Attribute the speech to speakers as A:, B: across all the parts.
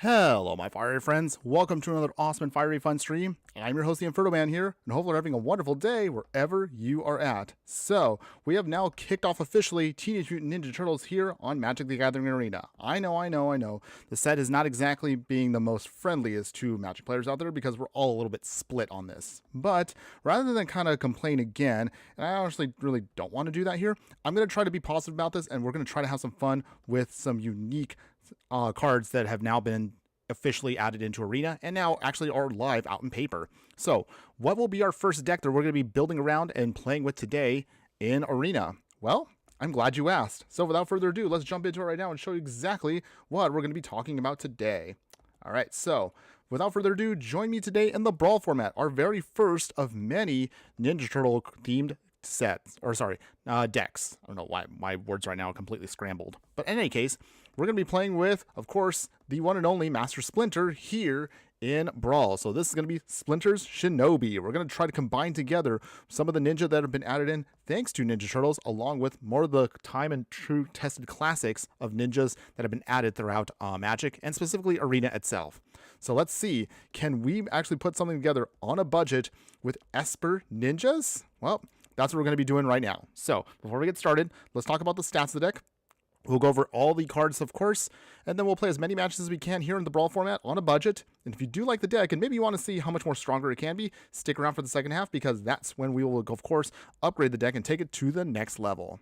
A: Hello, my fiery friends. Welcome to another awesome and fiery fun stream. I'm your host, the Infernoman here, and hopefully you're having a wonderful day wherever you are at. So, we have now kicked off officially Teenage Mutant Ninja Turtles here on Magic the Gathering Arena. I know. The set is not exactly being the most friendliest to Magic players out there because we're all a little bit split on this. But, rather than kind of complain again, and I honestly really don't want to do that here, I'm going to try to be positive about this, and we're going to try to have some fun with some unique cards that have now been officially added into Arena and now actually are live out in paper. So what will be our first deck that we're going to be building around and playing with today in Arena? Well, I'm glad you asked. So without further ado, let's jump into it right now and show you exactly what we're going to be talking about today. All right, so without further ado, join me today in the Brawl format, our very first of many Ninja Turtle themed decks. I don't know why my words right now are completely scrambled. But in any case, we're going to be playing with, of course, the one and only Master Splinter here in Brawl. So this is going to be Splinter's Shinobi. We're going to try to combine together some of the ninja that have been added in thanks to Ninja Turtles, along with more of the time and true tested classics of ninjas that have been added throughout Magic, and specifically Arena itself. So let's see, can we actually put something together on a budget with Esper Ninjas? Well, that's what we're going to be doing right now. So before we get started, let's talk about the stats of the deck. We'll go over all the cards, of course, and then we'll play as many matches as we can here in the Brawl format on a budget. And if you do like the deck, and maybe you want to see how much more stronger it can be, stick around for the second half, because that's when we will, of course, upgrade the deck and take it to the next level.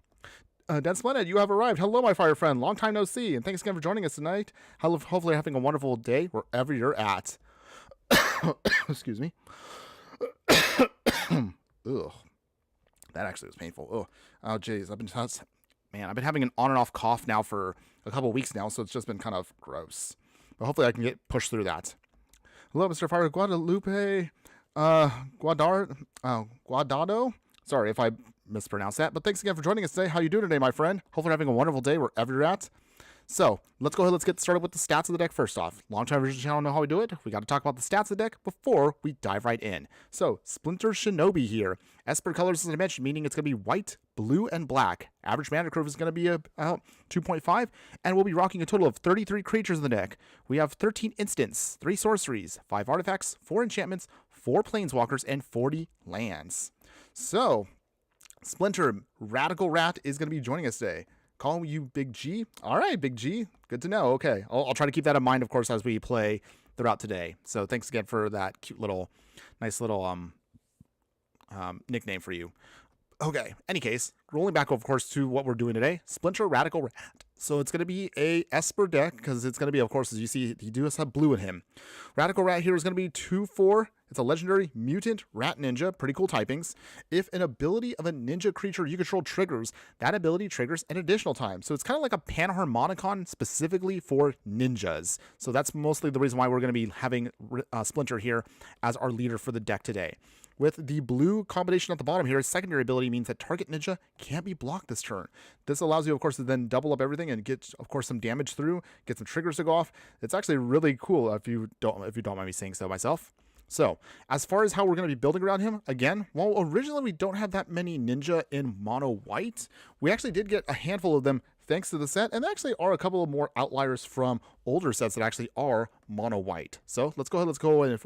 A: Dan Splendid, you have arrived. Hello, my fire friend. Long time no see, and thanks again for joining us tonight. Hopefully you're having a wonderful day wherever you're at. Excuse me. Ugh. That actually was painful. Oh, jeez. I've been having an on and off cough now for a couple weeks now, so it's just been kind of gross. But hopefully I can get pushed through that. Hello, Mr. Fire Guadalupe, Guardado. Sorry if I mispronounced that, but thanks again for joining us today. How you doing today, my friend? Hopefully you're having a wonderful day wherever you're at. So, let's go ahead, let's get started with the stats of the deck first off. Long-time viewers of the channel know how we do it. We got to talk about the stats of the deck before we dive right in. So, Splinter Shinobi here. Esper colors, as I mentioned, meaning it's going to be white, blue, and black. Average mana curve is going to be about 2.5, and we'll be rocking a total of 33 creatures in the deck. We have 13 instants, 3 sorceries, 5 artifacts, 4 enchantments, 4 planeswalkers, and 40 lands. So, Splinter, Radical Rat, is going to be joining us today. Call you Big G? All right, Big G. Good to know. Okay. I'll try to keep that in mind, of course, as we play throughout today. So thanks again for that cute little, nice little nickname for you. Okay. Any case, rolling back, of course, to what we're doing today. Splinter Radical Rat. So it's going to be a Esper deck, because it's going to be, of course, as you see, he does have blue in him. Radical Rat here is going to be 2/4. It's a legendary mutant rat ninja, pretty cool typings. If an ability of a ninja creature you control triggers, that ability triggers an additional time. So it's kind of like a Panharmonicon specifically for ninjas. So that's mostly the reason why we're going to be having Splinter here as our leader for the deck today. With the blue combination at the bottom here, his secondary ability means that target ninja can't be blocked this turn. This allows you, of course, to then double up everything and get, of course, some damage through, get some triggers to go off. It's actually really cool if you don't mind me saying so myself. So, as far as how we're going to be building around him, again, while originally we don't have that many ninja in mono white, we actually did get a handful of them thanks to the set, and there actually are a couple of more outliers from older sets that actually are mono white. So, let's go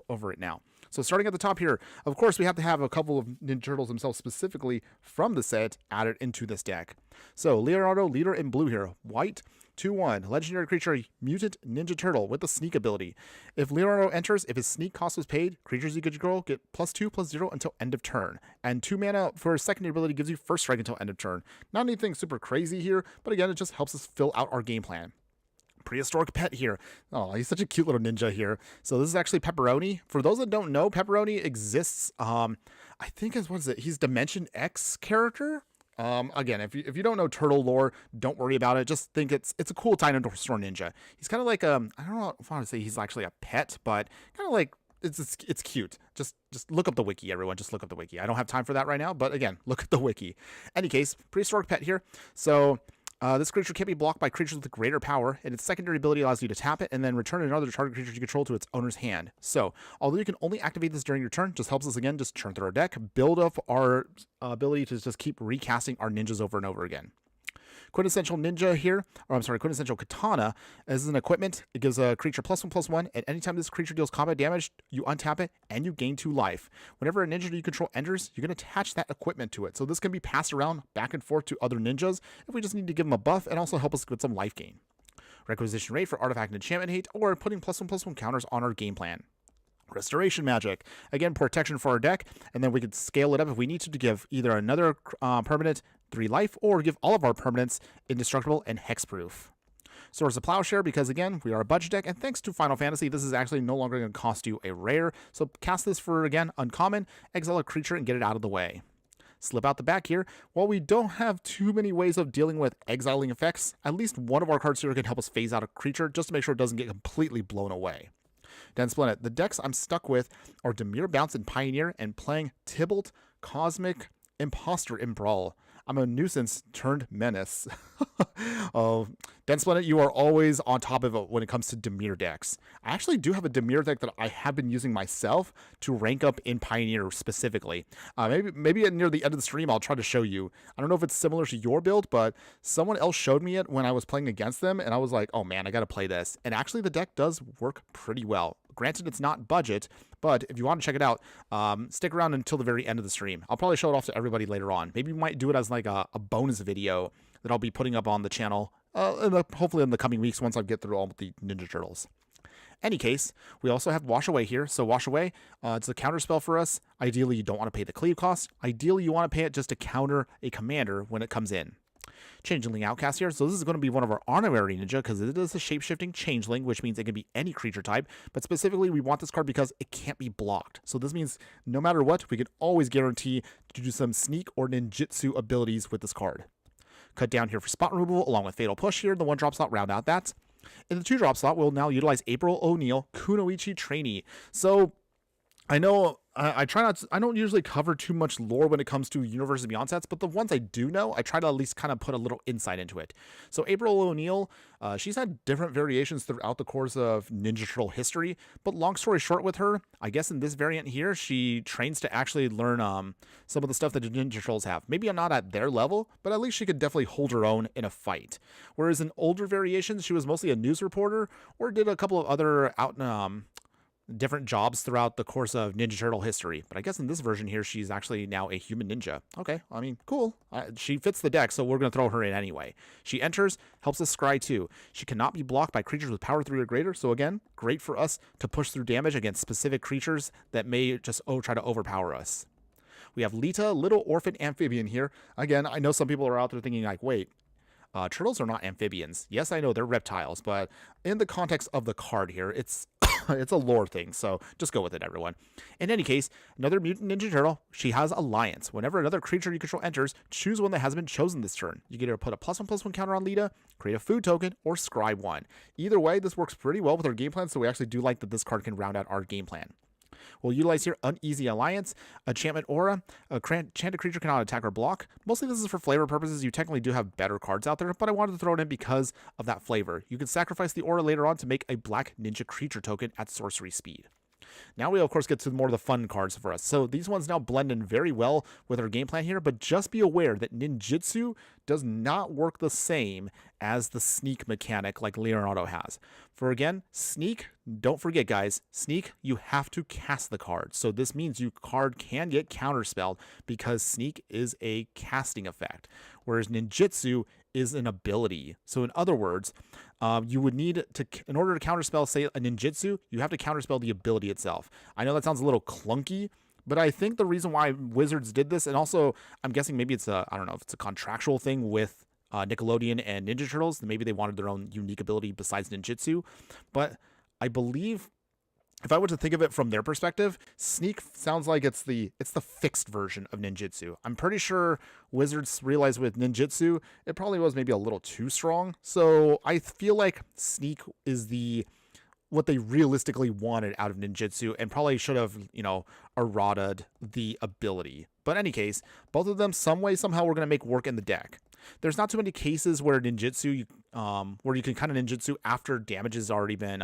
A: over it now. So starting at the top here, of course, we have to have a couple of Ninja Turtles themselves specifically from the set added into this deck. So Leonardo, leader in blue here, white, 2/1, legendary creature, mutant Ninja Turtle with the sneak ability. If Leonardo enters, if his sneak cost was paid, creatures you control get +2/+0 until end of turn. And 2 mana for his secondary ability gives you first strike until end of turn. Not anything super crazy here, but again, it just helps us fill out our game plan. Prehistoric pet here. Oh, he's such a cute little ninja here. So this is actually Pepperoni. For those that don't know, Pepperoni exists, I think he's Dimension X character. Again, if you don't know turtle lore, don't worry about it. Just think it's a cool dinosaur store ninja. He's kind of like, I don't know if I want to say he's actually a pet, but kind of like, it's cute. Just look up the wiki, everyone. Just look up the wiki. I don't have time for that right now, but again, look at the wiki. Any case, prehistoric pet here. So this creature can't be blocked by creatures with greater power, and its secondary ability allows you to tap it and then return another target creature you control to its owner's hand. So, although you can only activate this during your turn, just helps us again just churn through our deck, build up our ability to just keep recasting our ninjas over and over again. Quintessential Ninja here, or I'm sorry, Quintessential Katana, as an equipment. It gives a creature +1/+1, and anytime this creature deals combat damage, you untap it and you gain 2 life. Whenever a ninja you control enters, you can attach that equipment to it. So this can be passed around back and forth to other ninjas if we just need to give them a buff and also help us with some life gain. Requisition rate for artifact and enchantment hate, or putting +1/+1 counters on our game plan. Restoration magic, again protection for our deck, and then we could scale it up if we need to give either another permanent 3 life or give all of our permanents indestructible and hexproof. Swords of Plowshare, because again we are a budget deck, and thanks to Final Fantasy this is actually no longer going to cost you a rare, so cast this for again uncommon, exile a creature and get it out of the way. Slip out the back here. While we don't have too many ways of dealing with exiling effects, at least one of our cards here can help us phase out a creature just to make sure it doesn't get completely blown away. Dense Planet. The decks I'm stuck with are Dimir, Bounce, and Pioneer, and playing Tybalt, Cosmic, Imposter in Brawl. I'm a nuisance turned menace. Dense Planet, you are always on top of it when it comes to Dimir decks. I actually do have a Dimir deck that I have been using myself to rank up in Pioneer specifically. Maybe near the end of the stream I'll try to show you. I don't know if it's similar to your build, but someone else showed me it when I was playing against them, and I was like, oh man, I gotta play this. And actually the deck does work pretty well. Granted, it's not budget, but if you want to check it out, stick around until the very end of the stream. I'll probably show it off to everybody later on. Maybe we might do it as like a bonus video that I'll be putting up on the channel, hopefully in the coming weeks once I get through all the Ninja Turtles. Any case, we also have Wash Away here. So Wash Away, it's a counter spell for us. Ideally, you don't want to pay the cleave cost. Ideally, you want to pay it just to counter a commander when it comes in. Changeling Outcast here. So this is going to be one of our honorary ninja because it is a shape-shifting changeling, which means it can be any creature type. But specifically, we want this card because it can't be blocked. So this means no matter what, we can always guarantee to do some sneak or ninjutsu abilities with this card. Cut down here for spot removal along with Fatal Push here. The 1-drop slot, round out that. In the 2-drop slot, we'll now utilize April O'Neil, Kunoichi Trainee. So I know I try not to, I don't usually cover too much lore when it comes to Universe and Beyond sets, but the ones I do know, I try to at least kind of put a little insight into it. So April O'Neil, she's had different variations throughout the course of Ninja Turtle history, but long story short with her, I guess in this variant here, she trains to actually learn some of the stuff that the Ninja Turtles have. Maybe I'm not at their level, but at least she could definitely hold her own in a fight. Whereas in older variations, she was mostly a news reporter or did a couple of other different jobs throughout the course of Ninja Turtle history. But I guess in this version here, she's actually now a human ninja. Okay, I mean, cool. She fits the deck, so we're going to throw her in anyway. She enters, helps us scry too. She cannot be blocked by creatures with power 3 or greater, so again, great for us to push through damage against specific creatures that may just try to overpower us. We have Lita, Little Orphan Amphibian here. Again, I know some people are out there thinking like, wait, turtles are not amphibians. Yes, I know they're reptiles, but in the context of the card here, it's it's a lore thing, so just go with it, everyone. In any case, another mutant ninja turtle. She has Alliance. Whenever another creature you control enters, choose one that has been chosen this turn. You can either put a +1/+1 counter on Lita, create a food token, or scry 1. Either way, this works pretty well with our game plan, so we actually do like that this card can round out our game plan. We'll utilize here Uneasy Alliance, Enchantment Aura. Enchanted creature cannot attack or block. Mostly this is for flavor purposes. You technically do have better cards out there, but I wanted to throw it in because of that flavor. You can sacrifice the Aura later on to make a black ninja creature token at sorcery speed. Now we, of course, get to more of the fun cards for us. So these ones now blend in very well with our game plan here, but just be aware that ninjutsu does not work the same as the sneak mechanic like Leonardo has. For again, sneak, don't forget guys, sneak, you have to cast the card. So this means your card can get counterspelled because sneak is a casting effect, whereas ninjutsu is an ability. So in other words, you would need to, in order to counterspell, say, a ninjutsu, you have to counterspell the ability itself. I know that sounds a little clunky, but I think the reason why Wizards did this, and also I'm guessing maybe it's I don't know if it's a contractual thing with Nickelodeon and Ninja Turtles. Maybe they wanted their own unique ability besides ninjutsu, but I believe if I were to think of it from their perspective, sneak sounds like it's the fixed version of ninjutsu. I'm pretty sure Wizards realized with ninjutsu, it probably was maybe a little too strong. So I feel like sneak is what they realistically wanted out of ninjutsu and probably should have, errataed the ability. But in any case, both of them, some way, somehow, we're going to make work in the deck. There's not too many cases where ninjutsu, where you can kind of ninjutsu after damage has already been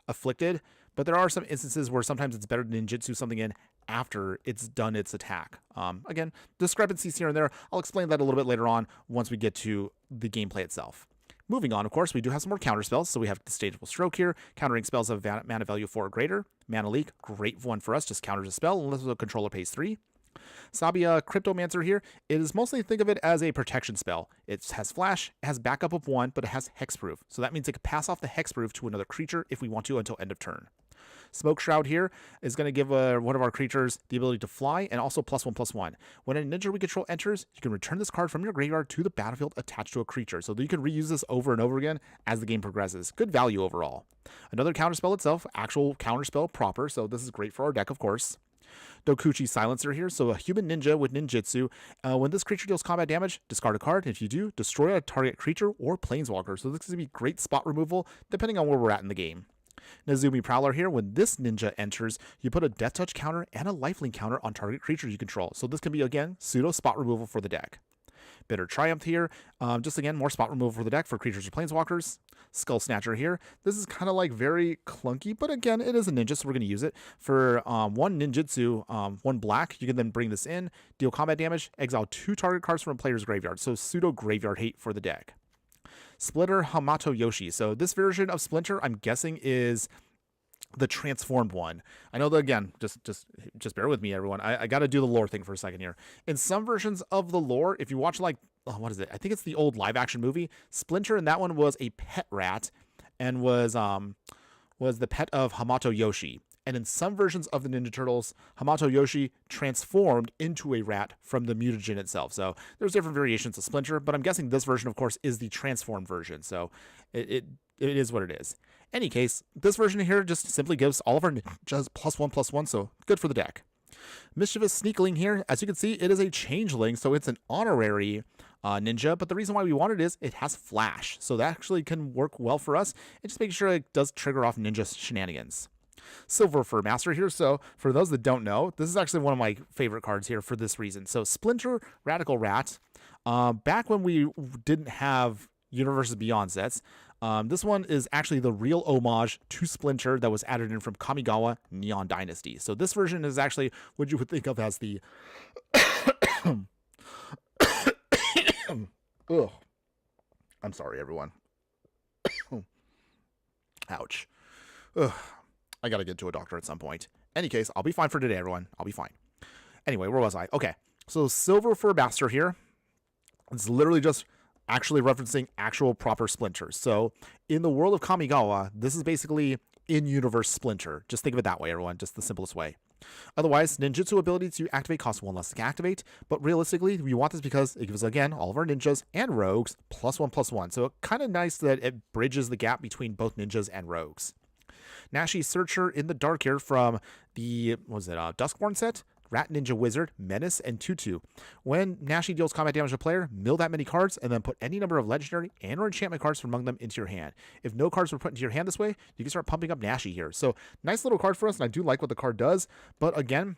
A: afflicted. But there are some instances where sometimes it's better to ninjutsu something in after it's done its attack. Again, discrepancies here and there. I'll explain that a little bit later on once we get to the gameplay itself. Moving on, of course, we do have some more counter spells. So we have Disdainful Stroke here, countering spells of mana value 4 or greater. Mana Leak, great one for us, just counters a spell unless the controller pays 3. Sabia Cryptomancer here, it is mostly, think of it as a protection spell. It has flash, it has backup of 1, but it has hexproof. So that means it can pass off the hexproof to another creature if we want to until end of turn. Smoke Shroud here is going to give one of our creatures the ability to fly and also +1/+1. When a ninja we control enters, you can return this card from your graveyard to the battlefield attached to a creature. So you can reuse this over and over again as the game progresses. Good value overall. Another counterspell itself, actual counterspell proper, so this is great for our deck, of course. Dokuchi Silencer here, so a human ninja with ninjutsu. When this creature deals combat damage, discard a card. If you do, destroy a target creature or planeswalker. So this is going to be great spot removal depending on where we're at in the game. Nezumi Prowler here, when this ninja enters, you put a Death Touch counter and a Lifelink counter on target creature you control. So this can be, again, pseudo spot removal for the deck. Bitter Triumph here, just again, more spot removal for the deck for creatures or planeswalkers. Skull Snatcher here, this is kind of like very clunky, but again, it is a ninja, so we're going to use it. For 1 ninjutsu, 1 black, you can then bring this in, deal combat damage, exile 2 target cards from a player's graveyard, so pseudo graveyard hate for the deck. Splitter Hamato Yoshi. So this version of Splinter, I'm guessing, is the transformed one. I know that, again, just bear with me, everyone. I got to do the lore thing for a second here. In some versions of the lore, if you watch, like, what is it? I think it's the old live action movie. Splinter in that one was a pet rat and was the pet of Hamato Yoshi. And in some versions of the Ninja Turtles, Hamato Yoshi transformed into a rat from the mutagen itself. So there's different variations of Splinter, but I'm guessing this version, of course, is the transformed version. So it is what it is. Any case, this version here just simply gives all of our ninjas +1/+1, so good for the deck. Mischievous Sneakling here, as you can see, it is a changeling, so it's an honorary ninja, but the reason why we want it is it has flash, so that actually can work well for us, and just making sure it does trigger off ninja shenanigans. Silver Fur Master here, so for those that don't know, this is actually one of my favorite cards here for this reason. So Splinter Radical Rat, back when we didn't have Universes Beyond sets, this one is actually the real homage to Splinter that was added in from Kamigawa Neon Dynasty. So this version is actually what you would think of as the ugh. I'm sorry, everyone. Ouch. Ugh. I gotta get to a doctor at some point. Any case, I'll be fine for today, everyone. I'll be fine. Anyway, where was I? Okay, so Silver Fur Master here. It's literally just actually referencing actual proper Splinters. So in the world of Kamigawa, this is basically in-universe Splinter. Just think of it that way, everyone. Just the simplest way. Otherwise, ninjutsu ability to activate costs 1 less to activate, but realistically, we want this because it gives, again, all of our ninjas and rogues +1/+1. So kind of nice that it bridges the gap between both ninjas and rogues. Nashi Searcher in the Dark here from the, Duskborn set? Rat Ninja Wizard, Menace, and Tutu. When Nashi deals combat damage to a player, mill that many cards, and then put any number of legendary and or enchantment cards from among them into your hand. If no cards were put into your hand this way, you can start pumping up Nashi here. So nice little card for us, and I do like what the card does, but again,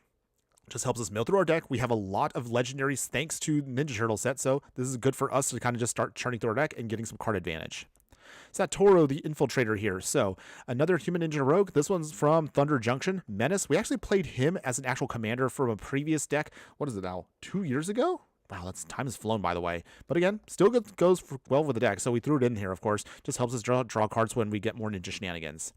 A: just helps us mill through our deck. We have a lot of legendaries thanks to Ninja Turtle set, so this is good for us to kind of just start churning through our deck and getting some card advantage. Satoru the Infiltrator here. So another human ninja rogue. This one's from Thunder Junction. Menace. We actually played him as an actual commander from a previous deck. What is it now? 2 years ago? Wow, that's time has flown, by the way. But again, still goes well with the deck. So we threw it in here, of course. Just helps us draw cards when we get more ninja shenanigans.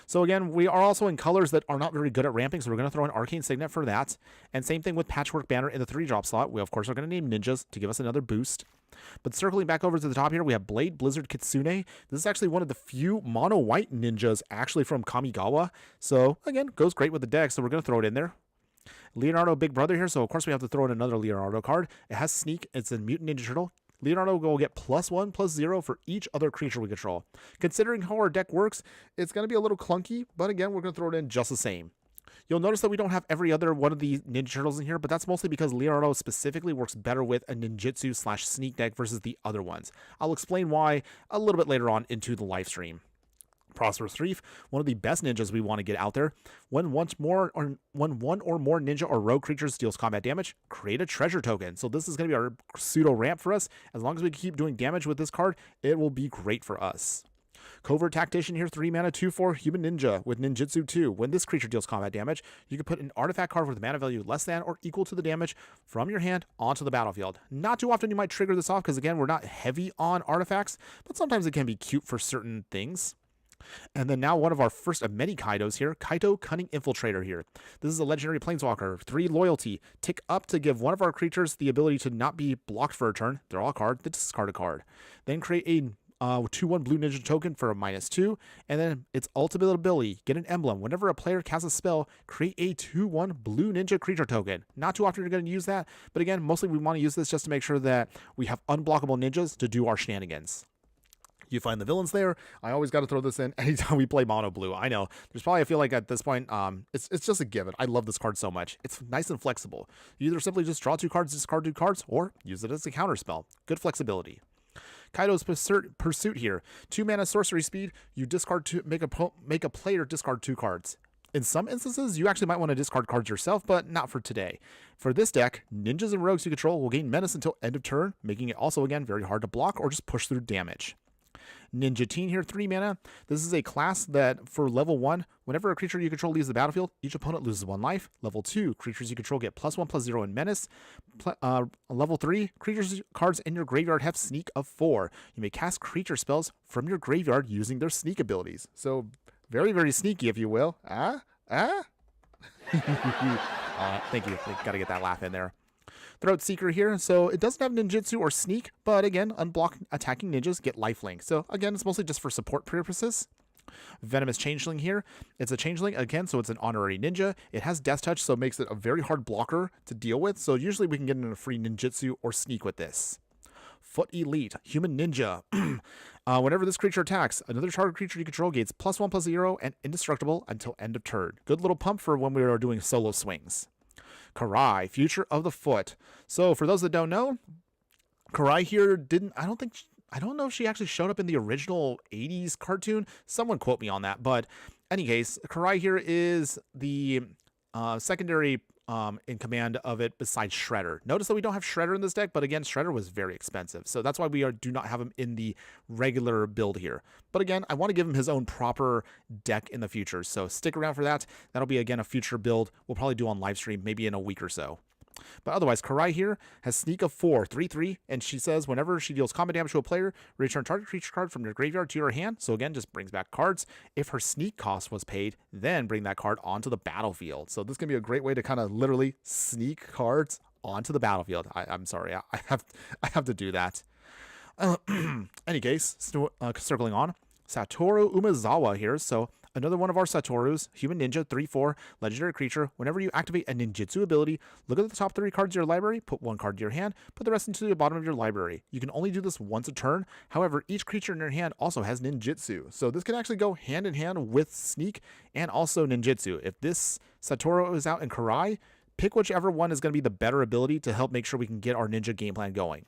A: So again, we are also in colors that are not very good at ramping, so we're going to throw an Arcane Signet for that. And same thing with Patchwork Banner in the 3-drop slot. We, of course, are going to name ninjas to give us another boost. But circling back over to the top here, we have Blade Blizzard Kitsune. This is actually one of the few mono-white ninjas actually from Kamigawa. So again, goes great with the deck, so we're going to throw it in there. Leonardo Big Brother here, so of course we have to throw in another Leonardo card. It has Sneak. It's a Mutant Ninja Turtle. Leonardo will get +1/+0 for each other creature we control. Considering how our deck works, it's going to be a little clunky, but again, we're going to throw it in just the same. You'll notice that we don't have every other one of the Ninja Turtles in here, but that's mostly because Leonardo specifically works better with a ninjutsu/sneak deck versus the other ones. I'll explain why a little bit later on into the live stream. Prosperous Reef, one of the best ninjas we want to get out there. When one or more ninja or rogue creatures deals combat damage, create a treasure token. So this is going to be our pseudo ramp for us. As long as we keep doing damage with this card, it will be great for us. Covert Tactician here, 3 mana, 2/4 Human Ninja with Ninjutsu 2. When this creature deals combat damage, you can put an artifact card with mana value less than or equal to the damage from your hand onto the battlefield. Not too often you might trigger this off because, again, we're not heavy on artifacts, but sometimes it can be cute for certain things. And then now one of our first of many Kaidos here, Kaito Cunning Infiltrator here. This is a legendary planeswalker, 3 loyalty. Tick up to give one of our creatures the ability to not be blocked for a turn. Draw a card, then discard a card. Then create a 2/1 blue ninja token for a -2, and then its ultimate ability, get an emblem. Whenever a player casts a spell, create a 2/1 blue ninja creature token. Not too often you're going to use that, but again, mostly we want to use this just to make sure that we have unblockable ninjas to do our shenanigans. You find the villains there. I always got to throw this in anytime we play mono blue. I know there's probably, I feel like at this point, it's just a given. I love this card so much. It's nice and flexible. You either simply just draw 2 cards, discard 2 cards, or use it as a counter spell. Good flexibility. Kaido's Pursuit here. 2 mana sorcery speed. You discard make a player discard 2 cards. In some instances, you actually might want to discard cards yourself, but not for today. For this deck, ninjas and rogues you control will gain menace until end of turn, making it also, again, very hard to block or just push through damage. Ninja Teen here, 3 mana. This is a class that for level 1, whenever a creature you control leaves the battlefield, each opponent loses 1 life. Level 2, creatures you control get +1/+0 in menace. Level 3, creatures cards in your graveyard have sneak of 4. You may cast creature spells from your graveyard using their sneak abilities. So very, very sneaky, if you will. Thank you. Gotta get that laugh in there. Throat Seeker here, so it doesn't have ninjutsu or sneak, but again, unblock attacking ninjas get lifelink. So again, it's mostly just for support purposes. Venomous Changeling here. It's a Changeling, again, so it's an honorary ninja. It has Death Touch, so it makes it a very hard blocker to deal with. So usually we can get in a free ninjutsu or sneak with this. Foot Elite, Human Ninja. Whenever this creature attacks, another target creature you control gains +1/+0 and indestructible until end of turn. Good little pump for when we are doing solo swings. Karai, Future of the Foot. So for those that don't know, Karai here I don't know if she actually showed up in the original 80s cartoon. Someone quote me on that. But any case, Karai here is the secondary in command of it besides Shredder. Notice that we don't have Shredder in this deck, but again, Shredder was very expensive. So that's why we do not have him in the regular build here. But again, I want to give him his own proper deck in the future. So stick around for that. That'll be, again, a future build we'll probably do on live stream, maybe in a week or so. But otherwise, Karai here has Sneak of 4, 3/3, and she says whenever she deals combat damage to a player, return target creature card from your graveyard to your hand. So again, just brings back cards. If her sneak cost was paid, then bring that card onto the battlefield. So this can be a great way to kind of literally sneak cards onto the battlefield. I'm sorry, I have to do that. Any case, circling on, Satoru Umezawa here. So another one of our Satorus, Human Ninja, 3/4, legendary creature. Whenever you activate a ninjutsu ability, look at the top 3 cards of your library, put 1 card to your hand, put the rest into the bottom of your library. You can only do this once a turn. However, each creature in your hand also has ninjutsu. So this can actually go hand in hand with sneak and also ninjutsu. If this Satoru is out in Karai, pick whichever one is going to be the better ability to help make sure we can get our ninja game plan going.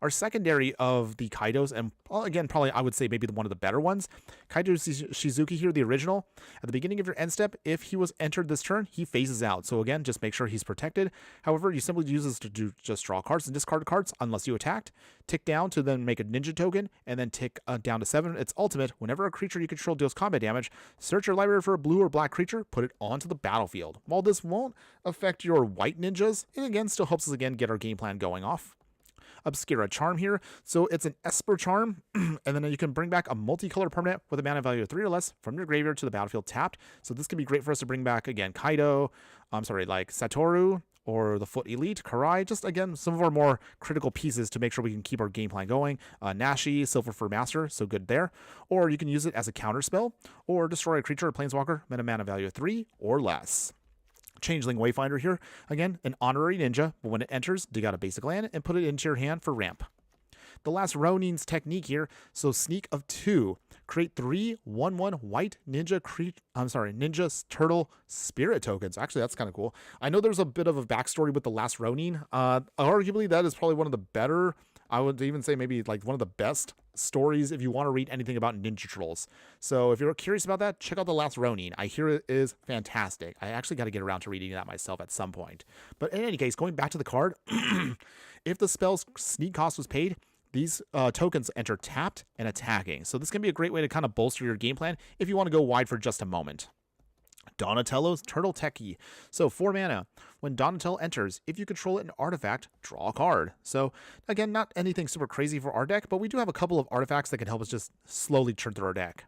A: Our secondary of the Kaidos, and again, probably I would say maybe one of the better ones, Kaito Shizuki here, the original. At the beginning of your end step, if he was entered this turn, he phases out. So again, just make sure he's protected. However, you simply use this to just draw cards and discard cards unless you attacked. Tick down to then make a ninja token, and then tick down to 7. It's ultimate. Whenever a creature you control deals combat damage, search your library for a blue or black creature, put it onto the battlefield. While this won't affect your white ninjas, it again still helps us again get our game plan going off. Obscura Charm here. So it's an Esper Charm, and then you can bring back a multicolored permanent with a mana value of 3 or less from your graveyard to the battlefield tapped. So this can be great for us to bring back, again, Kaido, like Satoru, or the Foot Elite, Karai, just again, some of our more critical pieces to make sure we can keep our game plan going. Nashi, Silver Fur Master, so good there. Or you can use it as a counter spell, or destroy a creature or planeswalker, mana value of 3 or less. Changeling Wayfinder here. Again, an honorary ninja, but when it enters, dig out a basic land and put it into your hand for ramp. The last Ronin's technique here, so Sneak of 2. Create 3 1/1 white ninja turtle spirit tokens. Actually, that's kind of cool. I know there's a bit of a backstory with the last Ronin. Arguably, that is probably one of the better, I would even say maybe like one of the best stories if you want to read anything about Ninja Trolls. So if you're curious about that, check out The Last Ronin. I hear it is fantastic. I actually got to get around to reading that myself at some point. But in any case, going back to the card, if the spell's sneak cost was paid, these tokens enter tapped and attacking. So this can be a great way to kind of bolster your game plan if you want to go wide for just a moment. Donatello's Turtle Techie. So 4 mana. When Donatello enters, if you control an artifact, draw a card. So again, not anything super crazy for our deck, but we do have a couple of artifacts that can help us just slowly churn through our deck.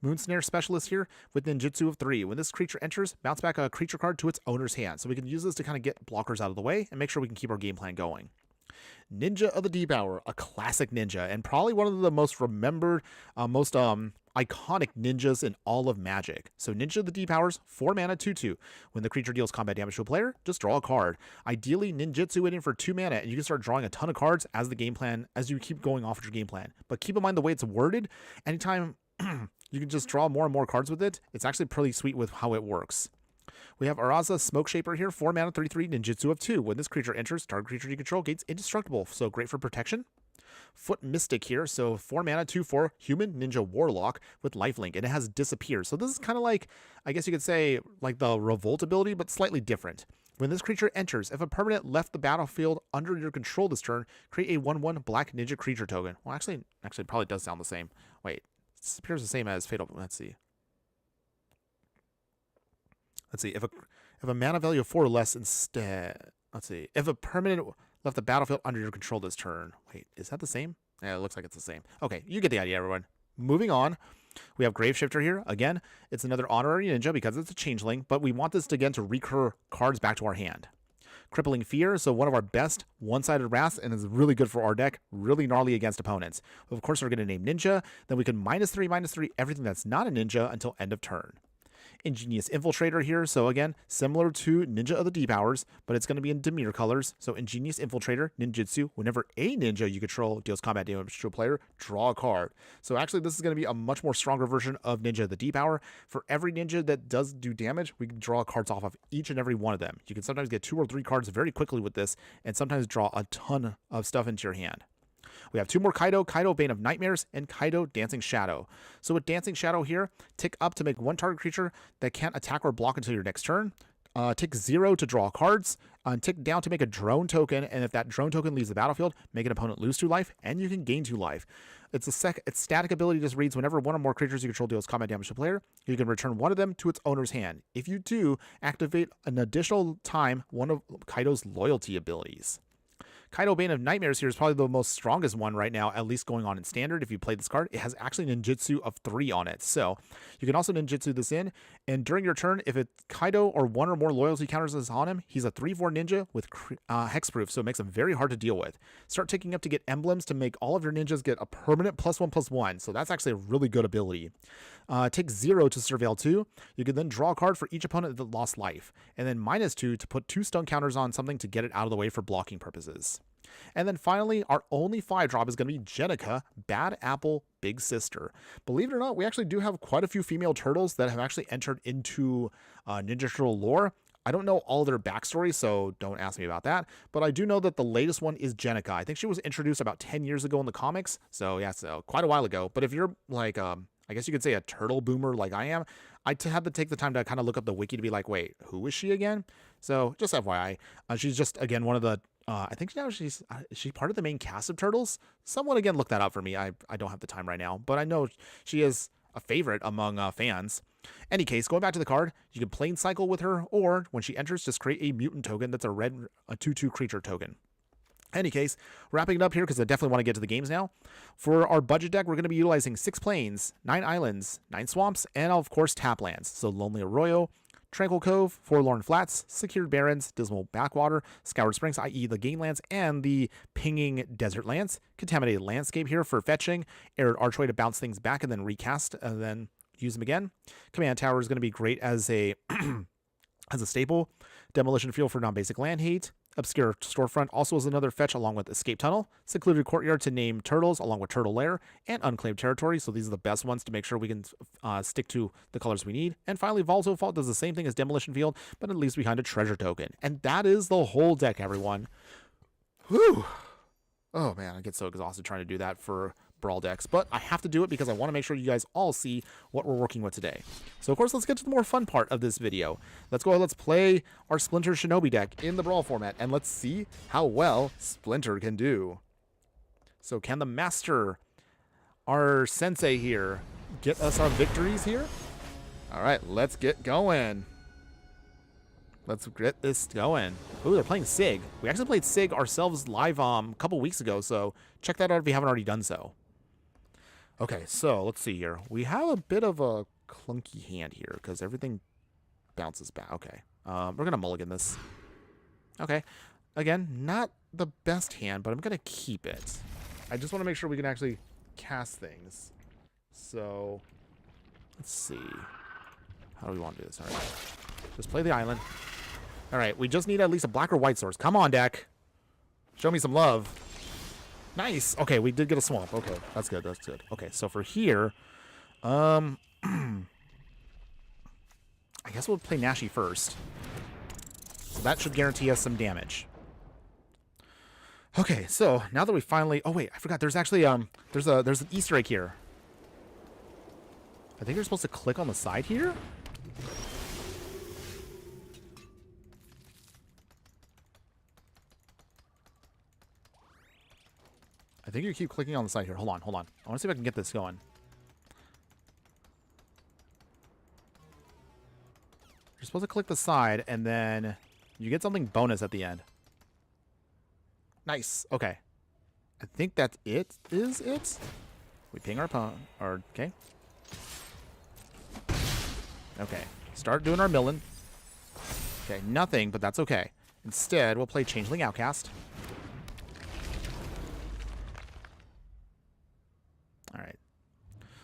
A: Moonsnare Specialist here with Ninjutsu of 3. When this creature enters, bounce back a creature card to its owner's hand. So we can use this to kind of get blockers out of the way and make sure we can keep our game plan going. Ninja of the Deep Hour, a classic ninja, and probably one of the most remembered, most iconic ninjas in all of Magic. So Ninja of the Deep Hours, 4 mana, 2/2. When the creature deals combat damage to a player, just draw a card. Ideally, ninjutsu it in for 2 mana, and you can start drawing a ton of cards as you keep going off with your game plan. But keep in mind the way it's worded. Anytime you can just draw more and more cards with it, it's actually pretty sweet with how it works. We have Araza Smoke Shaper here, 4 mana, 3/3, Ninjutsu of 2. When this creature enters, target creature you control gains indestructible, so great for protection. Foot Mystic here, so 4 mana, 2/4, Human Ninja Warlock with Lifelink, and it has Disappear. So this is kind of like, I guess you could say, like the Revolt ability, but slightly different. When this creature enters, if a permanent left the battlefield under your control this turn, create a 1/1 black ninja creature token. Well, actually, it probably does sound the same. Wait, this appears the same as Fatal. Let's see. If a mana value of 4 or less instead. Let's see. If a permanent left the battlefield under your control this turn. Wait, is that the same? Yeah, it looks like it's the same. Okay, you get the idea, everyone. Moving on. We have Graveshifter here. Again, it's another honorary ninja because it's a changeling, but we want this to, again, to recur cards back to our hand. Crippling Fear, so one of our best one-sided wraths, and is really good for our deck, really gnarly against opponents. Of course, we're going to name Ninja, then we can -3/-3 everything that's not a ninja until end of turn. Ingenious Infiltrator here, so again, similar to Ninja of the Deep Hours, but it's going to be in Dimir colors. So Ingenious Infiltrator, Ninjutsu, whenever a ninja you control deals combat damage to a player, draw a card. So actually, this is going to be a much more stronger version of Ninja of the Deep Hour. For every ninja that does do damage, we can draw cards off of each and every one of them. You can sometimes get 2 or 3 cards very quickly with this, and sometimes draw a ton of stuff into your hand. We have 2 more Kaido, Bane of Nightmares, and Kaido Dancing Shadow. So with Dancing Shadow here, tick up to make 1 target creature that can't attack or block until your next turn. Tick 0 to draw cards. Tick down to make a drone token, and if that drone token leaves the battlefield, make an opponent lose 2 life, and you can gain 2 life. Its static ability just reads whenever 1 or more creatures you control deals combat damage to a player, you can return 1 of them to its owner's hand. If you do, activate an additional time one of Kaido's loyalty abilities. Kaido Bane of Nightmares here is probably the most strongest one right now, at least going on in standard. If you play this card, it has actually Ninjutsu of 3 on it. So you can also Ninjutsu this in, and during your turn, if it's Kaido or 1 or more loyalty counters is on him, he's a 3/4 ninja with hexproof, so it makes him very hard to deal with. Start ticking up to get emblems to make all of your ninjas get a permanent +1/+1, so that's actually a really good ability. Tick 0 to surveil 2. You can then draw a card for each opponent that lost life, and then -2 to put 2 stun counters on something to get it out of the way for blocking purposes. And then finally, our only 5-drop is going to be Jenica, Bad Apple, Big Sister. Believe it or not, we actually do have quite a few female turtles that have actually entered into Ninja Turtle lore. I don't know all their backstory, so don't ask me about that. But I do know that the latest one is Jenica. I think she was introduced about 10 years ago in the comics. So yeah, so quite a while ago. But if you're like, I guess you could say a turtle boomer like I am, I had to take the time to kind of look up the wiki to be like, wait, who is she again? So just FYI, she's just, again, one of the, I think now she's part of the main cast of Turtles. Someone, again, look that up for me. I don't have the time right now, but I know she is a favorite among fans. Any case, going back to the card, you can plain cycle with her, or when she enters, just create a mutant token that's a 2/2 creature token. Any case, wrapping it up here because I definitely want to get to the games now. For our budget deck, we're going to be utilizing 6 plains, 9 islands, 9 swamps, and of course tap lands. So Lonely Arroyo, Tranquil Cove, Forlorn Flats, Secured Barrens, Dismal Backwater, Scoured Springs, i.e. the game lands, and the pinging desert lands. Contaminated Landscape here for fetching, Arid Archway to bounce things back and then recast and then use them again. Command Tower is going to be great as a as a staple. Demolition Field for non-basic land hate. Obscure Storefront also is another fetch along with Escape Tunnel. Secluded Courtyard to name turtles along with Turtle Lair, and Unclaimed Territory, so these are the best ones to make sure we can stick to the colors we need. And finally, Volto Fault does the same thing as Demolition Field, but it leaves behind a treasure token. And that is the whole deck, everyone. Whew. Oh man, I get so exhausted trying to do that for Brawl decks, but I have to do it because I want to make sure you guys all see what we're working with today. So of course, let's get to the more fun part of this video. Let's go ahead, let's play our Splinter Shinobi deck in the Brawl format, and let's see how well Splinter can do. So can the master, our sensei here, get us our victories here? All right, let's get going. Let's get this going. Ooh, they're playing Sig. We actually played Sig ourselves live a couple weeks ago, so check that out if you haven't already done so. Okay, so let's see here. We have a bit of a clunky hand here because everything bounces back. Okay, we're going to mulligan this. Okay, again, not the best hand, but I'm going to keep it. I just want to make sure we can actually cast things. So, let's see. How do we want to do this? All right, just play the island. All right, we just need at least a black or white source. Come on, deck. Show me some love. Nice. Okay, we did get a swamp. Okay, that's good. That's good. Okay, so for here, I guess we'll play Nashi first. So that should guarantee us some damage. Okay, so now that we finally... Oh, wait, I forgot. There's actually... there's an Easter egg here. I think you're supposed to click on the side here? I think you keep clicking on the side here. Hold on, hold on. I want to see if I can get this going. You're supposed to click the side, and then you get something bonus at the end. Nice. Okay. I think that's it. Is it? We ping our opponent. Okay. Okay. Start doing our milling. Okay, nothing, but that's okay. Instead, we'll play Changeling Outcast. Alright.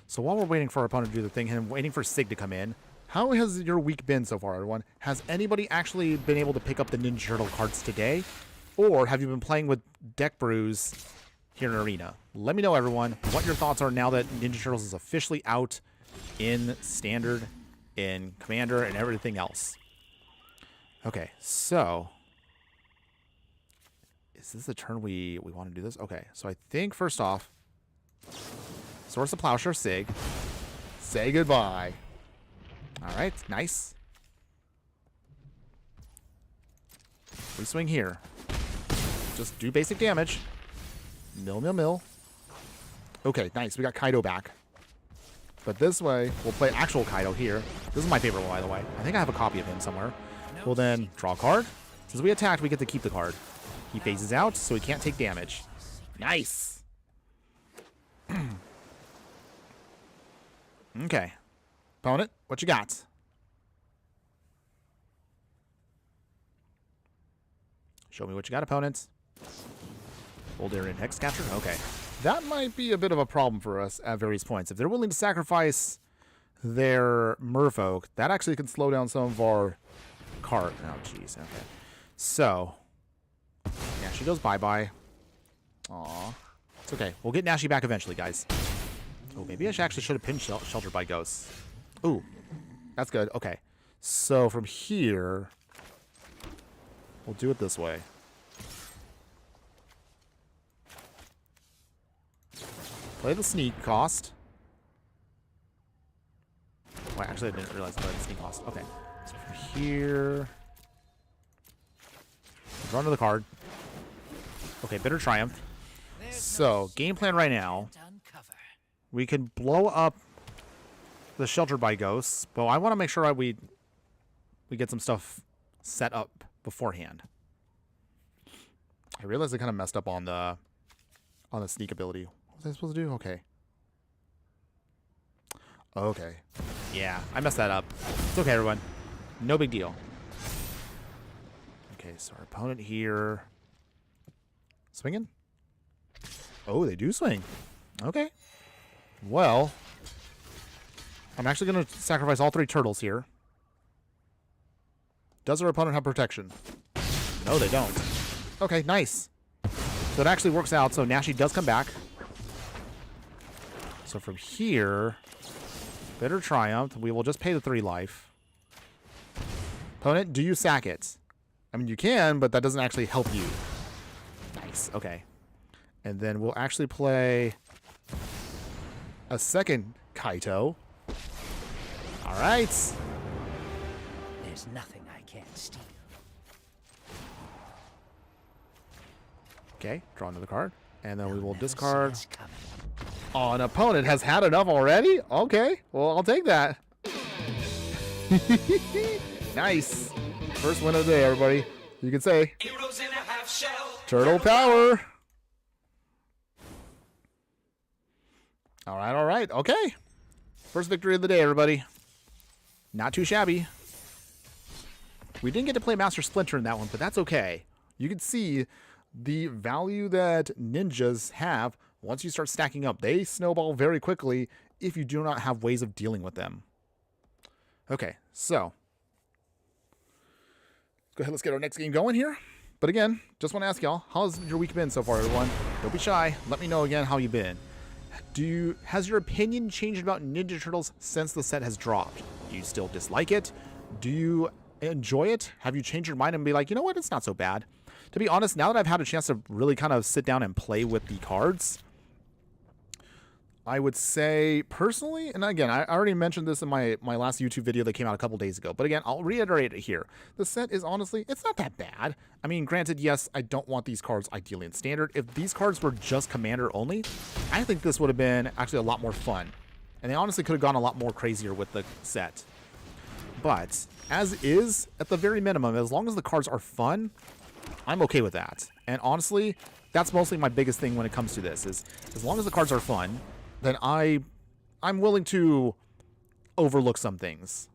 A: So while we're waiting for our opponent to do the thing and waiting for Sig to come in, how has your week been so far, everyone? Has anybody actually been able to pick up the Ninja Turtle cards today? Or have you been playing with deck brews here in Arena? Let me know, everyone, what your thoughts are now that Ninja Turtles is officially out in Standard, in Commander, and everything else. Okay, so... Is this the turn we want to do this? Okay, so I think, first off, Source of Plowshare, Sig. Say goodbye. Alright, nice. We swing here. Just do basic damage. Mill, mill, mill. Okay, nice. We got Kaido back. But this way, we'll play actual Kaido here. This is my favorite one, by the way. I think I have a copy of him somewhere. We'll then draw a card. Since we attacked, we get to keep the card. He phases out, so he can't take damage. Nice. Okay. Opponent, what you got? Show me what you got, opponents. Old Aryan Hexcatcher? Okay. That might be a bit of a problem for us at various points. If they're willing to sacrifice their Merfolk, that actually can slow down some of our card. Oh, jeez. Okay. So, Nashi goes bye-bye. Aw. It's okay. We'll get Nashi back eventually, guys. Oh, maybe I actually should have pinned Sheltered by Ghosts. Ooh. That's good. Okay. So, from here, we'll do it this way. Play the sneak cost. Well, actually, I didn't realize I played the sneak cost. Okay. So from here, draw another card. Okay, Bitter Triumph. So, game plan right now. We can blow up the Sheltered by Ghosts, but I want to make sure we get some stuff set up beforehand. I realized I kind of messed up on the sneak ability. What was I supposed to do? Okay. Okay. Yeah, I messed that up. It's okay, everyone. No big deal. Okay, so our opponent here... Swinging? Oh, they do swing. Okay. Well, I'm actually going to sacrifice all 3 turtles here. Does our opponent have protection? No, they don't. Okay, nice. So it actually works out. So Nashi does come back. So from here, Bitter Triumph, we will just pay the 3 life. Opponent, do you sack it? I mean, you can, but that doesn't actually help you. Nice, okay. And then we'll actually play a second Kaito. All right.
B: There's nothing I can't steal.
A: Okay, draw another card. And then we will
B: Never see
A: discard.
B: us coming.
A: Oh, an opponent has had enough already? Okay, well, I'll take that. Nice. First win of the day, everybody. You can say. Turtle power. All right. Okay. First victory of the day, everybody. Not too shabby. We didn't get to play Master Splinter in that one, but that's okay. You can see the value that ninjas have once you start stacking up. They snowball very quickly if you do not have ways of dealing with them. Okay, so go ahead, let's get our next game going here. But again, just want to ask y'all, how's your week been so far, everyone? Don't be shy. Let me know again how you've been. Has your opinion changed about Ninja Turtles since the set has dropped? Do you still dislike it? Do you enjoy it? Have you changed your mind and be like, you know what, it's not so bad? To be honest, now that I've had a chance to really kind of sit down and play with the cards, I would say personally, and again, I already mentioned this in my last YouTube video that came out a couple days ago, but again, I'll reiterate it here. The set is honestly, it's not that bad. I mean, granted, yes, I don't want these cards ideally in standard. If these cards were just commander only, I think this would have been actually a lot more fun. And they honestly could have gone a lot more crazier with the set. But as is, at the very minimum, as long as the cards are fun, I'm okay with that. And honestly, that's mostly my biggest thing when it comes to this, is as long as the cards are fun, then I'm willing to overlook some things.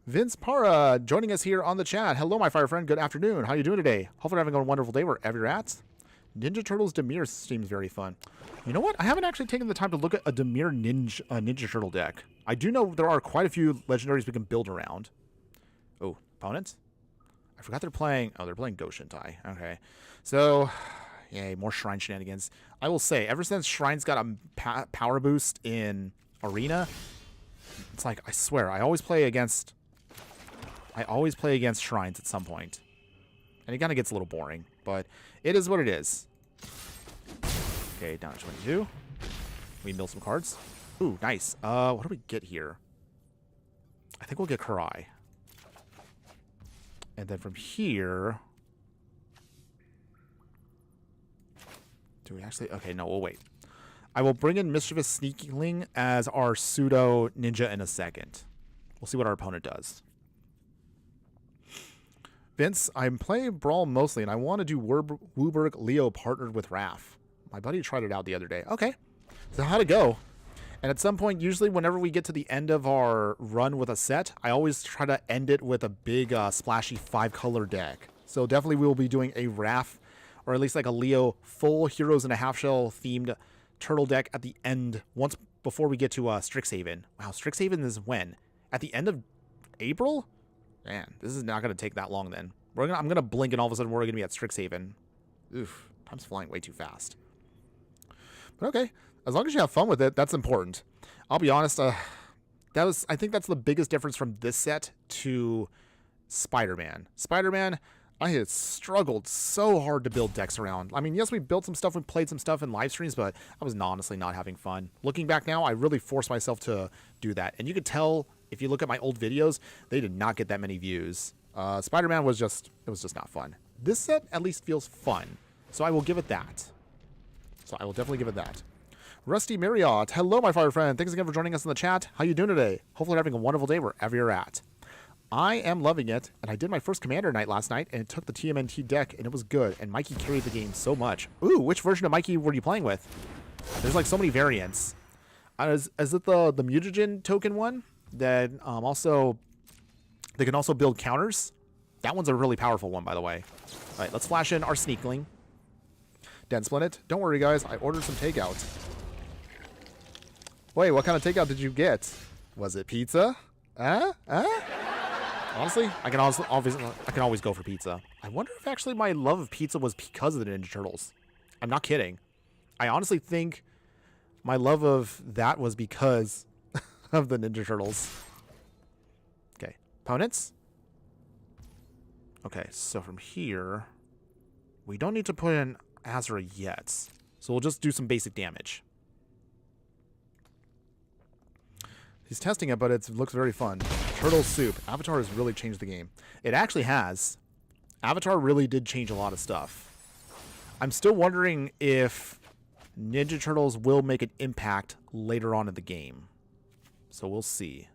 A: Vince Para joining us here on the chat. Hello, my fire friend. Good afternoon. How you doing today? Hopefully you're having a wonderful day wherever you're at. Ninja Turtles Demir seems very fun. You know what? I haven't actually taken the time to look at a Demir Ninja Turtle deck. I do know there are quite a few legendaries we can build around. Oh, opponents? I forgot they're playing... Oh, they're playing Goshentai. Okay. So... Yay, more Shrine shenanigans. I will say, ever since Shrine's got a power boost in Arena, it's like, I swear, I always play against Shrines at some point. And it kind of gets a little boring, but it is what it is. Okay, down to 22. We mill some cards. Ooh, nice. What do we get here? I think we'll get Karai. And then from here... Do we actually? Okay, no, we'll wait. I will bring in Mischievous Sneakling as our pseudo ninja in a second. We'll see what our opponent does. Vince, I'm playing Brawl mostly, and I want to do Wooburg Leo partnered with Raph. My buddy tried it out the other day. Okay, so how'd it go? And at some point, usually whenever we get to the end of our run with a set, I always try to end it with a big splashy 5-color deck. So definitely we will be doing a Raph, or at least like a Leo full Heroes in a Half Shell themed turtle deck at the end, once before we get to Strixhaven. Wow, Strixhaven is when? At the end of April? Man, this is not going to take that long then. I'm going to blink and all of a sudden we're going to be at Strixhaven. Oof, time's flying way too fast. But okay, as long as you have fun with it, that's important. I'll be honest, I think that's the biggest difference from this set to Spider-Man. Spider-Man, I had struggled so hard to build decks around. I mean, yes, we built some stuff, we played some stuff in live streams, but I was honestly not having fun. Looking back now, I really forced myself to do that. And you could tell, if you look at my old videos, they did not get that many views. Spider-Man was just not fun. This set at least feels fun, so I will give it that. So I will definitely give it that. Rusty Marriott, hello, my fire friend. Thanks again for joining us in the chat. How you doing today? Hopefully you're having a wonderful day wherever you're at. I am loving it, and I did my first Commander night last night, and it took the TMNT deck, and it was good, and Mikey carried the game so much. Ooh, which version of Mikey were you playing with? There's like so many variants. Is it the mutagen token one that they can also build counters? That one's a really powerful one, by the way. All right, let's flash in our Sneakling. Densplint. Don't worry, guys. I ordered some takeout. Wait, what kind of takeout did you get? Was it pizza? Honestly, I can always go for pizza. I wonder if actually my love of pizza was because of the Ninja Turtles. I'm not kidding. I honestly think my love of that was because of the Ninja Turtles. Okay, opponents. Okay, so from here, we don't need to put in Azra yet. So we'll just do some basic damage. He's testing it, but it looks very fun. Turtle Soup. Avatar has really changed the game. It actually has. Avatar really did change a lot of stuff. I'm still wondering if Ninja Turtles will make an impact later on in the game. So we'll see.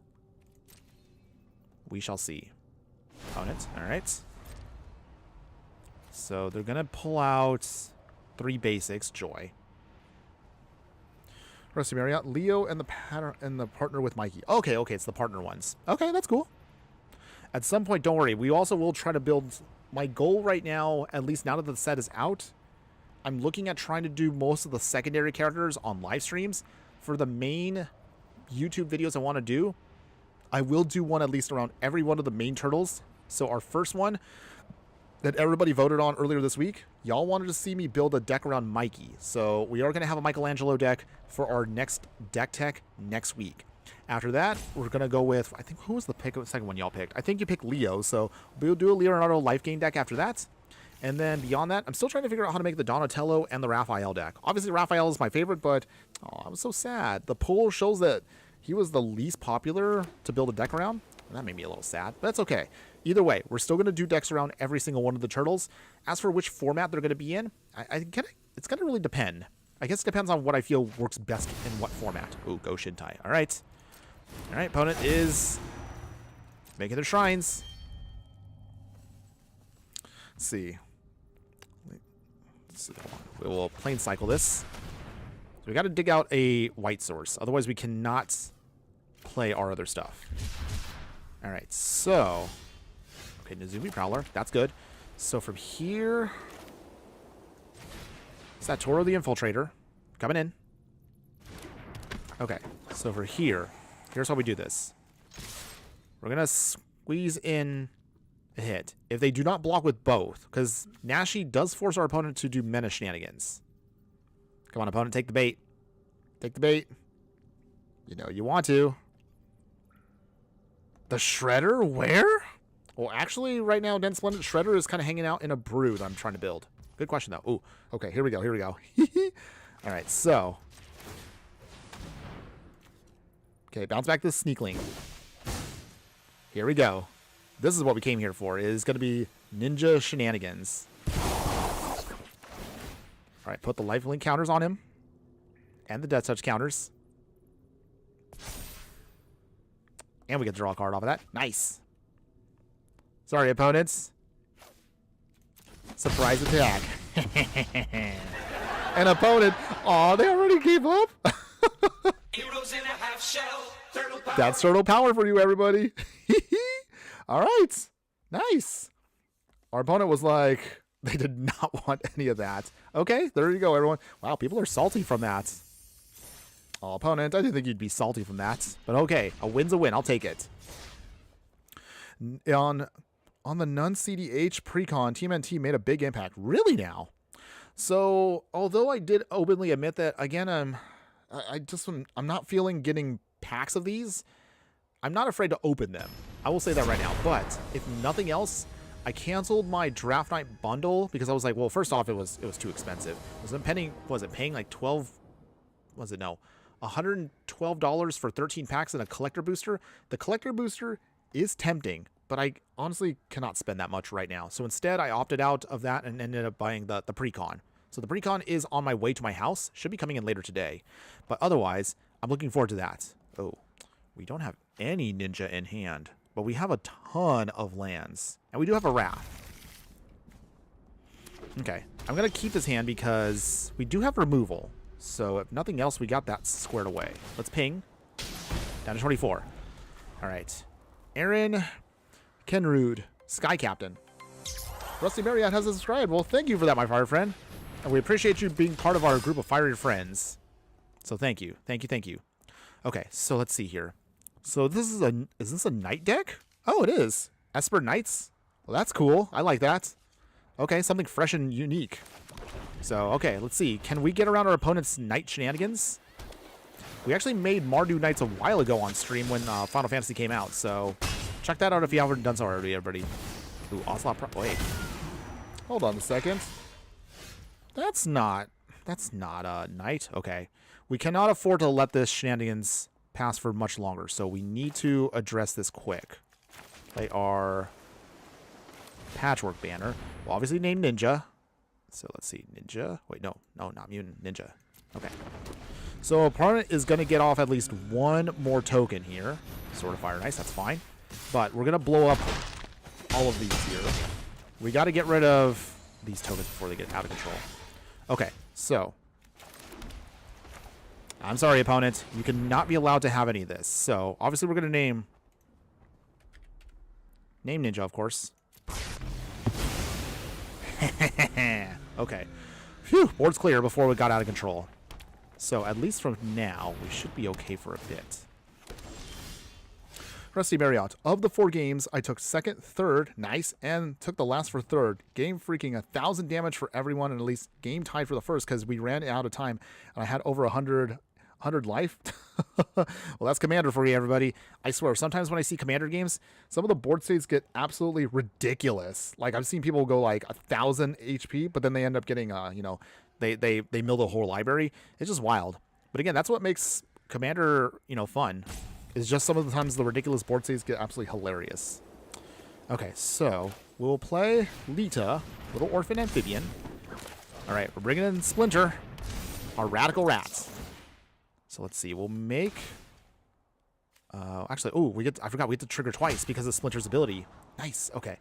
A: We shall see. Opponent. All right. So they're going to pull out 3 basics. Joy. Rusty Marriott, Leo, and the partner with Mikey. Okay, it's the partner ones. Okay, that's cool. At some point, don't worry. We also will try to build... My goal right now, at least now that the set is out, I'm looking at trying to do most of the secondary characters on live streams. For the main YouTube videos I want to do, I will do one at least around every one of the main turtles. So our first one that everybody voted on earlier this week, y'all wanted to see me build a deck around Mikey. So we are going to have a Michelangelo deck for our next deck tech next week. After that, we're going to go with, I think, who was the second one y'all picked? I think you picked Leo, so we'll do a Leonardo life gain deck after that. And then beyond that, I'm still trying to figure out how to make the Donatello and the Raphael deck. Obviously, Raphael is my favorite, but I was so sad. The poll shows that he was the least popular to build a deck around. And that made me a little sad, but that's okay. Either way, we're still going to do decks around every single one of the turtles. As for which format they're going to be in, it's going to really depend. I guess it depends on what I feel works best in what format. Ooh, go Shintai. All right. All right, opponent is making their shrines. Let's see. We will plane cycle this. So we got to dig out a white source. Otherwise, we cannot play our other stuff. All right, so... Okay, Nezumi Prowler. That's good. So from here... Satoru the Infiltrator. Coming in. Okay, so for here... Here's how we do this. We're going to squeeze in a hit. If they do not block with both, because Nashi does force our opponent to do menace shenanigans. Come on, opponent, take the bait. Take the bait. You know you want to. The Shredder? Where? Well, actually, right now, Den Splendid Shredder is kind of hanging out in a brew that I'm trying to build. Good question, though. Ooh, okay, here we go, here we go. All right, so... Okay, bounce back this Sneakling. Here we go. This is what we came here for. It is going to be ninja shenanigans. All right, put the lifelink counters on him. And the death touch counters. And we get to draw a card off of that. Nice. Sorry, opponents. Surprise attack. An opponent. Aw, they already gave up?
C: Heroes in a half shell. Turtle power.
A: That's turtle power for you, everybody. All right. Nice. Our opponent was like, they did not want any of that. Okay, there you go, everyone. Wow, people are salty from that. Oh, opponent, I didn't think you'd be salty from that. But okay, a win's a win. I'll take it. On the non-CDH pre-con, TMNT made a big impact. Really now? So, although I did openly admit that, again, I'm not feeling getting packs of these. I'm not afraid to open them. I will say that right now. But if nothing else, I canceled my draft night bundle because I was like, well, first off, it was too expensive. Was it paying like $112 for 13 packs and a collector booster? The collector booster is tempting, but I honestly cannot spend that much right now. So instead, I opted out of that and ended up buying the pre-con. So the pre-con is on my way to my house. Should be coming in later today. But otherwise, I'm looking forward to that. Oh, we don't have any ninja in hand, but we have a ton of lands. And we do have a Wrath. Okay, I'm going to keep this hand because we do have removal. So if nothing else, we got that squared away. Let's ping. Down to 24. All right. Aaron Kenrud, Sky Captain. Rusty Marriott has subscribed. Well, thank you for that, my fire friend. And we appreciate you being part of our group of fiery friends. So thank you. Thank you, thank you. Okay, so let's see here. So is this a knight deck? Oh, it is. Esper Knights? Well, that's cool. I like that. Okay, something fresh and unique. So, okay, let's see. Can we get around our opponent's knight shenanigans? We actually made Mardu Knights a while ago on stream when Final Fantasy came out, so check that out if you haven't done so already, everybody. Ooh, Ocelot wait. Hold on a second. That's not a knight. Okay. We cannot afford to let this shenanigans pass for much longer, so we need to address this quick. Play our Patchwork banner. We'll obviously name Ninja. So let's see. Ninja. Wait, no, not mutant. Ninja. Okay. So opponent is going to get off at least one more token here. Sword of Fire and Ice, that's fine. But we're going to blow up all of these here. We got to get rid of these tokens before they get out of control. Okay, so. I'm sorry, opponent. You cannot be allowed to have any of this. So obviously we're going to name Ninja, of course. Okay. Phew, board's clear before we got out of control. So at least from now, we should be okay for a bit. Rusty Marriott. Of the 4 games, I took second, third, nice, and took the last for third. Game freaking 1,000 damage for everyone, and at least game tied for the first because we ran out of time, and I had over 100 life. Well, that's Commander for you, everybody. I swear, sometimes when I see Commander games, some of the board states get absolutely ridiculous. Like, I've seen people go like 1,000 HP, but then they end up getting, you know, they mill the whole library. It's just wild. But again, that's what makes Commander, you know, fun. It's just some of the times the ridiculous board states get absolutely hilarious. Okay, so we'll play Lita, Little Orphan Amphibian. All right, we're bringing in Splinter, our Radical Rats. So let's see. We'll make. Actually, oh, I forgot we have to trigger twice because of Splinter's ability. Nice. Okay.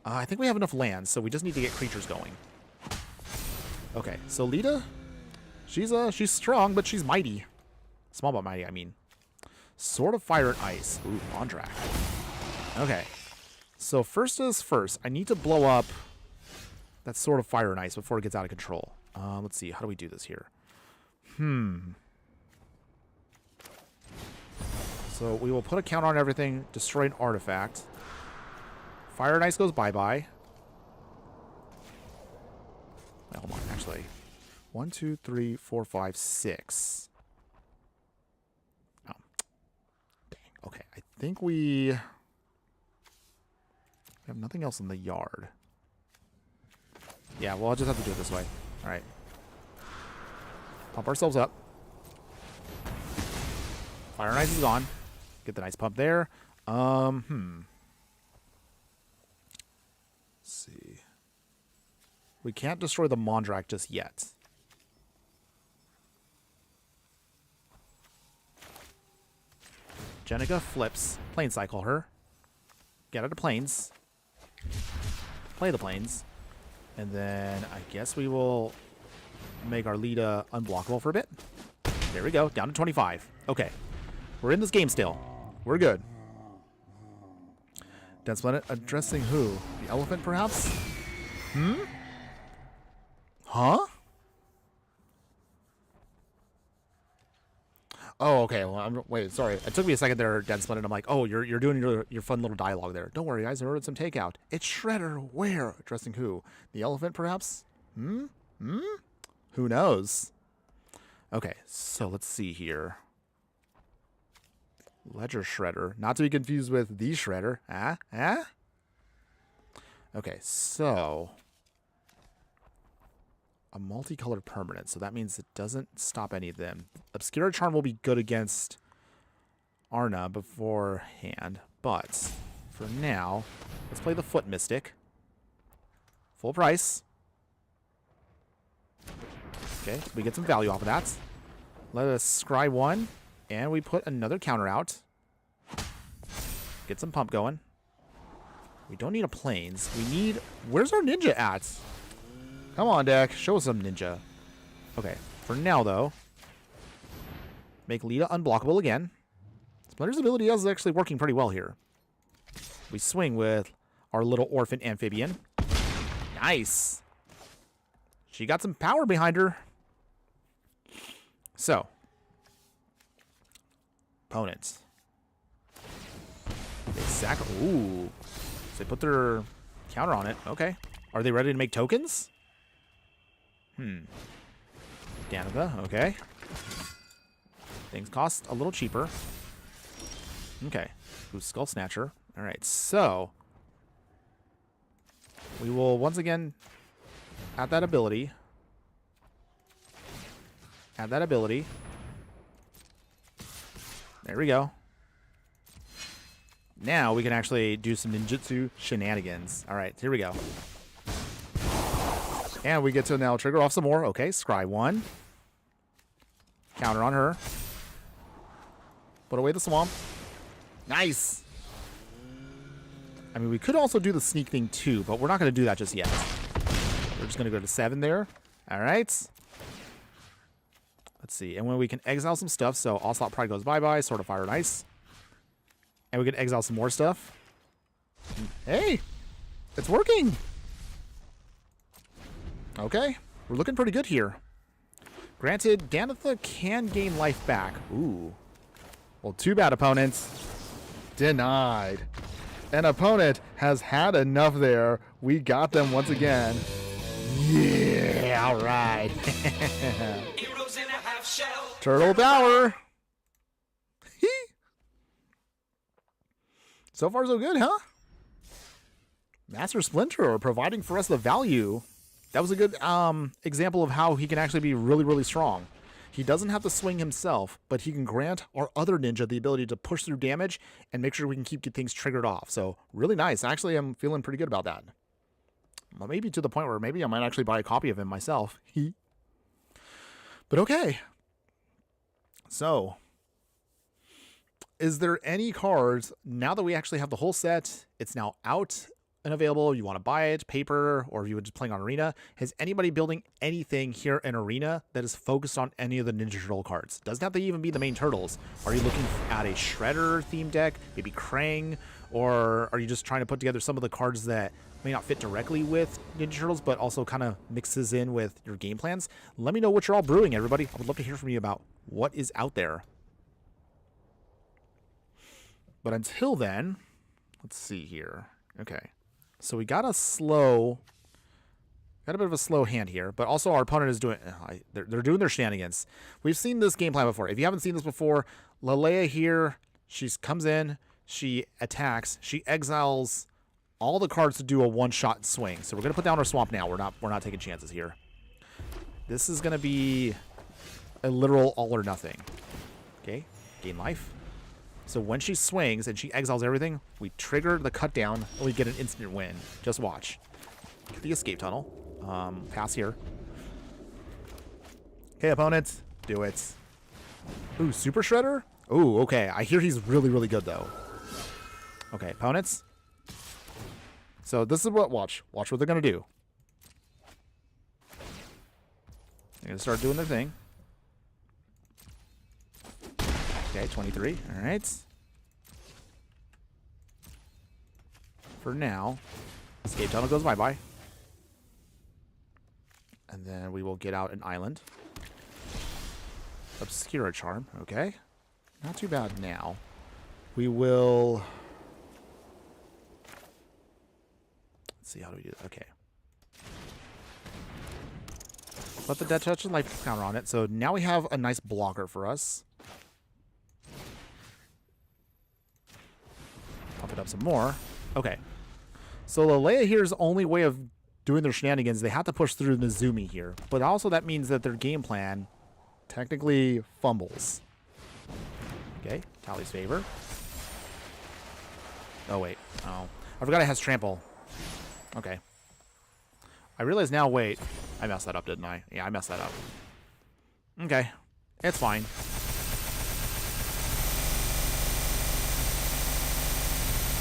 A: I think we have enough lands, so we just need to get creatures going. Okay. So Lita, she's strong, but she's mighty. Small but mighty, I mean. Sword of Fire and Ice. Ooh, Mondrak. Okay. So first is first. I need to blow up that Sword of Fire and Ice before it gets out of control. Let's see. How do we do this here? So we will put a counter on everything, destroy an artifact. Fire and Ice goes bye-bye. Wait, hold on, actually. 1, 2, 3, 4, 5, 6. Oh. Dang. Okay, I think we have nothing else in the yard. Yeah, well, I'll just have to do it this way. All right. Pump ourselves up. Fire and Ice is gone. Get the nice pump there. Let's see. We can't destroy the Mondrak just yet. Jenica flips. Plane cycle her. Get out of planes. Play the planes. And then I guess we will make our Lita unblockable for a bit. There we go. Down to 25. Okay. We're in this game still. We're good. Dense Planet addressing who? The elephant, perhaps? Huh? Oh, okay. Well, wait, sorry. It took me a second there, Dense Planet. I'm like, oh, you're doing your fun little dialogue there. Don't worry, guys. I ordered some takeout. It's Shredder. Where? Addressing who? The elephant, perhaps? Who knows? Okay, so let's see here. Ledger Shredder. Not to be confused with the Shredder. Okay, so a multicolored permanent. So that means it doesn't stop any of them. Obscura Charm will be good against Arna beforehand. But for now, let's play the Foot Mystic. Full price. Okay, we get some value off of that. Let us scry one. And we put another counter out. Get some pump going. We don't need a planes. We need... Where's our ninja at? Come on, deck. Show us some ninja. Okay. For now, though, make Lita unblockable again. Splinter's ability is actually working pretty well here. We swing with our little orphan amphibian. Nice. She got some power behind her. So... Opponents. They sack. Ooh. So they put their counter on it. Okay. Are they ready to make tokens? Danica. Okay. Things cost a little cheaper. Okay. Ooh, Skull Snatcher. All right. So we will once again add that ability. Add that ability. There we go. Now we can actually do some ninjutsu shenanigans. All right, here we go. And we get to now trigger off some more. Okay, scry 1. Counter on her. Put away the swamp. Nice. I mean, we could also do the sneak thing too, but we're not going to do that just yet. We're just going to go to 7 there. All right. Let's see. And when we can exile some stuff, so Onslaught Pride goes bye-bye, Sword of Fire and Ice. And we can exile some more stuff. Hey, it's working. Okay, we're looking pretty good here. Granted, Danitha can gain life back. Ooh. Well, too bad, opponents. Denied. An opponent has had enough there. We got them once again. Yeah, all right.
C: Heroes in a half shell.
A: Turtle Power. So far, so good, huh? Master Splinter providing for us the value. That was a good example of how he can actually be really, really strong. He doesn't have to swing himself, but he can grant our other ninja the ability to push through damage and make sure we can keep things triggered off. So really nice. Actually, I'm feeling pretty good about that. Well, maybe to the point where maybe I might actually buy a copy of him myself. But okay. So, is there any cards, now that we actually have the whole set, it's now out and available, you want to buy it, paper, or if you were just playing on Arena, has anybody building anything here in Arena that is focused on any of the Ninja Turtle cards? Doesn't have to even be the main turtles. Are you looking at a Shredder theme deck, maybe Krang, or are you just trying to put together some of the cards that may not fit directly with Ninja Turtles, but also kind of mixes in with your game plans? Let me know what you're all brewing, everybody. I would love to hear from you about what is out there. But until then, let's see here. Okay. So we got a bit of a slow hand here, but also our opponent is doing, they're doing their shenanigans. We've seen this game plan before. If you haven't seen this before, Lalea here, she comes in, she attacks, she exiles all the cards to do a one-shot swing. So we're going to put down our swamp now. We're not taking chances here. This is going to be a literal all or nothing. Okay, gain life. So when she swings and she exiles everything, we trigger the cut down and we get an instant win. Just watch. Get the escape tunnel. Pass here. Okay, opponents, do it. Ooh, Super Shredder? Ooh, okay. I hear he's really, really good, though. Okay, opponents. So this is what, watch what they're going to do. They're going to start doing their thing. Okay, 23. All right. For now, escape tunnel goes bye-bye. And then we will get out an island. Obscura Charm. Okay. Not too bad now. We will... Let's see, how do we do that? Okay. Put the Death Touch and Life counter on it. So now we have a nice blocker for us. Pump it up some more. Okay. So Lalea here's only way of doing their shenanigans, they have to push through Nezumi here. But also that means that their game plan technically fumbles. Okay, Tally's favor. Oh, wait. Oh. I forgot it has trample. Okay. I realize now, wait. I messed that up, didn't I? Yeah, I messed that up. Okay. It's fine.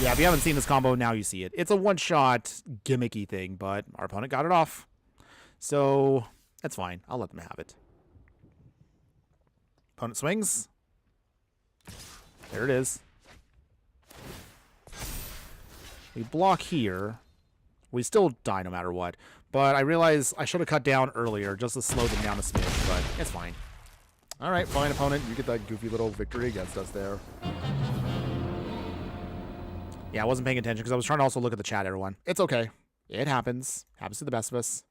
A: Yeah, if you haven't seen this combo, now you see it. It's a one-shot gimmicky thing, but our opponent got it off. So, that's fine. I'll let them have it. Opponent swings. There it is. We block here. We still die no matter what. But I realize I should have cut down earlier just to slow them down a smidge, but it's fine. All right, fine, opponent. You get that goofy little victory against us there. Yeah, I wasn't paying attention because I was trying to also look at the chat, everyone. It's okay. It happens. Happens to the best of us.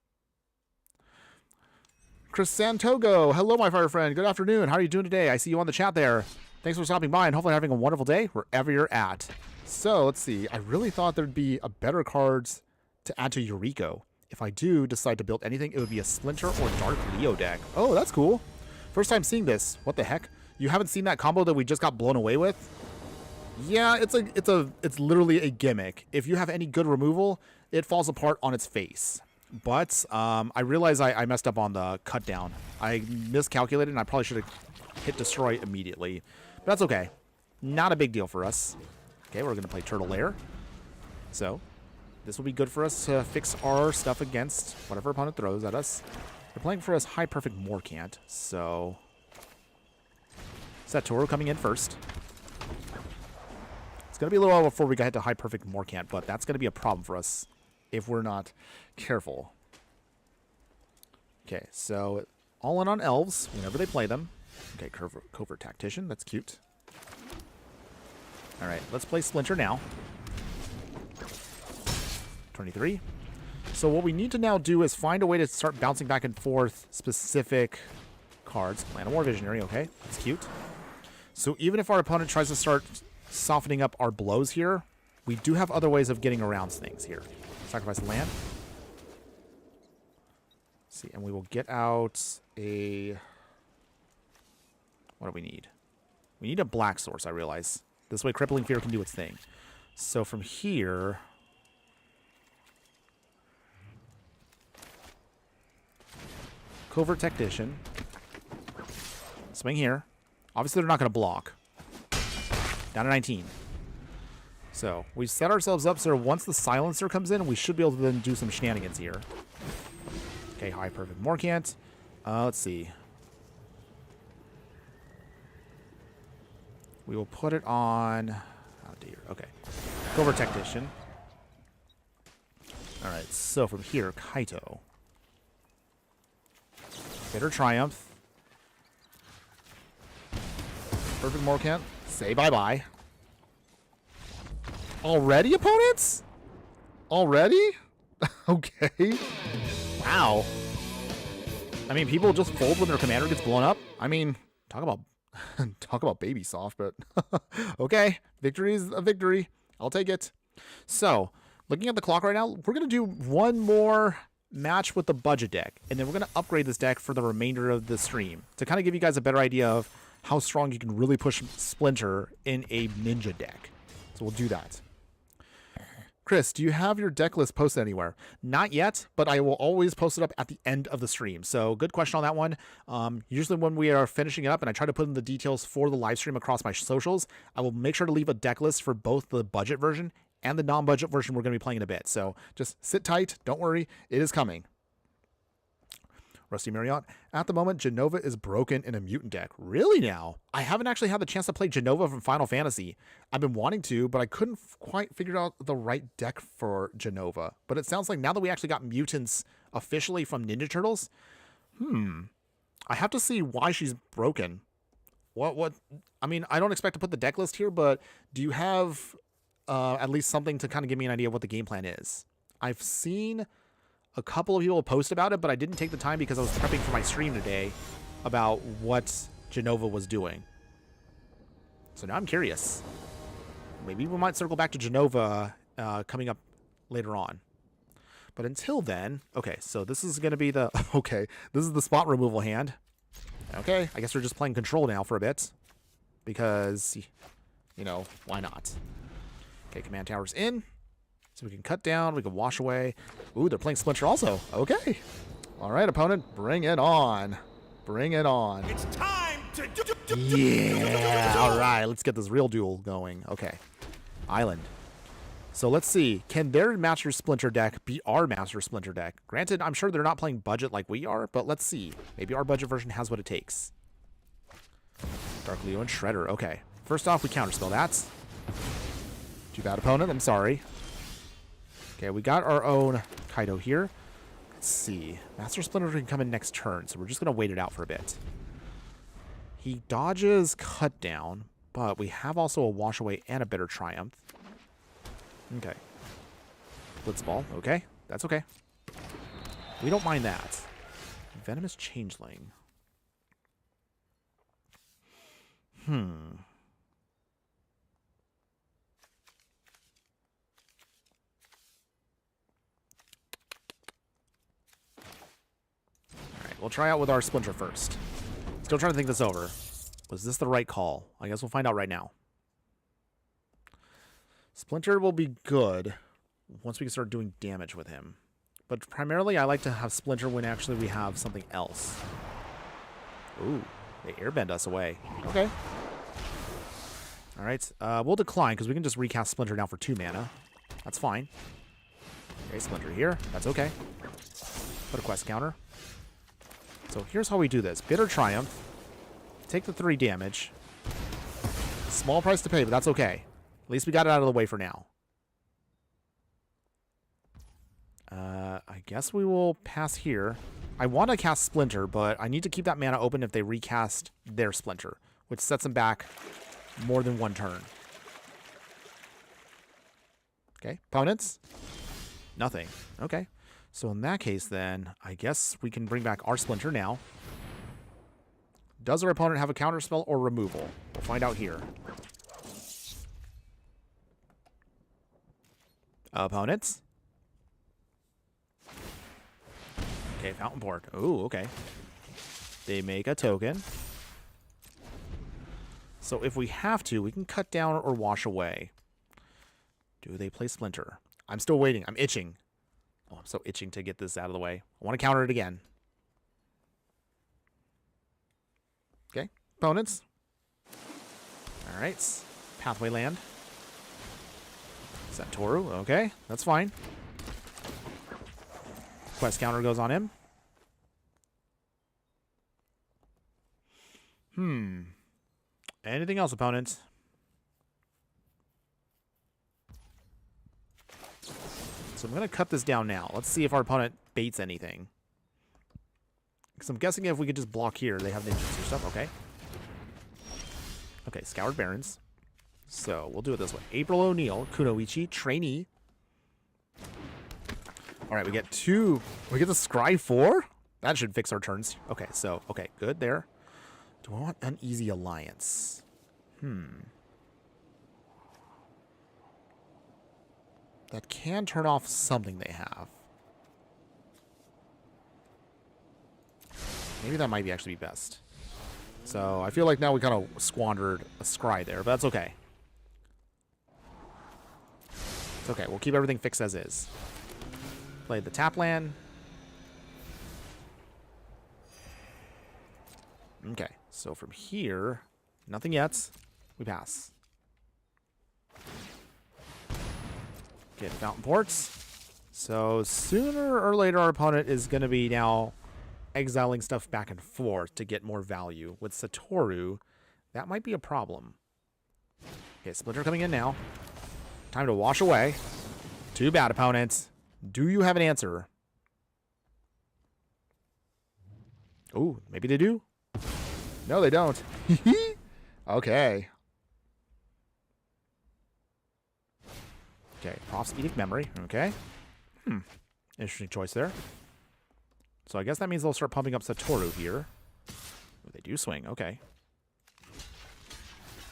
A: Chris Santogo. Hello, my fire friend. Good afternoon. How are you doing today? I see you on the chat there. Thanks for stopping by and hopefully having a wonderful day wherever you're at. So, let's see. I really thought there'd be a better cards to add to Yuriko. If I do decide to build anything, it would be a Splinter or Dark Leo deck. Oh, that's cool. First time seeing this. What the heck? You haven't seen that combo that we just got blown away with? Yeah, it's literally a gimmick. If you have any good removal, it falls apart on its face. But I realize I messed up on the cut down. I miscalculated, and I probably should have hit destroy immediately. But that's okay. Not a big deal for us. Okay, we're going to play Turtle Lair. So, this will be good for us to fix our stuff against whatever opponent throws at us. They're playing for us High Perfect Morcant, so... Satoru coming in first. It's going to be a little while before we get to High Perfect Morcant, but that's going to be a problem for us if we're not careful. Okay, so all in on elves whenever they play them. Okay, Covert Tactician, that's cute. Alright, let's play Splinter now. 23. So what we need to now do is find a way to start bouncing back and forth specific cards. Land of War Visionary, okay, that's cute. So even if our opponent tries to start softening up our blows here, we do have other ways of getting around things here. Sacrifice a land. Let's see, and we will get out a... What do we need? We need a black source, I realize. This way Crippling Fear can do its thing. So from here... Covert Tactician. Swing here. Obviously, they're not going to block. Down to 19. So, we set ourselves up so once the Silencer comes in, we should be able to then do some shenanigans here. Okay, High Perfect Morcant. Let's see. We will put it on... Oh, dear. Okay. Covert Tactician. Alright, so from here, Kaito. Bitter Triumph. Perfect Morcant. Say bye-bye. Already, opponents? Already? Okay. Wow. I mean, people just fold when their commander gets blown up. I mean, talk about baby soft, but okay. Victory is a victory. I'll take it. So, looking at the clock right now, we're going to do one more match with the budget deck, and then we're going to upgrade this deck for the remainder of the stream to kind of give you guys a better idea of how strong you can really push Splinter in a ninja deck. So we'll do that. Chris, do you have your deck list posted anywhere? Not yet, but I will always post it up at the end of the stream. So good question on that one. Usually when we are finishing it up and I try to put in the details for the live stream across my socials, I will make sure to leave a deck list for both the budget version and the non-budget version we're going to be playing in a bit. So just sit tight. Don't worry. It is coming. Rusty Marriott. At the moment, Genova is broken in a mutant deck. Really now? I haven't actually had the chance to play Genova from Final Fantasy. I've been wanting to, but I couldn't quite figure out the right deck for Genova. But it sounds like now that we actually got mutants officially from Ninja Turtles, I have to see why she's broken. What? I mean, I don't expect to put the deck list here, but do you have at least something to kind of give me an idea of what the game plan is? I've seen a couple of people post about it, but I didn't take the time because I was prepping for my stream today about what Genova was doing. So now I'm curious. Maybe we might circle back to Genova coming up later on. But until then, okay, so this is going to be the... Okay, this is the spot removal hand. Okay, I guess we're just playing control now for a bit. Because, you know, why not? Okay, command tower's in. So we can cut down, we can wash away. Ooh, they're playing Splinter also. Okay. All right, opponent, bring it on. Bring it on.
C: It's time to
A: Yeah. All right, let's get this real duel going. Okay. Island. So let's see. Can their Master Splinter deck beat our Master Splinter deck? Granted, I'm sure they're not playing budget like we are, but let's see. Maybe our budget version has what it takes. Dark Leo and Shredder. Okay. First off, we counterspell that. Too bad, opponent. I'm sorry. Okay, we got our own Kaido here. Let's see. Master Splinter can come in next turn, so we're just going to wait it out for a bit. He dodges Cut Down, but we have also a Wash Away and a Bitter Triumph. Okay. Blitzball. Okay, that's okay. We don't mind that. Venomous Changeling. We'll try out with our Splinter first. Still trying to think this over. Was this the right call? I guess we'll find out right now. Splinter will be good once we can start doing damage with him. But primarily, I like to have Splinter when actually we have something else. Ooh, they airbend us away. Okay. All right, we'll decline because we can just recast Splinter now for 2 mana. That's fine. Okay, Splinter here. That's okay. Put a quest counter. So here's how we do this. Bitter Triumph. Take the 3 damage. Small price to pay, but that's okay. At least we got it out of the way for now. I guess we will pass here. I want to cast Splinter, but I need to keep that mana open if they recast their Splinter, which sets them back more than 1 turn. Okay, opponents? Nothing. Okay. So in that case, then, I guess we can bring back our Splinter now. Does our opponent have a counterspell or removal? We'll find out here. Opponents? Okay, Fountain Port. Ooh, okay. They make a token. So if we have to, we can cut down or wash away. Do they play Splinter? I'm still waiting. I'm itching. Oh, I'm so itching to get this out of the way. I want to counter it again. Okay, opponents. All right, Pathway Land. Satoru, okay, that's fine. Quest counter goes on him. Anything else, opponents? So I'm going to cut this down now. Let's see if our opponent baits anything. Because I'm guessing if we could just block here, they have ninjas or stuff. Okay. Okay, Scoured Barrens. So we'll do it this way. April O'Neil, Kunoichi, Trainee. All right, we get 2. We get the Scry 4? That should fix our turns. Okay, so, okay, good there. Do I want Uneasy Alliance? That can turn off something they have. Maybe that might actually be best. So I feel like now we kind of squandered a Scry there, but that's okay. It's okay. We'll keep everything fixed as is. Play the tap land. Okay. So from here, nothing yet. We pass. Get Fountain Ports. So sooner or later, our opponent is going to be now exiling stuff back and forth to get more value. With Satoru, that might be a problem. Okay, Splinter coming in now. Time to wash away. Too bad, opponents. Do you have an answer? Ooh, maybe they do. No, they don't. Okay. Okay, Prophetic Memory. Okay. Interesting choice there. So I guess that means they'll start pumping up Satoru here. Ooh, they do swing. Okay.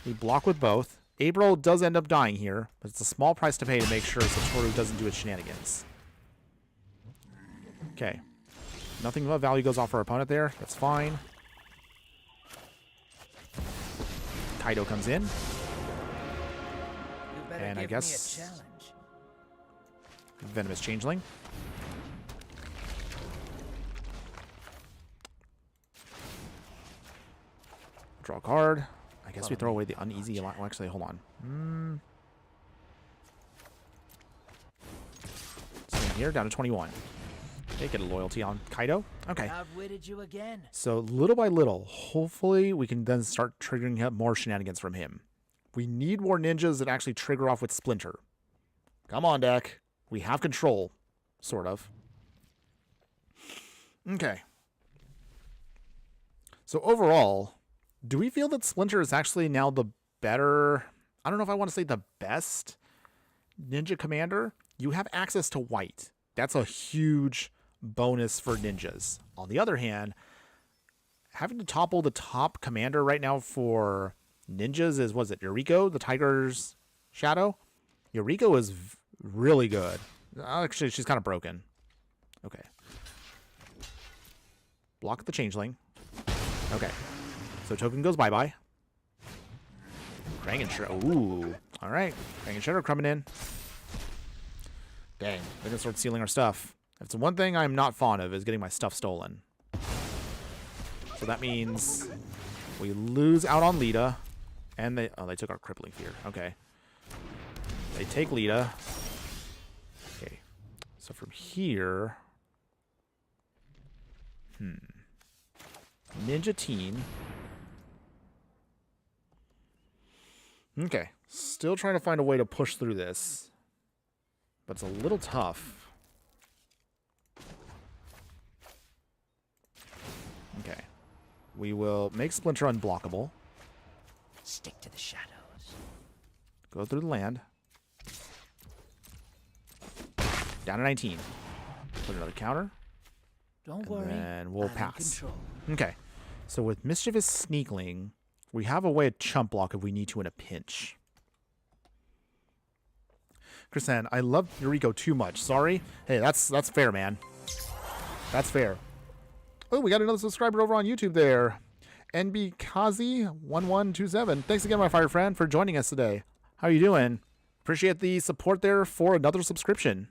A: We block with both. April does end up dying here, but it's a small price to pay to make sure Satoru doesn't do its shenanigans. Okay. Nothing of value goes off our opponent there. That's fine. Kaido comes in. And I guess Venomous Changeling. Draw a card. I guess we throw away the Uneasy Alliance. Well, actually, hold on. Swing here, down to 21. Okay, get a loyalty on Kaido. Okay.
B: Outwitted you again.
A: So little by little, hopefully we can then start triggering up more shenanigans from him. We need more ninjas that actually trigger off with Splinter. Come on, deck. We have control. Sort of. Okay. So overall, do we feel that Splinter is actually now the better... I don't know if I want to say the best ninja commander. You have access to white. That's a huge bonus for ninjas. On the other hand, having to topple the top commander right now for ninjas is, was it Yuriko, the Tiger's Shadow? Yuriko is really good. Actually, she's kind of broken. Okay. Block the Changeling. Okay. So token goes bye-bye. Krang and Shredder. Ooh. All right. Krang and Shredder coming in. Dang. They're going to start sealing our stuff. If it's one thing I'm not fond of is getting my stuff stolen. So that means we lose out on Lita. And they took our crippling fear. Okay. They take Lita. Okay. So from here. Ninja Teen. Okay. Still trying to find a way to push through this. But it's a little tough. Okay. We will make Splinter unblockable.
B: Stick to the shadows.
A: Go through the land. Down to 19. Put another counter.
B: Don't worry.
A: And we'll
B: I'm in
A: pass.
B: control.
A: Okay. So with Mischievous Sneakling, we have a way to chump block if we need to in a pinch. Chrisanne, I love Yuriko too much. Sorry. Hey, that's fair, man. That's fair. Oh, we got another subscriber over on YouTube there. NBKazi1127. Thanks again, my fire friend, for joining us today. How are you doing? Appreciate the support there for another subscription.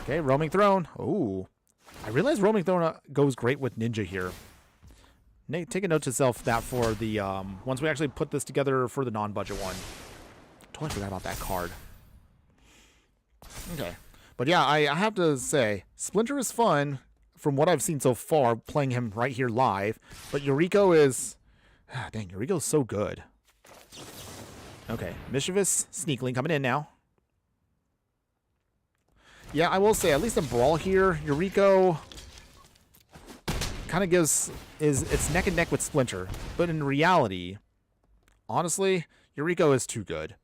A: Okay, Roaming Throne. Oh, I realize Roaming Throne goes great with Ninja here. Take a note to self that for the once we actually put this together for the non-budget one. Totally forgot about that card. Okay, but yeah, I have to say Splinter is fun from what I've seen so far, playing him right here live. But Yuriko is, dang, Yuriko's so good. Okay, Mischievous Sneakling coming in now. Yeah, I will say, at least in Brawl here, Yuriko kind of it's neck and neck with Splinter. But in reality, honestly, Yuriko is too good.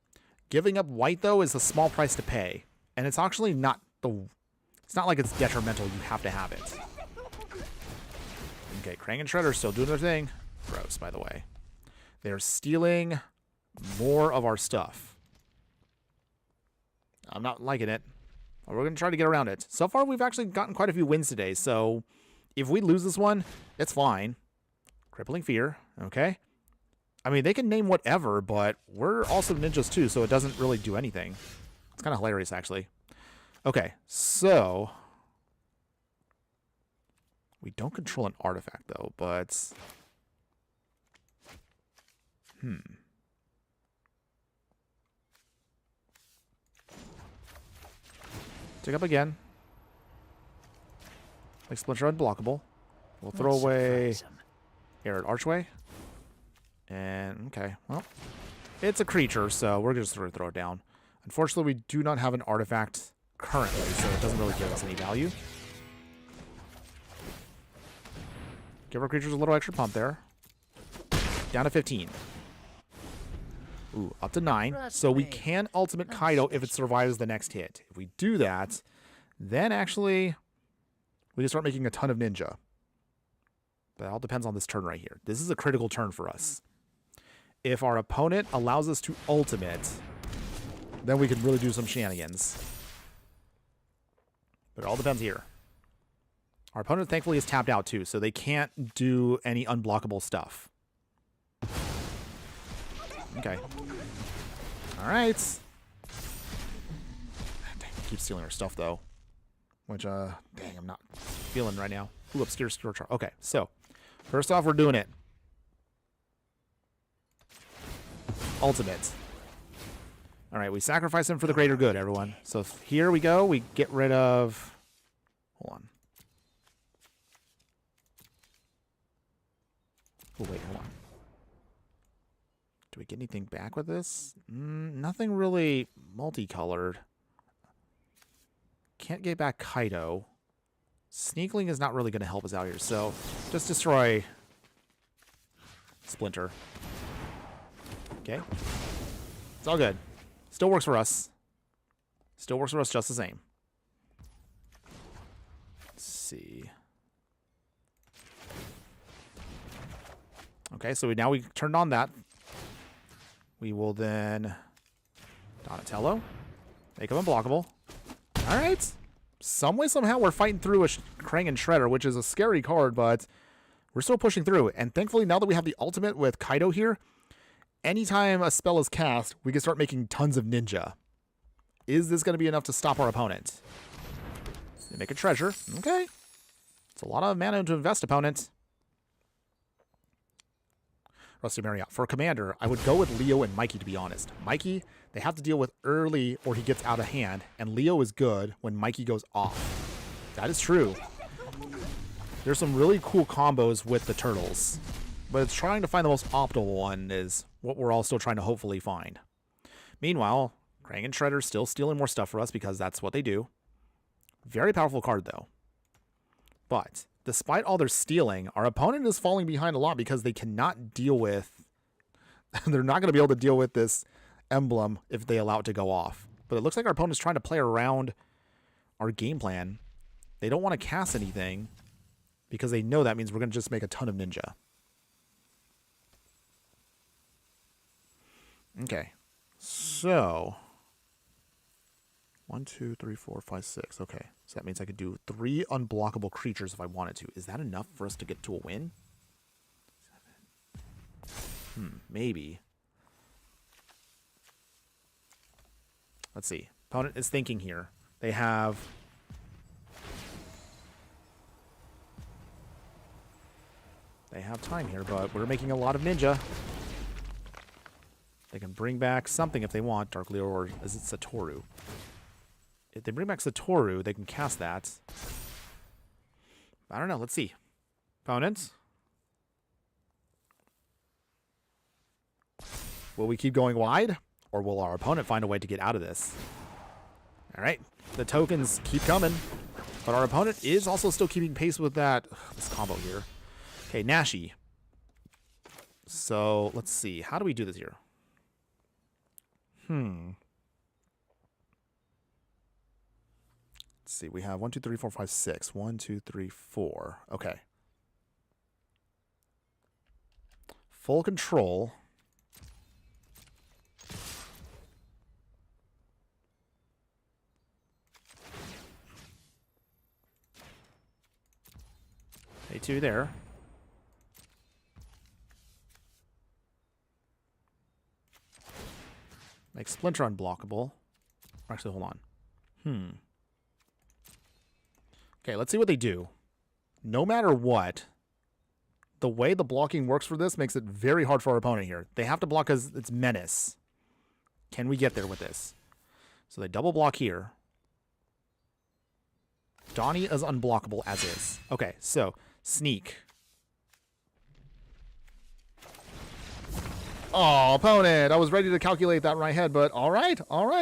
A: Giving up white, though, is a small price to pay. And it's actually not it's not like it's detrimental, you have to have it. Okay, Krang and Shredder still doing their thing. Gross, by the way. They're stealing more of our stuff. I'm not liking it. We're going to try to get around it. So far, we've actually gotten quite a few wins today, so if we lose this one, it's fine. Crippling Fear, okay. I mean, they can name whatever, but we're also ninjas too, so it doesn't really do anything. It's kind of hilarious, actually. Okay, so we don't control an artifact, though, but Take up again. Like Splinter unblockable. We'll throw away Arid Archway. And, okay, well, it's a creature, so we're just going to throw it down. Unfortunately, we do not have an artifact currently, so it doesn't really give us any value. Give our creatures a little extra pump there. Down to 15. Ooh, up to 9. So we can ultimate Kaido if it survives the next hit. If we do that, then actually we can start making a ton of ninja. But it all depends on this turn right here. This is a critical turn for us. If our opponent allows us to ultimate, then we can really do some shenanigans. But it all depends here. Our opponent thankfully is tapped out too, so they can't do any unblockable stuff. Okay. Alright. Dang, keep stealing our stuff though. Which, dang, I'm not feeling right now. Ooh, obscure Scourge. Okay, so first off, we're doing it. Ultimate. Alright, we sacrifice him for the greater good, everyone. So here we go. We get rid of... Hold on. Oh, wait, hold on. Do we get anything back with this? Nothing really multicolored. Can't get back Kaido. Sneakling is not really going to help us out here, so just destroy Splinter. Okay. It's all good. Still works for us. Still works for us just the same. Let's see. Okay, so now we turned on that. We will then Donatello. Make him unblockable. Alright. Some way, somehow, we're fighting through a Krang and Shredder, which is a scary card, but we're still pushing through. And thankfully, now that we have the ultimate with Kaido here, anytime a spell is cast, we can start making tons of ninja. Is this going to be enough to stop our opponent? They make a treasure. Okay. It's a lot of mana to invest, opponent. Rusty Marriott. For a commander, I would go with Leo and Mikey, to be honest. Mikey, they have to deal with early or he gets out of hand, and Leo is good when Mikey goes off. That is true. There's some really cool combos with the turtles, but it's trying to find the most optimal one is what we're all still trying to hopefully find. Meanwhile, Krang and Shredder's still stealing more stuff for us because that's what they do. Very powerful card, though. But despite all their stealing, our opponent is falling behind a lot because they cannot deal with... they're not going to be able to deal with this emblem if they allow it to go off. But it looks like our opponent's trying to play around our game plan. They don't want to cast anything because they know that means we're going to just make a ton of ninja. Okay. So... 1, 2, 3, 4, 5, 6. Okay. So that means I could do 3 unblockable creatures if I wanted to. Is that enough for us to get to a win? 7. Maybe. Let's see. Opponent is thinking here. They have... They have time here, but we're making a lot of ninja. They can bring back something if they want. Dark Leo, or is it Satoru? If they bring back Satoru, they can cast that. I don't know. Let's see. Opponents. Will we keep going wide? Or will our opponent find a way to get out of this? All right. The tokens keep coming. But our opponent is also still keeping pace with that. This combo here. Okay, Nashi. So, let's see. How do we do this here? Let's see. We have 1, 2, 3, 4, 5, 6. 1, 2, 3, 4. Okay. Full control. A2 there. Make Splinter unblockable. Actually, hold on. Okay, let's see what they do. No matter what, the way the blocking works for this makes it very hard for our opponent here. They have to block because it's menace. Can we get there with this? So they double block here. Donnie is unblockable as is. Okay, so sneak. Oh, opponent. I was ready to calculate that in my head, but all right.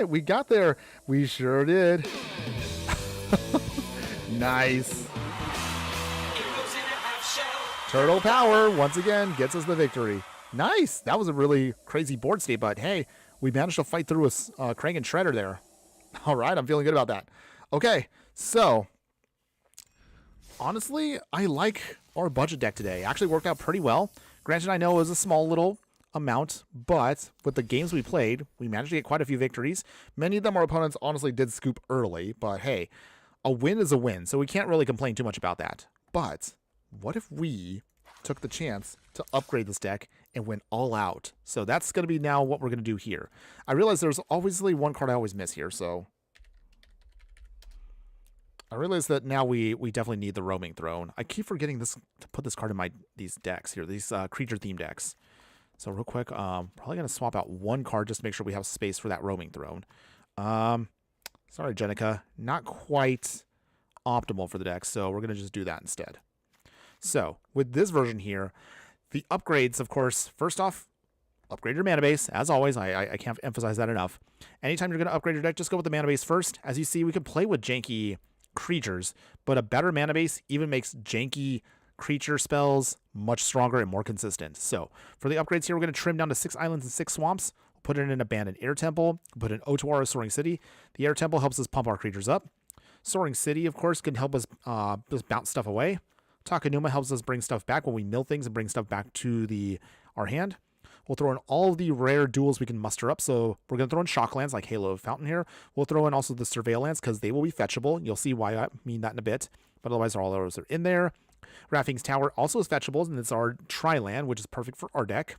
A: We got there. We sure did. Nice. Turtle power, once again, gets us the victory. Nice. That was a really crazy board state, but hey, we managed to fight through a Krang and Shredder there. All right, I'm feeling good about that. Okay, so honestly, I like our budget deck today. It actually worked out pretty well. Granted, I know it was a small little amount, but with the games we played, we managed to get quite a few victories. Many of them our opponents honestly did scoop early, but hey, a win is a win, so we can't really complain too much about that. But what if we took the chance to upgrade this deck and went all out? So that's going to be now what we're going to do here. I realize there's obviously one card I always miss here, so I realize that now we definitely need the Roaming Throne. I keep forgetting this to put this card in these decks here, these creature theme decks. So real quick, probably going to swap out one card just to make sure we have space for that Roaming Throne. Sorry, Jenica, not quite optimal for the deck, so we're going to just do that instead. So with this version here, the upgrades, of course, first off, upgrade your mana base. As always, I can't emphasize that enough. Anytime you're going to upgrade your deck, just go with the mana base first. As you see, we can play with janky creatures, but a better mana base even makes janky creature spells much stronger and more consistent. So for the upgrades here, we're going to trim down to 6 islands and 6 swamps. We'll put in an abandoned air temple. We'll put in Otuara Soaring City. The air temple helps us pump our creatures up. Soaring City, of course, can help us just bounce stuff away. Takanuma helps us bring stuff back when we mill things and bring stuff back to our hand. We'll throw in all of the rare duels we can muster up. So we're going to throw in Shocklands like Halo of Fountain here. We'll throw in also the Surveillance because they will be fetchable. You'll see why I mean that in a bit. But otherwise, all those are in there. Raffing's Tower also is fetchable, and it's our Tri-Land, which is perfect for our deck.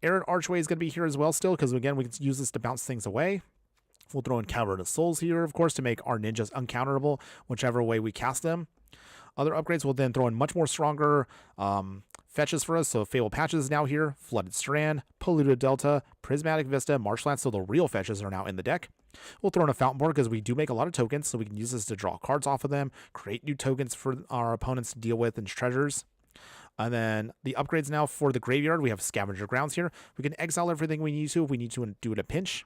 A: Arid Archway is going to be here as well still because, again, we can use this to bounce things away. We'll throw in Cavern of Souls here, of course, to make our ninjas uncounterable, whichever way we cast them. Other upgrades will then throw in much more stronger fetches for us. So Fable Patches is now here, Flooded Strand, Polluted Delta, Prismatic Vista, Marshlands, so the real fetches are now in the deck. We'll throw in a Fountain Board because we do make a lot of tokens, so we can use this to draw cards off of them, create new tokens for our opponents to deal with and treasures. And then the upgrades now for the graveyard, we have Scavenger Grounds here. We can exile everything we need to if we need to do it in a pinch.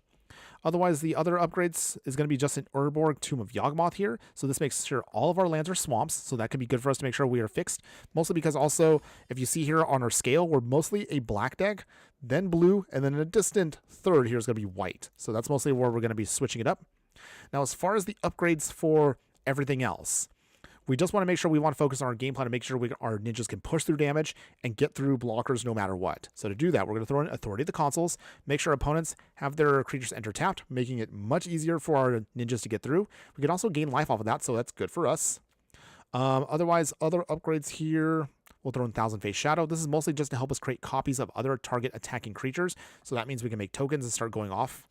A: Otherwise, the other upgrades is going to be just an Urborg Tomb of Yawgmoth here. So this makes sure all of our lands are swamps. So that can be good for us to make sure we are fixed. Mostly because also, if you see here on our scale, we're mostly a black deck, then blue, and then a distant third here is going to be white. So that's mostly where we're going to be switching it up. Now, as far as the upgrades for everything else, we just want to make sure we want to focus on our game plan to make sure our ninjas can push through damage and get through blockers no matter what. So to do that, we're going to throw in Authority of the Consuls, make sure opponents have their creatures enter tapped, making it much easier for our ninjas to get through. We can also gain life off of that, so that's good for us. Otherwise, other upgrades here, we'll throw in Thousand Face Shadow. This is mostly just to help us create copies of other target attacking creatures, so that means we can make tokens and start going off.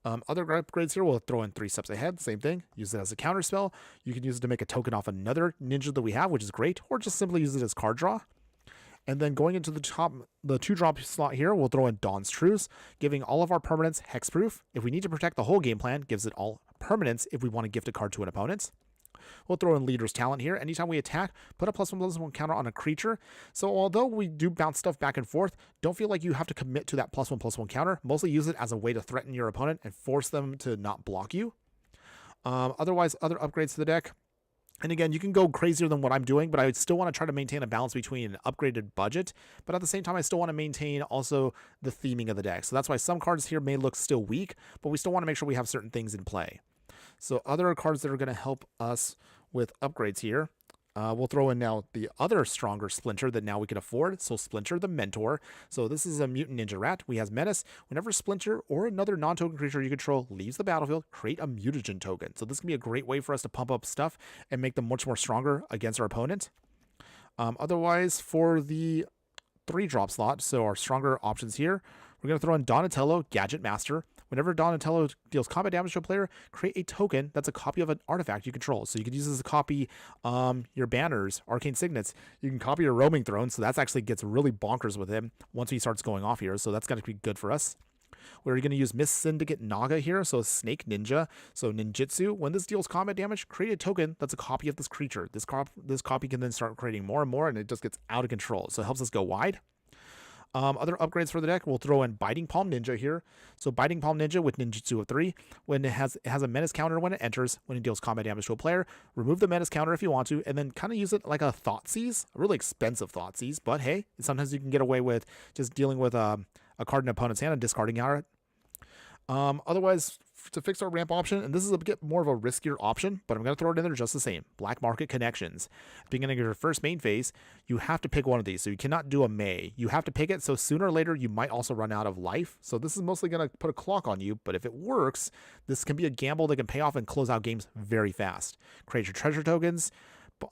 A: Other upgrades here, we'll throw in 3 Steps Ahead, same thing, use it as a counter spell. You can use it to make a token off another ninja that we have, which is great, or just simply use it as card draw. And then going into the 2-drop slot here, we'll throw in Dawn's Truce, giving all of our permanents hexproof. If we need to protect the whole game plan, gives it all permanents if we want to gift a card to an opponent. We'll throw in Leader's Talent here. Anytime we attack, put a +1/+1 counter on a creature. So although we do bounce stuff back and forth, don't feel like you have to commit to that +1/+1 counter. Mostly use it as a way to threaten your opponent and force them to not block you. Otherwise, other upgrades to the deck. And again, you can go crazier than what I'm doing, but I would still want to try to maintain a balance between an upgraded budget, but at the same time, I still want to maintain also the theming of the deck. So that's why some cards here may look still weak, but we still want to make sure we have certain things in play. So other cards that are going to help us with upgrades here, we'll throw in now the other stronger Splinter that now we can afford. So Splinter the Mentor. So this is a mutant ninja rat. We has Menace. Whenever Splinter or another non-token creature you control leaves the battlefield, create a mutagen token. So this can be a great way for us to pump up stuff and make them much more stronger against our opponent. Otherwise, for the 3-drop slot, so our stronger options here, we're going to throw in Donatello, Gadget Master. Whenever Donatello deals combat damage to a player, create a token that's a copy of an artifact you control. So you could use this to copy your banners, arcane signets. You can copy your roaming throne, so that actually gets really bonkers with him once he starts going off here. So that's going to be good for us. We're going to use Miss Syndicate Naga here, so Snake Ninja. So Ninjutsu, when this deals combat damage, create a token that's a copy of this creature. This copy can then start creating more and more, and it just gets out of control. So it helps us go wide. Other upgrades for the deck, we'll throw in Biting Palm Ninja here. So Biting Palm Ninja with Ninjutsu of 3. When it has a menace counter when it enters, when it deals combat damage to a player, remove the menace counter if you want to, and then kind of use it like a Thoughtseize, a really expensive Thoughtseize, but hey, sometimes you can get away with just dealing with a card in an opponent's hand and discarding it. Otherwise, to fix our ramp option, and this is a bit more of a riskier option, but I'm going to throw it in there just the same. Black Market Connections. Beginning of your first main phase, you have to pick one of these. So you cannot do a May. You have to pick it, so sooner or later, you might also run out of life. So this is mostly going to put a clock on you, but if it works, this can be a gamble that can pay off and close out games very fast. Create your treasure tokens.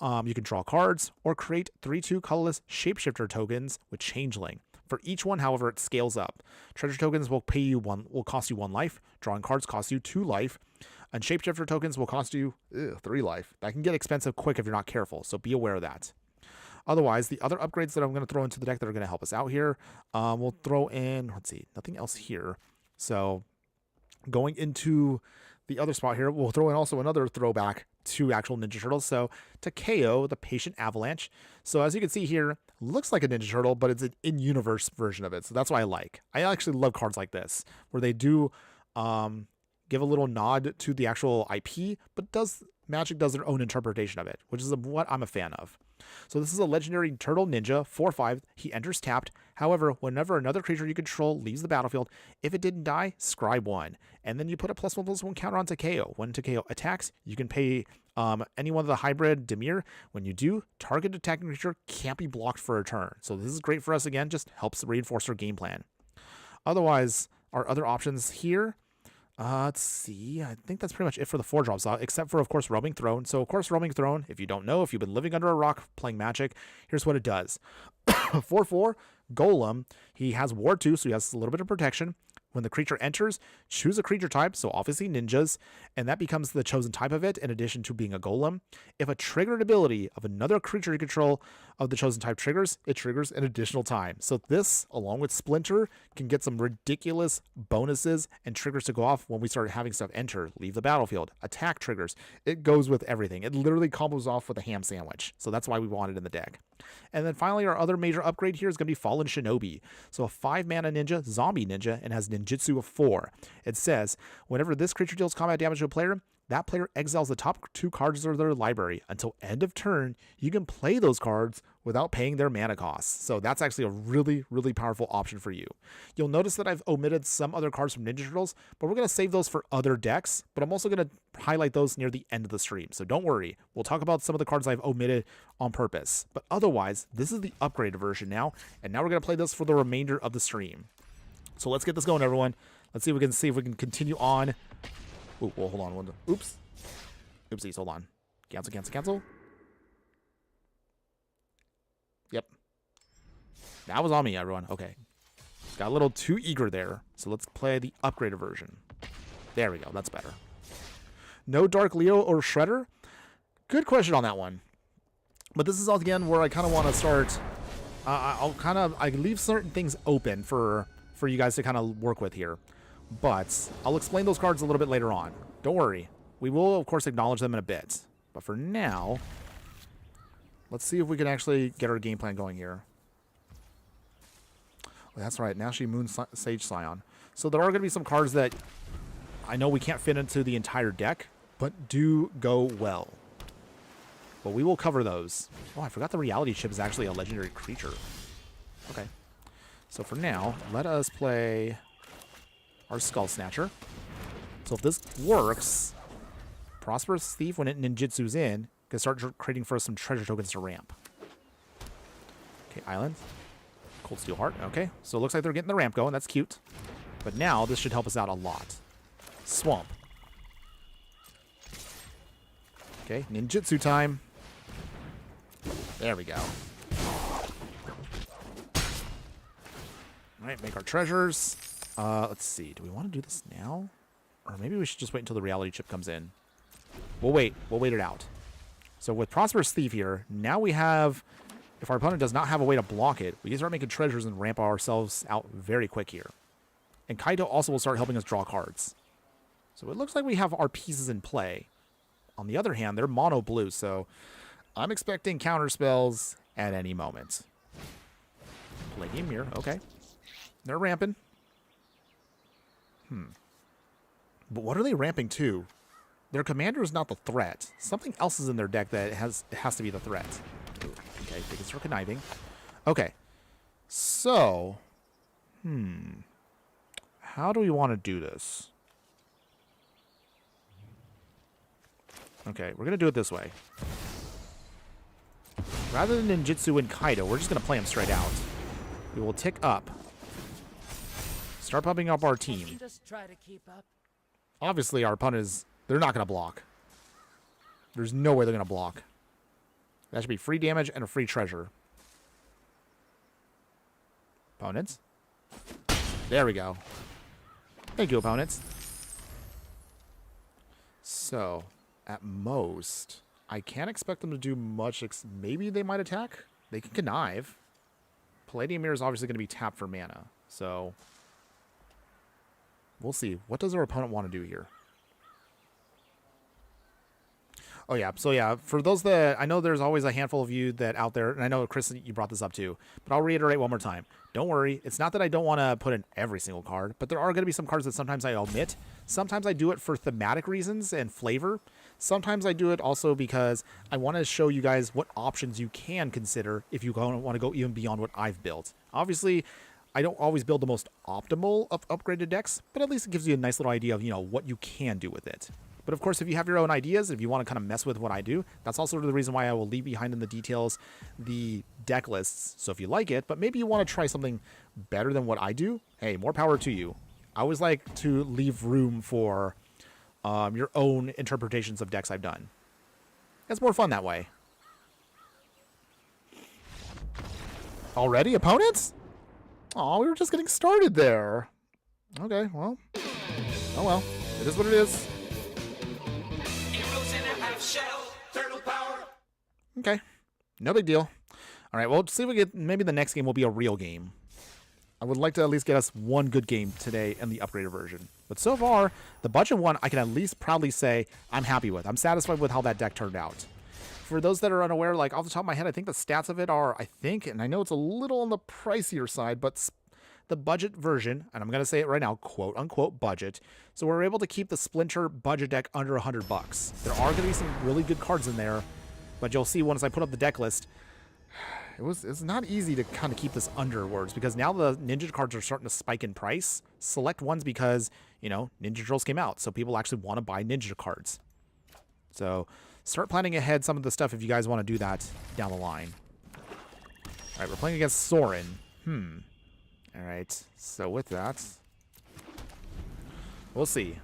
A: You can draw cards, or create 3/2 colorless Shapeshifter tokens with Changeling. For each one, however, it scales up. Treasure tokens will cost you 1 life. Drawing cards cost you 2 life. And Shapeshifter tokens will cost you 3 life. That can get expensive quick if you're not careful, so be aware of that. Otherwise, the other upgrades that I'm going to throw into the deck that are going to help us out here, we'll throw in, let's see, nothing else here. So going into the other spot here, we'll throw in also another throwback to actual Ninja Turtles. So Takeo, the Patient Avalanche. So as you can see here, looks like a Ninja Turtle, but it's an in-universe version of it. So that's what I like. I actually love cards like this, where they do give a little nod to the actual IP, but Magic does their own interpretation of it, which is what I'm a fan of. So this is a legendary turtle ninja, 4/5. He enters tapped. However, whenever another creature you control leaves the battlefield, if it didn't die, scry 1. And then you put a +1/+1 counter on Takeo. When Takeo attacks, you can pay any one of the hybrid Demir. When you do, target attacking creature can't be blocked for a turn. So this is great for us again, just helps reinforce our game plan. Otherwise, our other options here, let's see. I think that's pretty much it for the 4-drops, except for, of course, Roaming Throne. So, of course, Roaming Throne, if you don't know, if you've been living under a rock playing Magic, here's what it does. 4/4, Golem. He has Ward 2, so he has a little bit of protection. When the creature enters, choose a creature type, so obviously ninjas, and that becomes the chosen type of it in addition to being a golem. If a triggered ability of another creature you control of the chosen type triggers, it triggers an additional time. So this, along with Splinter, can get some ridiculous bonuses and triggers to go off when we start having stuff enter, leave the battlefield, attack triggers. It goes with everything. It literally combos off with a ham sandwich. So that's why we want it in the deck. And then finally, our other major upgrade here is going to be Fallen Shinobi. So a 5-mana ninja, zombie ninja, and has ninjutsu of 4. It says, whenever this creature deals combat damage to a player, that player exiles the top 2 cards of their library. Until end of turn, you can play those cards without paying their mana costs. So that's actually a really, really powerful option for you. You'll notice that I've omitted some other cards from Ninja Turtles, but we're going to save those for other decks. But I'm also going to highlight those near the end of the stream. So don't worry. We'll talk about some of the cards I've omitted on purpose. But otherwise, this is the upgraded version now. And now we're going to play this for the remainder of the stream. So let's get this going, everyone. Let's see if we can continue on. Ooh, well, hold on. Oops. Oopsies, hold on. Cancel. Yep. That was on me, everyone. Okay. Got a little too eager there. So let's play the upgraded version. There we go. That's better. No Dark Leo or Shredder? Good question on that one. But this is all again where I kind of want to start. I leave certain things open for you guys to kind of work with here. But I'll explain those cards a little bit later on. Don't worry. We will, of course, acknowledge them in a bit. But for now, let's see if we can actually get our game plan going here. Oh, that's right. Nashi Moon Sage Scion. So there are going to be some cards that I know we can't fit into the entire deck, but do go well. But we will cover those. Oh, I forgot the reality chip is actually a legendary creature. Okay. So for now, let us play our Skull Snatcher. So if this works, Prosperous Thief, when it ninjutsu's in, can start creating for us some treasure tokens to ramp. Okay, Island. Cold Steel Heart. Okay, so it looks like they're getting the ramp going. That's cute. But now this should help us out a lot. Swamp. Okay, ninjutsu time. There we go. All right, make our treasures. Let's see. Do we want to do this now? Or maybe we should just wait until the reality chip comes in. We'll wait. We'll wait it out. So with Prosperous Thief here, now we have, if our opponent does not have a way to block it, we can start making treasures and ramp ourselves out very quick here. And Kaito also will start helping us draw cards. So it looks like we have our pieces in play. On the other hand, they're mono blue, so I'm expecting counter spells at any moment. Palladium Mirror, okay. They're ramping. But what are they ramping to? Their commander is not the threat. Something else is in their deck that has to be the threat. Ooh, okay, they can start conniving. Okay. So, how do we want to do this? Okay, we're going to do it this way. Rather than Ninjutsu and Kaido, we're just going to play them straight out. We will tick up. Start pumping up our team.
B: Just try to keep up.
A: Obviously, our opponent is... They're not going to block. There's no way they're going to block. That should be free damage and a free treasure. Opponents. There we go. Thank you, opponents. So, at most, I can't expect them to do much. Maybe they might attack. They can connive. Palladium Mirror is obviously going to be tapped for mana. So, we'll see. What does our opponent want to do here? Oh, yeah. So, yeah, for those that... I know there's always a handful of you that out there, and I know, Chris, you brought this up too, but I'll reiterate one more time. Don't worry. It's not that I don't want to put in every single card, but there are going to be some cards that sometimes I omit. Sometimes I do it for thematic reasons and flavor. Sometimes I do it also because I want to show you guys what options you can consider if you want to go even beyond what I've built. Obviously, I don't always build the most optimal of upgraded decks, but at least it gives you a nice little idea of, what you can do with it. But of course, if you have your own ideas, if you want to kind of mess with what I do, that's also the reason why I will leave behind in the details the deck lists. So if you like it, but maybe you want to try something better than what I do, hey, more power to you. I always like to leave room for your own interpretations of decks I've done. It's more fun that way. Already, opponents? Oh, we were just getting started there. Okay, well. Oh well. It is what it is.
C: Heroes in a half shell. Turtle power.
A: Okay. No big deal. All right, well, see if we get... Maybe the next game will be a real game. I would like to at least get us one good game today in the upgraded version. But so far, the budget one, I can at least proudly say I'm happy with. I'm satisfied with how that deck turned out. For those that are unaware, like off the top of my head, I think the stats of it are, and I know it's a little on the pricier side, but the budget version, and I'm going to say it right now, quote unquote budget. So we're able to keep the Splinter budget deck under $100. There are going to be some really good cards in there, but you'll see once I put up the deck list, it's not easy to kind of keep this under words because now the ninja cards are starting to spike in price. Select ones because, Ninja Turtles came out, so people actually want to buy ninja cards. So start planning ahead some of the stuff if you guys want to do that down the line. All right, we're playing against Soren. All right, so with that, we'll see.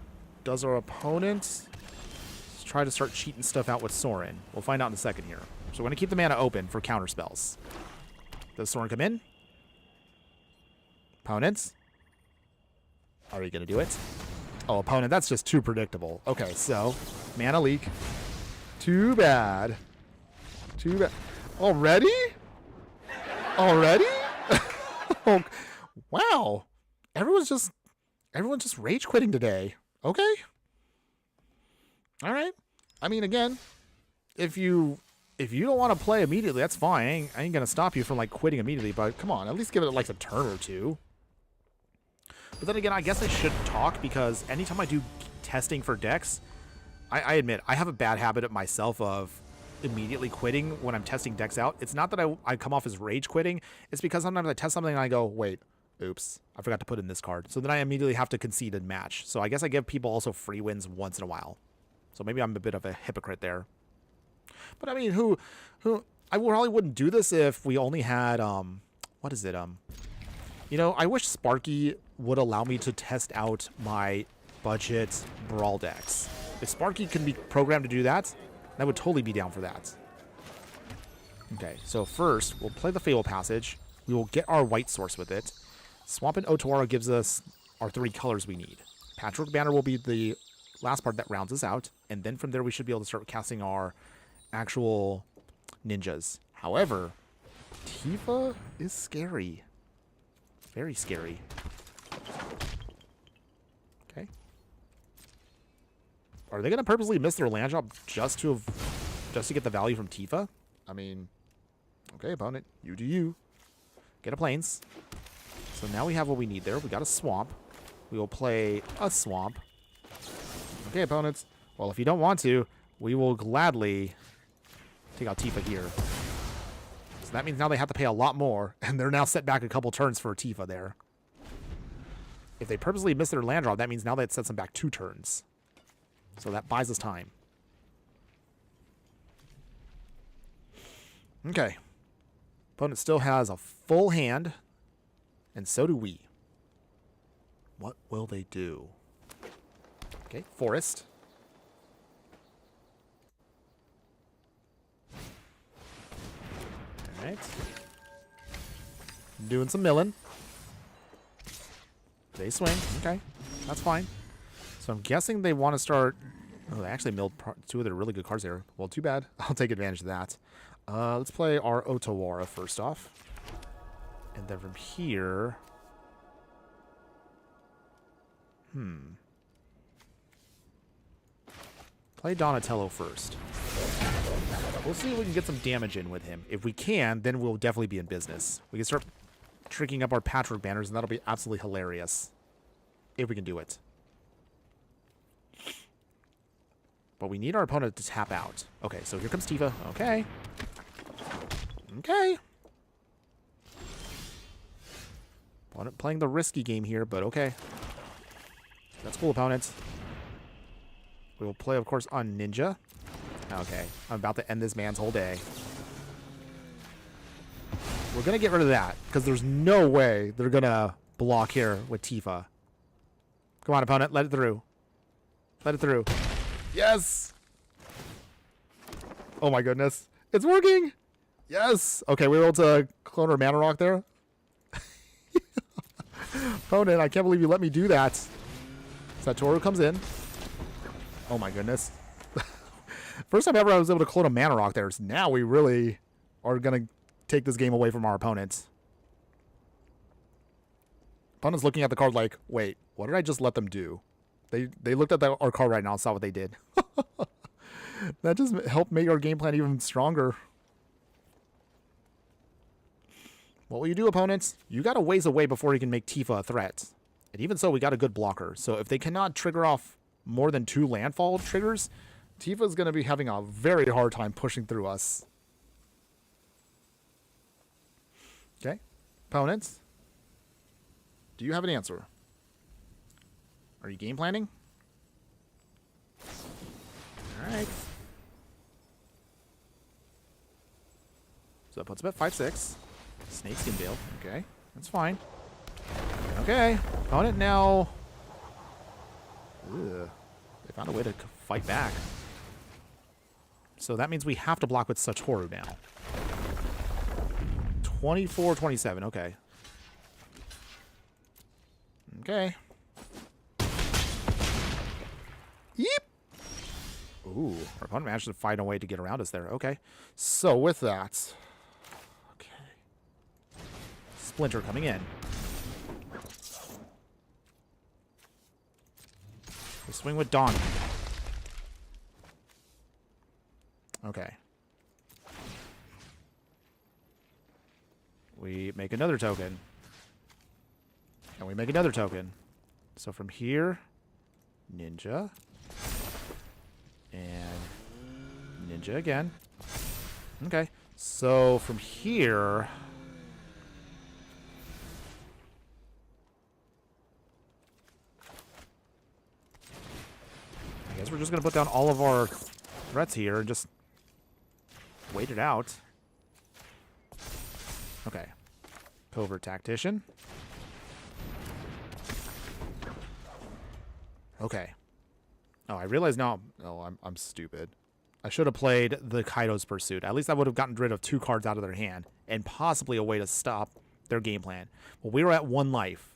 A: Does our opponent try to start cheating stuff out with Soren? We'll find out in a second here. So we're going to keep the mana open for counter spells. Does Soren come in? Opponents? Are you going to do it? Oh, opponent, that's just too predictable. Okay, so mana leak. Too bad. Too bad. Already? Already? Oh, wow. Everyone's just rage quitting today. Okay. All right. I mean, again, if you don't want to play immediately, that's fine. I ain't going to stop you from, quitting immediately. But come on, at least give it, a turn or two. But then again, I guess I should talk because anytime I do testing for decks, I admit, I have a bad habit of myself of immediately quitting when I'm testing decks out. It's not that I come off as rage quitting. It's because sometimes I test something and I go, wait, oops, I forgot to put in this card. So then I immediately have to concede and match. So I guess I give people also free wins once in a while. So maybe I'm a bit of a hypocrite there. But I mean, who I probably wouldn't do this if we only had what is it? I wish Sparky would allow me to test out my budget Brawl decks. If Sparky can be programmed to do that, I would totally be down for that. Okay, so first we'll play the Fable Passage. We will get our white source with it. Swamp and Otawara gives us our 3 colors we need. Patchwork Banner will be the last part that rounds us out, and then from there we should be able to start casting our actual ninjas. However, Tifa is scary. Very scary. Okay. Are they going to purposely miss their land drop just to get the value from Tifa? I mean, okay, opponent, you do you. Get a plains. So now we have what we need there. We got a swamp. We will play a swamp. Okay, opponents. Well, if you don't want to, we will gladly take out Tifa here. So that means now they have to pay a lot more, and they're now set back a couple turns for Tifa there. If they purposely miss their land drop, that means now that sets them back 2 turns. So that buys us time. Okay. Opponent still has a full hand, and so do we. What will they do? Okay, Forest. Alright. Doing some milling. They swing. Okay, that's fine. So I'm guessing they want to start... Oh, they actually milled 2 of their really good cards there. Well, too bad. I'll take advantage of that. Let's play our Otawara first off. And then from here... Play Donatello first. We'll see if we can get some damage in with him. If we can, then we'll definitely be in business. We can start tricking up our Patchwork Banners, and that'll be absolutely hilarious. If we can do it. But we need our opponent to tap out. Okay, so here comes Tifa. Okay. Okay. Playing the risky game here, but okay. That's cool, opponent. We will play, of course, on Ninja. Okay, I'm about to end this man's whole day. We're going to get rid of that, because there's no way they're going to block here with Tifa. Come on, opponent, let it through. Let it through. Yes! Oh my goodness. It's working! Yes! Okay, we were able to clone our Mana Rock there. Opponent, I can't believe you let me do that. Satoru comes in. Oh my goodness. First time ever I was able to clone a Mana Rock there. So now we really are going to take this game away from our opponents. Opponent's looking at the card like, wait, what did I just let them do? They looked at our card right now and saw what they did. That just helped make our game plan even stronger. What will you do, opponents? You got a ways away before you can make Tifa a threat. And even so, we got a good blocker. So if they cannot trigger off more than 2 landfall triggers, Tifa's going to be having a very hard time pushing through us. Okay. Opponents, do you have an answer? Are you game planning? Alright. So that puts him at 5-6. Snakeskin Veil. Okay. That's fine. Okay. Opponent now. Ugh. They found a way to fight back. So that means we have to block with Satoru now. 24-27. Okay. Okay. Yep. Ooh. Our opponent managed to find a way to get around us there. Okay. So with that. Okay. Splinter coming in. We swing with Dawn. Okay. We make another token. And we make another token. So from here, Ninja. And Ninja again. Okay. So from here... I guess we're just going to put down all of our threats here and just wait it out. Okay. Covert Tactician. Okay. Oh, I realize now... Oh, I'm stupid. I should have played the Kaido's Pursuit. At least I would have gotten rid of 2 cards out of their hand and possibly a way to stop their game plan. Well, we were at 1 life.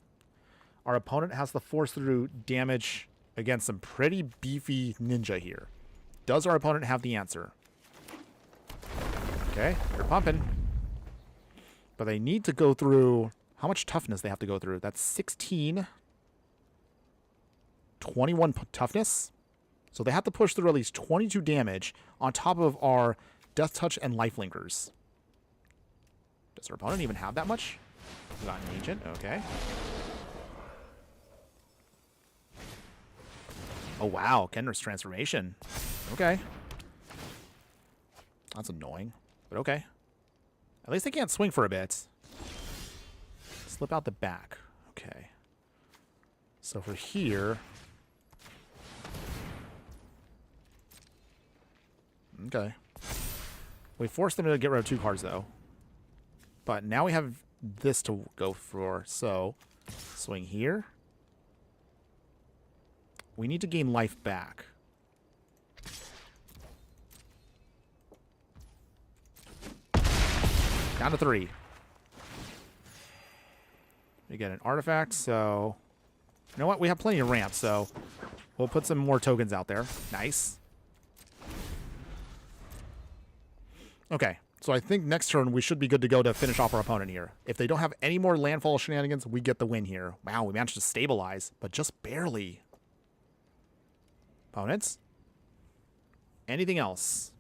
A: Our opponent has to force through damage against some pretty beefy ninja here. Does our opponent have the answer? Okay, they're pumping. But they need to go through... How much toughness they have to go through? That's 16... 21 toughness. So they have to push through at least 22 damage on top of our Death Touch and Lifelinkers. Does our opponent even have that much? We got an Agent, okay. Oh wow, Kendra's transformation. Okay. That's annoying, but okay. At least they can't swing for a bit. Slip out the back. Okay. So for here... Okay. We forced them to get rid of 2 cards, though. But now we have this to go for. So, swing here. We need to gain life back. Down to 3. We get an artifact, so... You know what? We have plenty of ramps, so... We'll put some more tokens out there. Nice. Okay, so I think next turn we should be good to go to finish off our opponent here. If they don't have any more landfall shenanigans, we get the win here. Wow, we managed to stabilize, but just barely. Opponents? Anything else?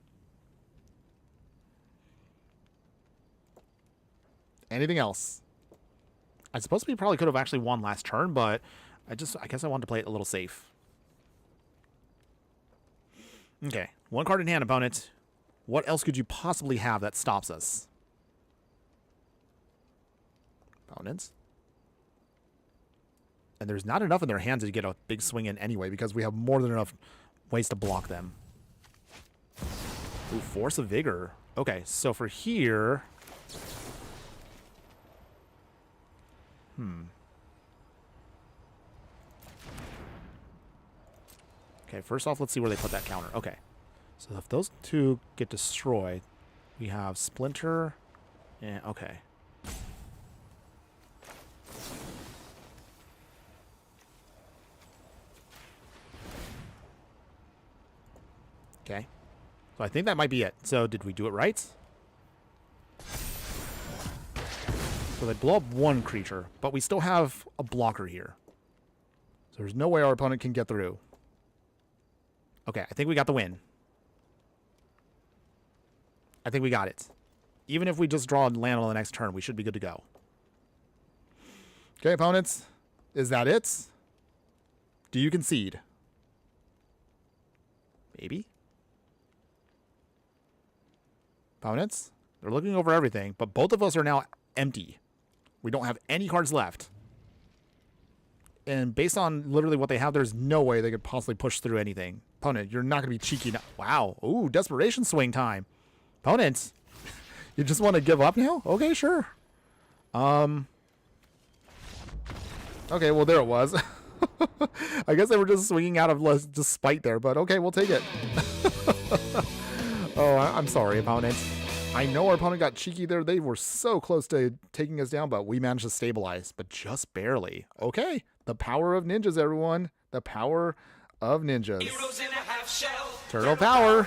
A: Anything else? I suppose we probably could have actually won last turn, but I guess I wanted to play it a little safe. Okay, 1 card in hand, opponent. What else could you possibly have that stops us? Opponents. And there's not enough in their hands to get a big swing in anyway, because we have more than enough ways to block them. Ooh, Force of Vigor. Okay, so for here... Okay, first off, let's see where they put that counter. Okay. So if those 2 get destroyed, we have Splinter and... Okay. Okay. So I think that might be it. So did we do it right? So they blow up one creature, but we still have a blocker here. So there's no way our opponent can get through. Okay, I think we got the win. I think we got it. Even if we just draw and land on the next turn, we should be good to go. Okay, opponents. Is that it? Do you concede? Maybe? Opponents? They're looking over everything, but both of us are now empty. We don't have any cards left. And based on literally what they have, there's no way they could possibly push through anything. Opponent, you're not going to be cheeky now. Wow. Ooh, desperation swing time. Opponents, you just want to give up now? Okay, sure. Okay, well, there it was. I guess they were just swinging out of just spite there, but okay, we'll take it. Oh, I'm sorry, opponent. I know our opponent got cheeky there. They were so close to taking us down, but we managed to stabilize, but just barely. Okay, the power of ninjas, everyone. The power of ninjas.
C: Heroes in a half shell.
A: Turtle power.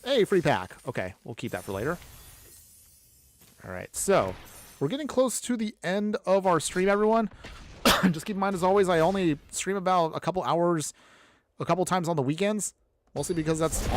A: Hey, free pack. Okay, we'll keep that for later. All right, so we're getting close to the end of our stream, everyone. Just keep in mind, as always, I only stream about a couple hours, a couple times on the weekends. Mostly because that's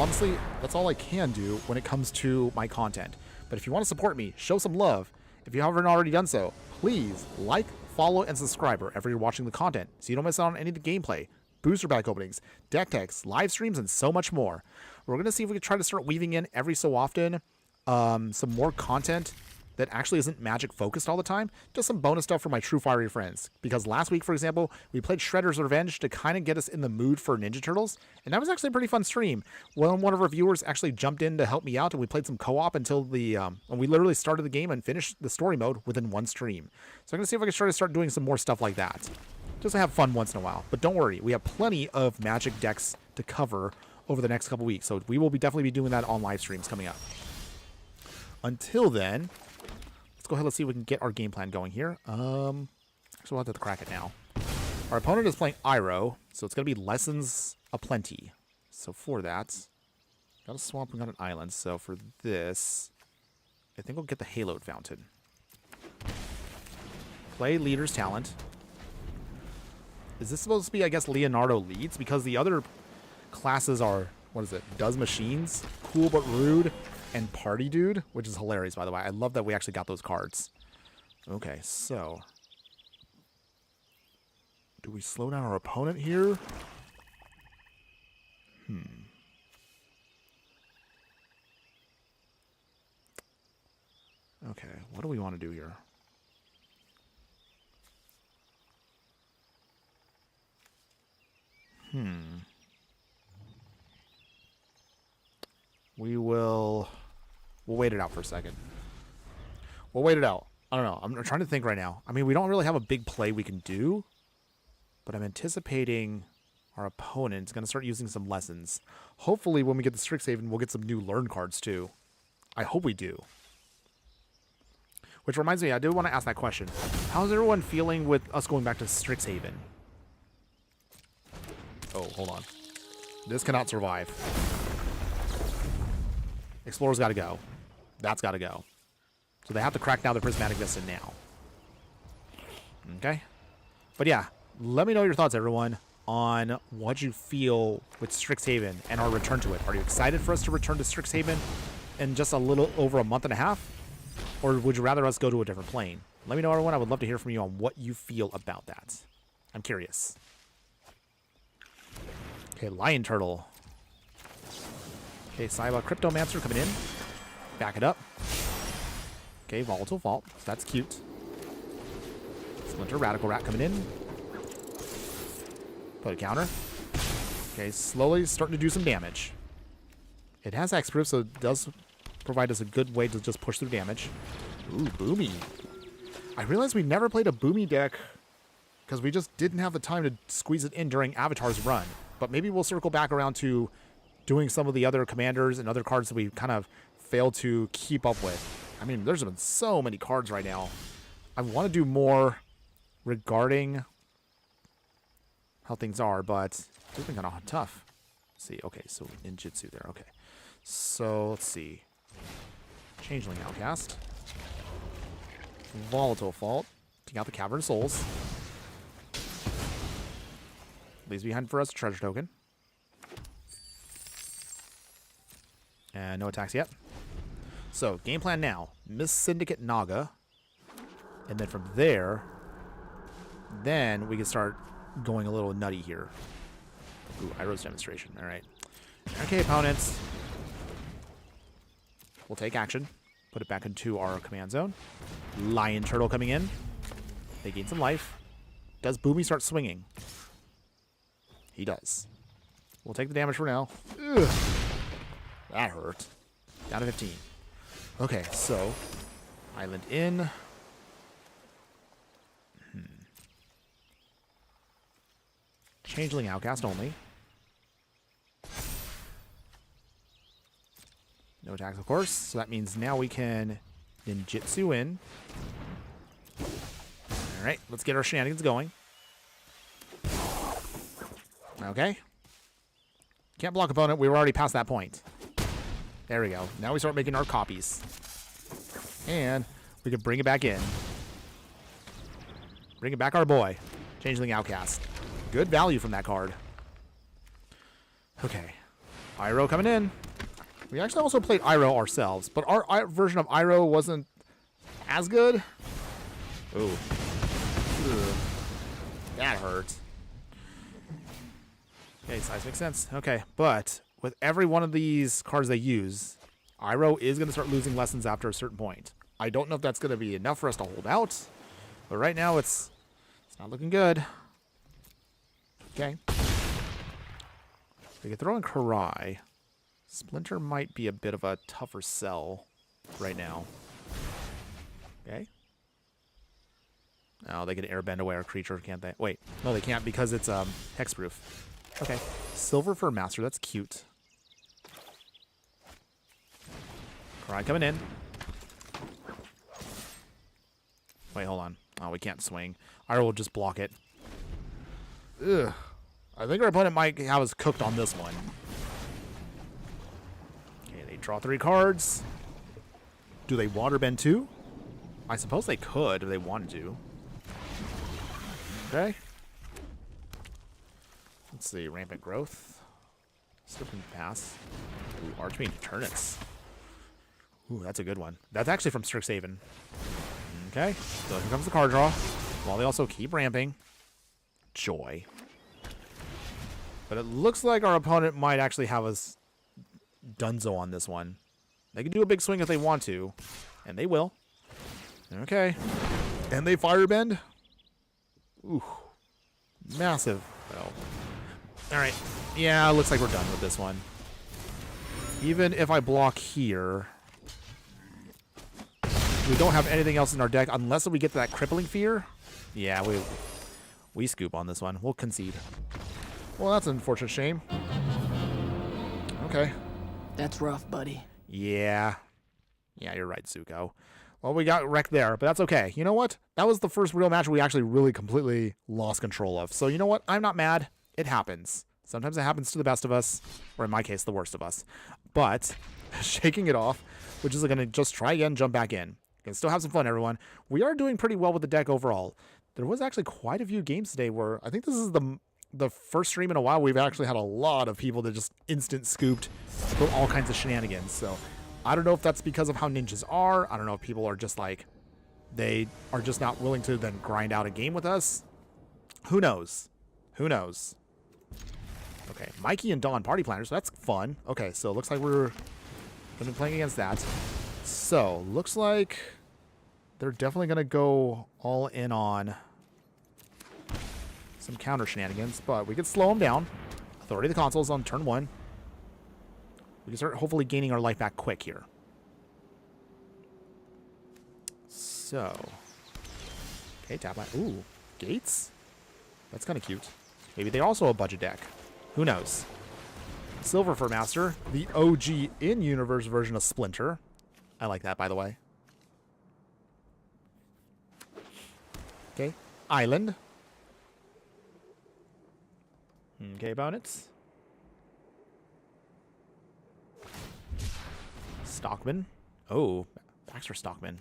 A: all I can do when it comes to my content. But if you want to support me, show some love. If you haven't already done so, please like, follow, and subscribe wherever you're watching the content so you don't miss out on any of the gameplay, booster pack openings, deck techs, live streams, and so much more. We're going to see if we can try to start weaving in every so often some more content that actually isn't Magic focused all the time, just some bonus stuff for my true fiery friends. Because last week, for example, we played Shredder's Revenge to kind of get us in the mood for Ninja Turtles, and that was actually a pretty fun stream. One of our viewers actually jumped in to help me out, and we played some co-op until and we literally started the game and finished the story mode within one stream. So I'm going to see if I can try to start doing some more stuff like that, just to have fun once in a while. But don't worry, we have plenty of Magic decks to cover over the next couple weeks, so we will definitely be doing that on live streams coming up. Until then, let's go ahead. Let's see if we can get our game plan going here. So we'll have to crack it now. Our opponent is playing Iroh, so it's going to be Lessons Aplenty. So for that, got a swamp and got an island. So for this, I think we'll get the Haloed Fountain. Play Leader's Talent. Is this supposed to be, I guess, Leonardo leads? Because the other classes are, what is it? Does Machines, Cool But Rude, and Party Dude, which is hilarious, by the way. I love that we actually got those cards. Okay, so do we slow down our opponent here? Okay, what do we want to do here? We'll wait it out for a second. We'll wait it out. I don't know. I'm trying to think right now. I mean, we don't really have a big play we can do, but I'm anticipating our opponent's going to start using some lessons. Hopefully, when we get the Strixhaven, we'll get some new learn cards too. I hope we do. Which reminds me, I do want to ask that question. How's everyone feeling with us going back to Strixhaven? Oh, hold on. This cannot survive. Explorer's got to go. That's got to go. So they have to crack down the Prismatic Vista now. Okay? But yeah, let me know your thoughts, everyone, on what you feel with Strixhaven and our return to it. Are you excited for us to return to Strixhaven in just a little over a month and a half? Or would you rather us go to a different plane? Let me know, everyone. I would love to hear from you on what you feel about that. I'm curious. Okay, Lion Turtle. Okay, Saiba Cryptomancer coming in. Back it up. Okay, Volatile Vault. That's cute. Splinter Radical Rat coming in. Put a counter. Okay, slowly starting to do some damage. It has Hexproof, so it does provide us a good way to just push through damage. Ooh, Boomy. I realized we never played a Boomy deck because we just didn't have the time to squeeze it in during Avatar's run. But maybe we'll circle back around to doing some of the other commanders and other cards that we kind of failed to keep up with. I mean, there's been so many cards right now. I want to do more regarding how things are, but it's been kind of tough. see. Okay, so ninjutsu there. Okay. So let's see. Changeling Outcast. Volatile Fault. Take out the Cavern Souls. Leaves behind for us a treasure token. And no attacks yet. So, game plan now. Miss Syndicate Naga. And then from there, then we can start going a little nutty here. Ooh, Iroh's Demonstration. All right. Okay, opponents. We'll take action. Put it back into our command zone. Lion Turtle coming in. They gain some life. Does Boomy start swinging? He does. We'll take the damage for now. Ugh. That hurt. Down to 15. Okay, so Island in. Changeling Outcast only. No attacks, of course. So that means now we can ninjutsu in. Alright, let's get our shenanigans going. Okay. Can't block opponent. We were already past that point. There we go. Now we start making our copies. And we can bring it back in. Bring it back our boy. Changeling Outcast. Good value from that card. Okay. Iroh coming in. We actually also played Iroh ourselves, but our version of Iroh wasn't as good. Ooh. Ugh. That hurts. Okay, size makes sense. Okay, but with every one of these cards they use, Iroh is going to start losing lessons after a certain point. I don't know if that's going to be enough for us to hold out, but right now it's not looking good. Okay. We could throw in Karai. Splinter might be a bit of a tougher sell right now. Okay. Oh, they can airbend away our creature, can't they? Wait, no, they can't because it's hexproof. Okay. Silver for Master, that's cute. Karai coming in. Wait, hold on. Oh, we can't swing. Iroh will just block it. Ugh. I think our opponent might have us cooked on this one. Okay, they draw 3 cards. Do they waterbend too? I suppose they could if they wanted to. Okay. Let's see. Rampant Growth. Slipping Pass. Ooh, Archfiend Eternus. Ooh, that's a good one. That's actually from Strixhaven. Okay. So here comes the card draw. While they also keep ramping. Joy. But it looks like our opponent might actually have us donezo on this one. They can do a big swing if they want to. And they will. Okay. And they firebend. Ooh. Massive. Well. Alright. Yeah, looks like we're done with this one. Even if I block here, we don't have anything else in our deck unless we get to that crippling fear. Yeah, we scoop on this one. We'll concede. Well, that's an unfortunate shame. Okay.
D: That's rough, buddy.
A: Yeah. Yeah, you're right, Zuko. Well, we got wrecked there, but that's okay. You know what? That was the first real match we actually really completely lost control of. So you know what? I'm not mad. It happens. Sometimes it happens to the best of us, or in my case, the worst of us. But shaking it off, we're just going to just try again, jump back in. Can still have some fun, everyone. We are doing pretty well with the deck overall. There was actually quite a few games today where I think this is the first stream in a while we've actually had a lot of people that just instant scooped for all kinds of shenanigans. So I don't know if that's because of how ninjas are. I don't know if people are just like, they are just not willing to then grind out a game with us. Who knows? Who knows? Okay, Mikey and Dawn party planners. So that's fun. Okay, so it looks like we're going to be playing against that. So looks like they're definitely going to go all in on some counter shenanigans, but we can slow them down. Authority of the Consoles on turn 1. We can start hopefully gaining our life back quick here. So, okay, tap line. Ooh, Gates? That's kind of cute. Maybe they're also a budget deck. Who knows? Silver for Master, the OG in-universe version of Splinter. I like that, by the way. Okay, Island. Okay, opponents. Stockman. Oh, Baxter Stockman.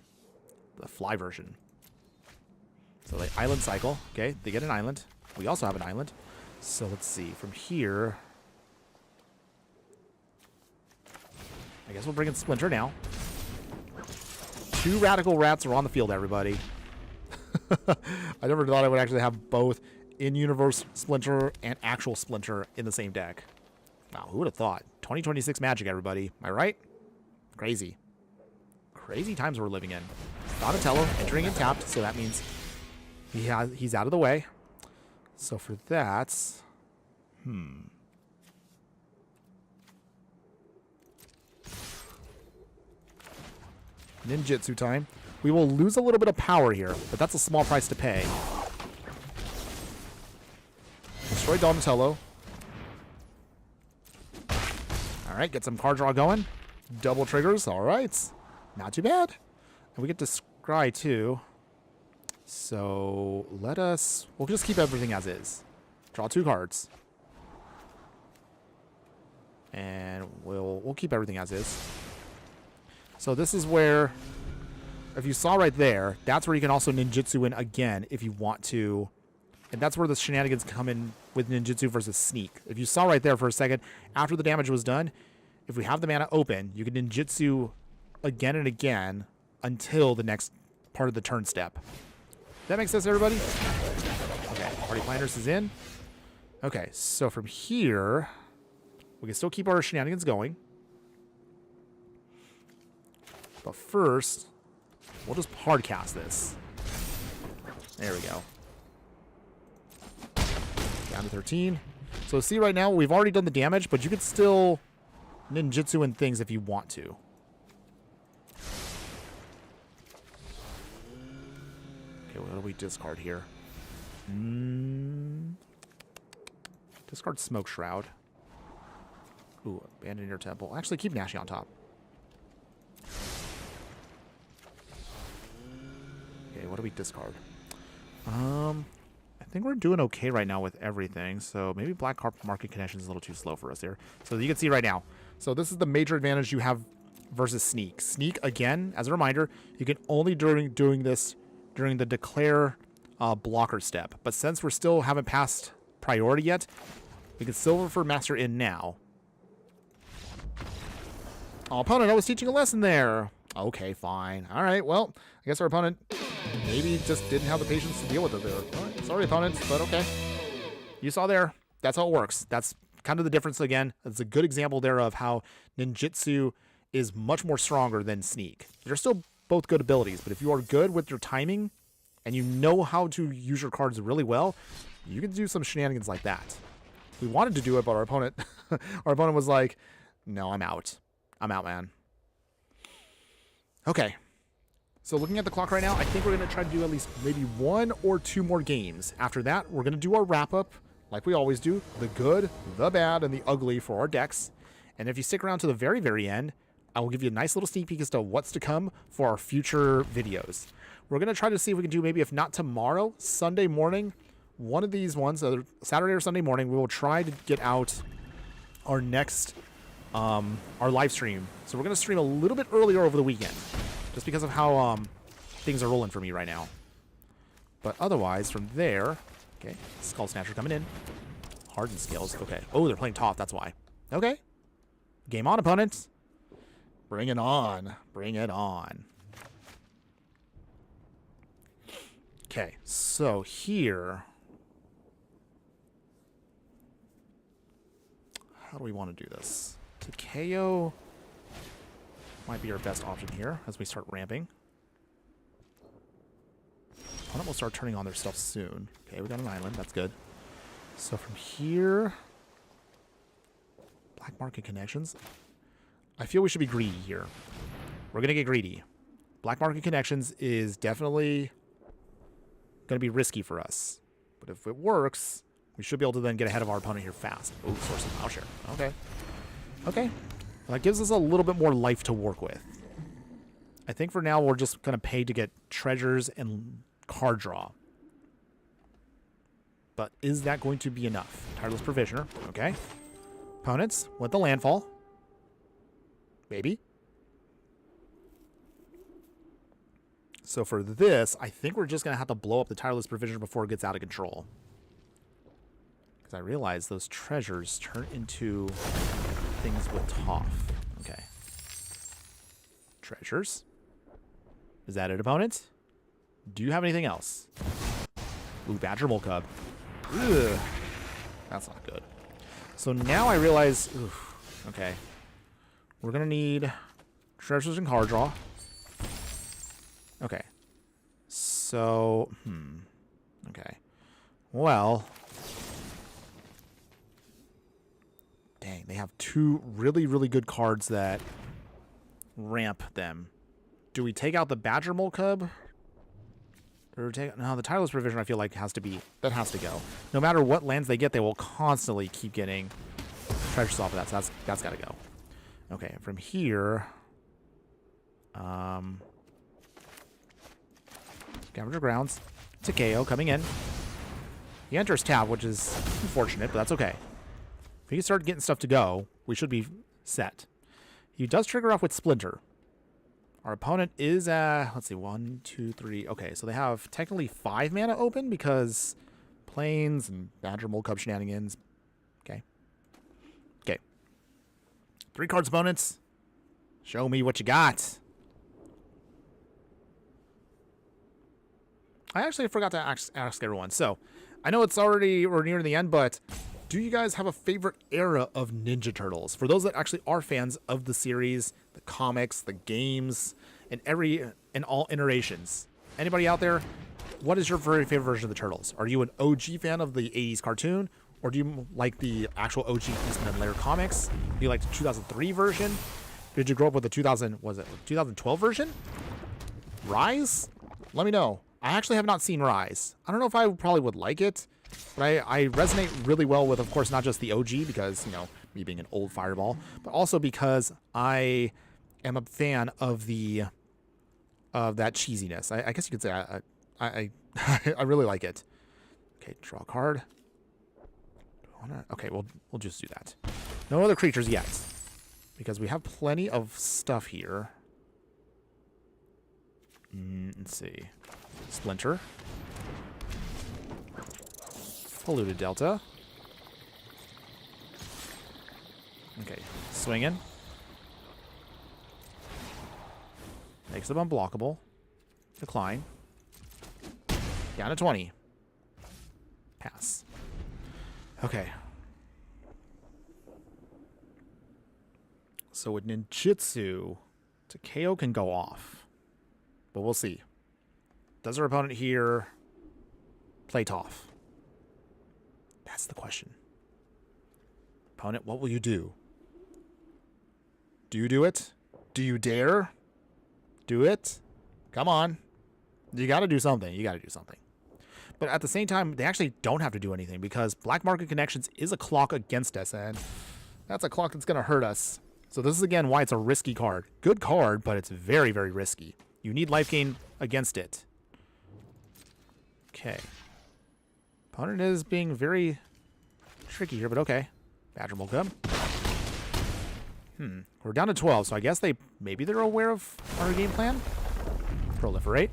A: The fly version. So they island cycle. Okay, they get an island. We also have an island. So let's see. From here, I guess we'll bring in Splinter now. 2 Radical Rats are on the field, everybody. I never thought I would actually have both in-universe Splinter and actual Splinter in the same deck. Wow, who would have thought? 2026 Magic, everybody. Am I right? Crazy. Crazy times we're living in. Donatello entering and tapped, so that means he's out of the way. So for that, ninjutsu time. We will lose a little bit of power here, but that's a small price to pay. Destroy Donatello. Alright, get some card draw going. Double triggers, alright. Not too bad. And we get to scry too. So we'll just keep everything as is. Draw 2 cards. And we'll keep everything as is. So this is where, if you saw right there, that's where you can also ninjutsu in again if you want to. And that's where the shenanigans come in with ninjutsu versus sneak. If you saw right there for a second, after the damage was done, if we have the mana open, you can ninjutsu again and again until the next part of the turn step. That makes sense, everybody? Okay, Party Planners is in. Okay, so from here, we can still keep our shenanigans going. But first, we'll just hard cast this. There we go. Down to 13. So see right now, we've already done the damage, but you could still ninjutsu in things if you want to. Okay, what do we discard here? Discard Smoke Shroud. Ooh, Abandon Your Temple. Actually, keep Nashi on top. Okay, what do we discard? I think we're doing okay right now with everything. So maybe Black Carp Market Connection is a little too slow for us here. So you can see right now. So this is the major advantage you have versus Sneak. Sneak, again, as a reminder, you can only doing this during the declare blocker step. But since we're still haven't passed priority yet, we can Silver for Master in now. Oh, opponent, I was teaching a lesson there. Okay, fine. All right, well, I guess our opponent maybe just didn't have the patience to deal with it there. All right, sorry, opponent, but okay. You saw there. That's how it works. That's kind of the difference again. It's a good example there of how ninjutsu is much more stronger than sneak. They're still both good abilities, but if you are good with your timing and you know how to use your cards really well, you can do some shenanigans like that. We wanted to do it, but our opponent was like, no, I'm out. I'm out, man. Okay. So looking at the clock right now, I think we're going to try to do at least maybe 1 or 2 more games. After that, we're going to do our wrap-up, like we always do. The good, the bad, and the ugly for our decks. And if you stick around to the very, very end, I will give you a nice little sneak peek as to what's to come for our future videos. We're going to try to see if we can do, maybe if not tomorrow, Sunday morning, one of these ones, either Saturday or Sunday morning, we will try to get out our next, our live stream. So we're going to stream a little bit earlier over the weekend, just because of how things are rolling for me right now. But otherwise, from there, okay, Skull Snatcher coming in. Hardened Scales, okay. Oh, they're playing Toph, that's why. Okay. Game on, opponents. Bring it on. Bring it on. Okay, so here, how do we want to do this? Takeo might be our best option here as we start ramping. Opponent will start turning on their stuff soon. Okay, we got an island. That's good. So from here, Black Market Connections. I feel we should be greedy here. We're going to get greedy. Black Market Connections is definitely going to be risky for us. But if it works, we should be able to then get ahead of our opponent here fast. Oh, Source of Plowshare. Okay. Okay. Well, that gives us a little bit more life to work with. I think for now we're just going to pay to get treasures and card draw. But is that going to be enough? Tireless Provisioner. Okay. Opponents with the landfall. Maybe. So for this, I think we're just going to have to blow up the tireless provision before it gets out of control. Because I realize those treasures turn into things with Toph. Okay. Treasures. Is that it, opponent? Do you have anything else? Ooh, Badger Mole Cub. Ugh. That's not good. So now I realize... Oof, okay. We're going to need treasures and card draw. Okay. So... Okay. Well... Dang, they have two really, really good cards that ramp them. Do we take out the Badger Mole Cub? Or take... No, the Tireless Provision I feel like has to be... That has to go. No matter what lands they get, they will constantly keep getting treasures off of that. So that's got to go. Okay, from here... Scavenger Grounds. Takeo coming in. He enters tab, which is unfortunate, but that's okay. If he can start getting stuff to go, we should be set. He does trigger off with Splinter. Our opponent is at, let's see, 1, 2, 3. Okay, so they have technically 5 mana open because Plains and Badger Mole Cub shenanigans. Okay. Okay. 3 cards opponents. Show me what you got. I actually forgot to ask everyone. So, I know it's already, we're near the end, but do you guys have a favorite era of Ninja Turtles? For those that actually are fans of the series, the comics, the games, and all iterations. Anybody out there? What is your very favorite version of the Turtles? Are you an OG fan of the 80s cartoon? Or do you like the actual OG Eastman and Laird comics? Do you like the 2003 version? Did you grow up with the 2012 version? Rise? Let me know. I actually have not seen Rise. I don't know if I probably would like it, but I resonate really well with, of course, not just the OG because, you know, me being an old Fireball, but also because I am a fan of that cheesiness. I guess you could say I really like it. Okay, draw a card. Okay, we'll just do that. No other creatures yet, because we have plenty of stuff here. Let's see. Splinter. Polluted Delta. Okay, swinging. Makes them unblockable. Decline. Down to 20. Pass. Okay. So with Ninjutsu, Takeo can go off. But we'll see. Does our opponent here play Toph? That's the question. Opponent, what will you do? Do you do it? Do you dare? Do it? Come on. You got to do something. You got to do something. But at the same time, they actually don't have to do anything because Black Market Connections is a clock against us, and that's a clock that's going to hurt us. So this is, again, why it's a risky card. Good card, but it's very, very risky. You need life gain against it. Okay. Opponent is being very tricky here, but okay. Badger Mole Cub. We're down to 12, so I guess maybe they're aware of our game plan. Proliferate.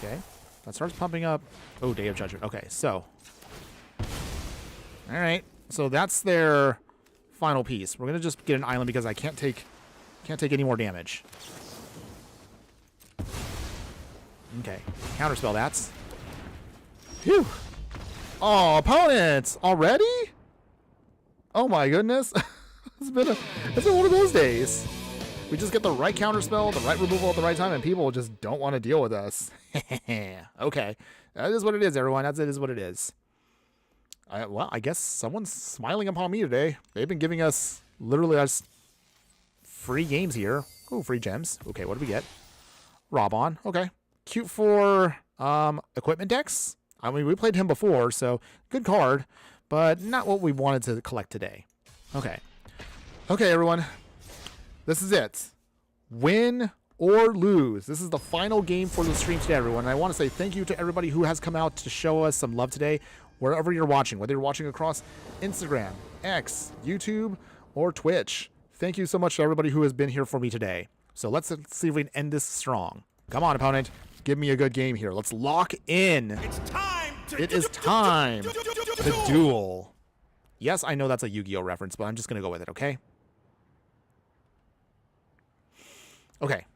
A: Okay. That starts pumping up. Oh, Day of Judgment. Okay, so. Alright. So that's their final piece. We're gonna just get an island because I can't take any more damage. Okay. Counterspell that. Phew. Oh, opponents! Already? Oh my goodness. It's been one of those days. We just get the right counterspell, the right removal at the right time, and people just don't want to deal with us. Okay. That is what it is, everyone. That is what it is. Well, I guess someone's smiling upon me today. They've been giving us, literally, us free games here. Oh, free gems. Okay, what do we get? Robon. Okay. Cute for equipment decks. I mean, we played him before, so good card, but not what we wanted to collect today. Okay. Okay, everyone. This is it. Win or lose. This is the final game for the stream today, everyone. And I want to say thank you to everybody who has come out to show us some love today, wherever you're watching, whether you're watching across Instagram, X, YouTube, or Twitch. Thank you so much to everybody who has been here for me today. So let's see if we can end this strong. Come on, opponent. Give me a good game here. Let's lock in.
C: It's time to
A: It is time to duel. Yes, I know that's a Yu-Gi-Oh reference, but I'm just going to go with it, okay? Okay.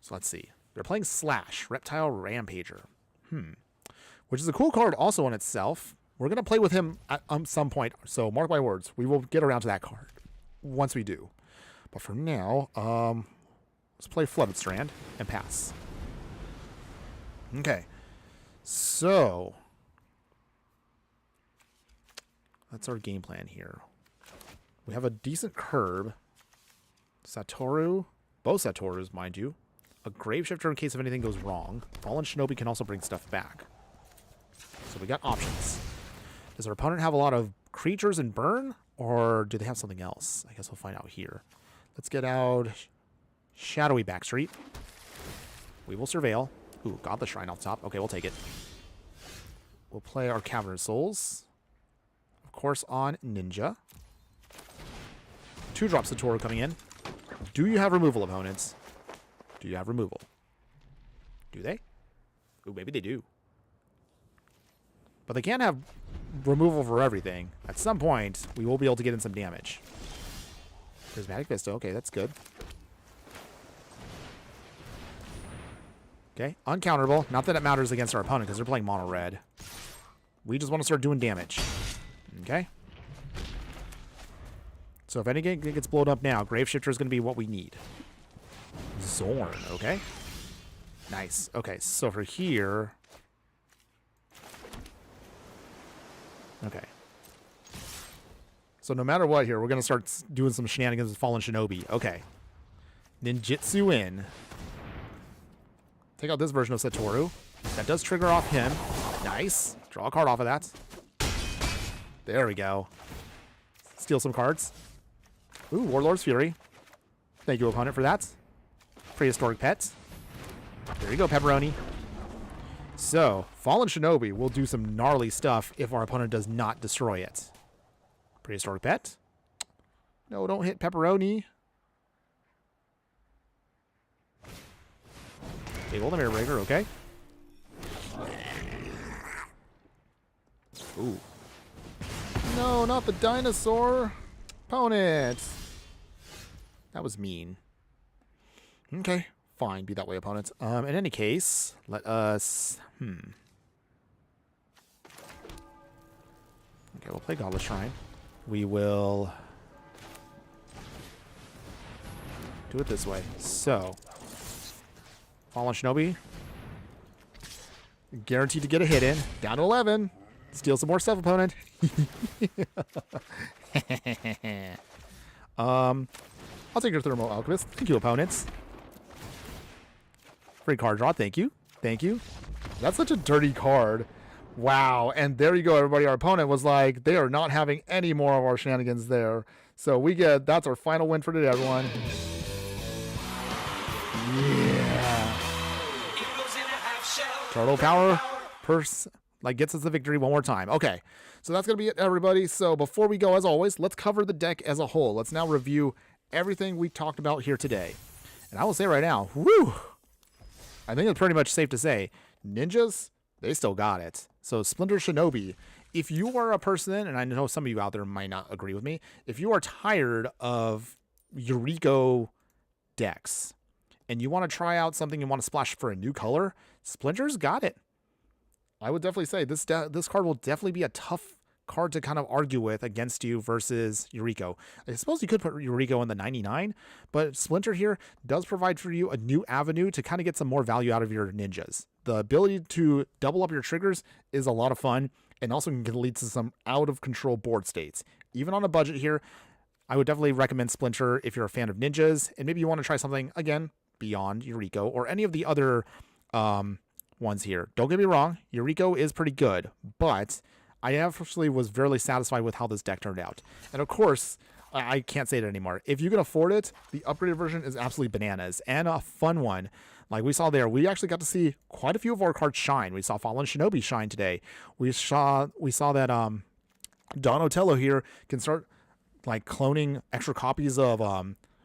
A: So let's see. They're playing Slash, Reptile Rampager. Which is a cool card also in itself. We're going to play with him at some point. So mark my words. We will get around to that card once we do. But for now, let's play Flooded Strand and pass. Okay. So that's our game plan here. We have a decent curb. Satoru. Both Satorus, mind you. A Graveshifter in case if anything goes wrong. Fallen Shinobi can also bring stuff back. So we got options. Does our opponent have a lot of creatures and burn? Or do they have something else? I guess we'll find out here. Let's get out Shadowy Backstreet. We will Surveil. Ooh, got the Shrine off the top. Okay, we'll take it. We'll play our Cavernous Souls. Of course, on Ninja. 2-drop Satoru coming in. Do you have removal, opponents? Do you have removal? Do they? Ooh, maybe they do. But they can't have removal for everything. At some point, we will be able to get in some damage. Prismatic Vista. Okay, that's good. Okay, uncounterable. Not that it matters against our opponent because they're playing mono red. We just want to start doing damage. Okay. So if anything gets blown up now, Graveshifter is going to be what we need. Zorn, okay. Nice. Okay, so for here... Okay. So no matter what here, we're going to start doing some shenanigans with Fallen Shinobi. Okay. Ninjutsu in. Take out this version of Satoru. That does trigger off him. Nice. Draw a card off of that. There we go. Steal some cards. Ooh, Warlord's Fury. Thank you, opponent, for that. Prehistoric Pet. There you go, Pepperoni. So, Fallen Shinobi will do some gnarly stuff if our opponent does not destroy it. Prehistoric Pet. No, don't hit Pepperoni. Table the Mirror Breaker, okay. Ooh. No, not the dinosaur. Opponent. That was mean. Okay, fine. Be that way, opponent. In any case, let us... Okay, we'll play Godless Shrine. We will... do it this way. So... Fallen Shinobi. Guaranteed to get a hit in. Down to 11. Steal some more stuff, opponent. I'll take your Thermal Alchemist. Thank you, opponents. Free card draw. Thank you. Thank you. That's such a dirty card. Wow. And there you go, everybody. Our opponent was like, they are not having any more of our shenanigans there. So we get, that's our final win for today, everyone. Yeah. Turtle power gets us the victory one more time. Okay, so that's going to be it, everybody. So before we go, as always, let's cover the deck as a whole. Let's now review everything we talked about here today. And I will say right now, whew, I think it's pretty much safe to say, ninjas, they still got it. So Splinter Shinobi, if you are a person, and I know some of you out there might not agree with me, if you are tired of Yuriko decks, and you want to try out something you want to splash for a new color, Splinter's got it. I would definitely say this card will definitely be a tough card to kind of argue with against you versus Yuriko. I suppose you could put Yuriko in the 99, but Splinter here does provide for you a new avenue to kind of get some more value out of your ninjas. The ability to double up your triggers is a lot of fun and also can lead to some out of control board states. Even on a budget here, I would definitely recommend Splinter if you're a fan of ninjas and maybe you want to try something, again, beyond Yuriko or any of the other ones here. Don't get me wrong, Yuriko is pretty good, but I actually was very satisfied with how this deck turned out. And of course, I can't say it anymore. If you can afford it, the upgraded version is absolutely bananas and a fun one. Like we saw there, we actually got to see quite a few of our cards shine. We saw Fallen Shinobi shine today. We saw that Donatello here can start like cloning extra copies of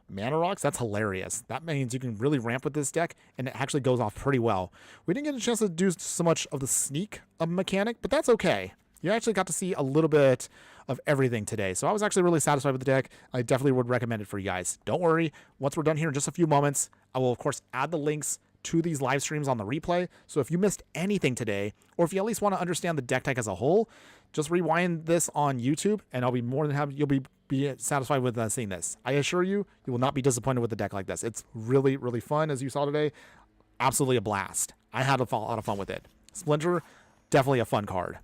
A: mana rocks. That's hilarious. That means you can really ramp with this deck, and it actually goes off pretty well. We didn't get a chance to do so much of the sneak mechanic, but that's okay. You actually got to see a little bit of everything today. So I was actually really satisfied with the deck. I definitely would recommend it for you guys. Don't worry. Once we're done here in just a few moments, I will, of course, add the links to these live streams on the replay. So if you missed anything today, or if you at least want to understand the deck tech as a whole, just rewind this on YouTube, and I'll be more than happy. You'll be satisfied with seeing this. I assure you, you will not be disappointed with a deck like this. It's really, really fun, as you saw today. Absolutely a blast. I had a lot of fun with it. Splinter, definitely a fun card.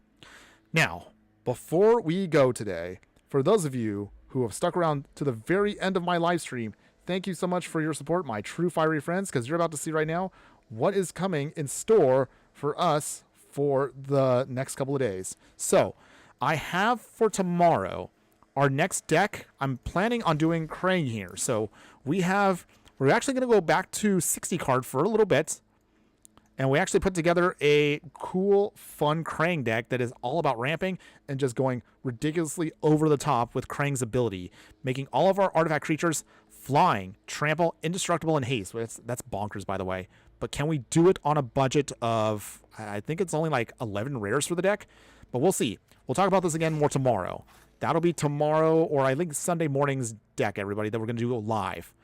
A: Now, before we go today, for those of you who have stuck around to the very end of my live stream, thank you so much for your support, my true fiery friends, because you're about to see right now what is coming in store for us for the next couple of days. So, I have for tomorrow our next deck. I'm planning on doing Krang here. So, we're actually going to go back to 60 card for a little bit. And we actually put together a cool, fun Krang deck that is all about ramping and just going ridiculously over the top with Krang's ability, making all of our artifact creatures flying, trample, indestructible, and haste. That's bonkers, by the way. But can we do it on a budget of, I think it's only like 11 rares for the deck? But we'll see. We'll talk about this again more tomorrow. That'll be tomorrow, or I think Sunday morning's deck, everybody, that we're going to do live.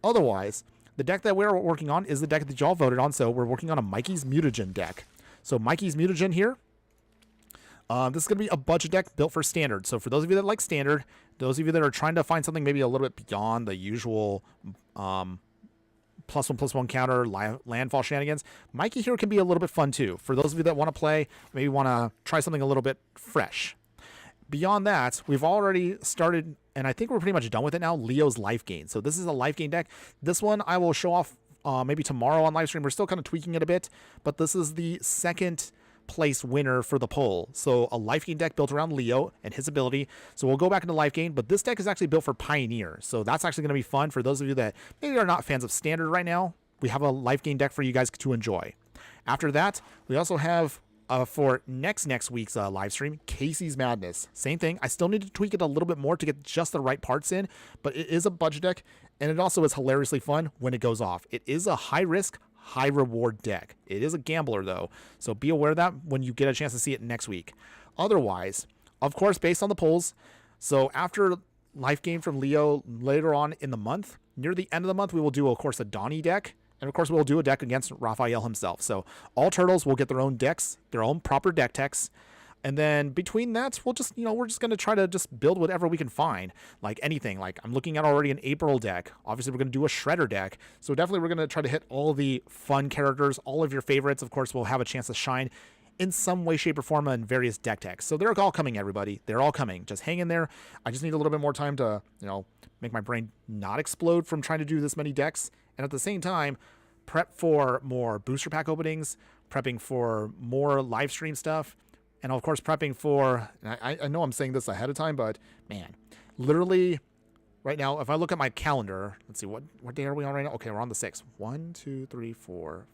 A: Otherwise, the deck that we're working on is the deck that y'all voted on, so we're working on a Mikey's Mutagen deck. So Mikey's Mutagen here, this is going to be a budget deck built for Standard. So for those of you that like Standard, those of you that are trying to find something maybe a little bit beyond the usual +1/+1 counter landfall shenanigans, Mikey here can be a little bit fun too. For those of you that want to play, maybe want to try something a little bit fresh. Beyond that, we've already started, and I think we're pretty much done with it now, Leo's Life Gain. So this is a Life Gain deck. This one I will show off maybe tomorrow on live stream. We're still kind of tweaking it a bit, but this is the second place winner for the poll. So a Life Gain deck built around Leo and his ability. So we'll go back into Life Gain, but this deck is actually built for Pioneer. So that's actually going to be fun for those of you that maybe are not fans of Standard right now. We have a Life Gain deck for you guys to enjoy. After that, we also have for next week's live stream, Casey's Madness. Same thing. I still need to tweak it a little bit more to get just the right parts in, but it is a budget deck, and it also is hilariously fun when it goes off. It is a high-risk, high-reward deck. It is a gambler, though, so be aware of that when you get a chance to see it next week. Otherwise, of course, based on the polls, so after Life Gain from Leo later on in the month, near the end of the month, we will do, of course, a Donnie deck. And of course, we'll do a deck against Raphael himself. So all turtles will get their own decks, their own proper deck techs. And then between that, we're just going to try to just build whatever we can find. Like anything. Like I'm looking at already an April deck. Obviously, we're going to do a Shredder deck. So definitely we're going to try to hit all the fun characters. All of your favorites, of course, will have a chance to shine in some way, shape, or form in various deck techs. So they're all coming, everybody. They're all coming. Just hang in there. I just need a little bit more time to, make my brain not explode from trying to do this many decks. And at the same time, prep for more booster pack openings, prepping for more live stream stuff, and of course prepping for, I know I'm saying this ahead of time, but man, literally right now, if I look at my calendar, let's see, what day are we on right now? Okay, we're on the 6th. 1, 2, 3, 4.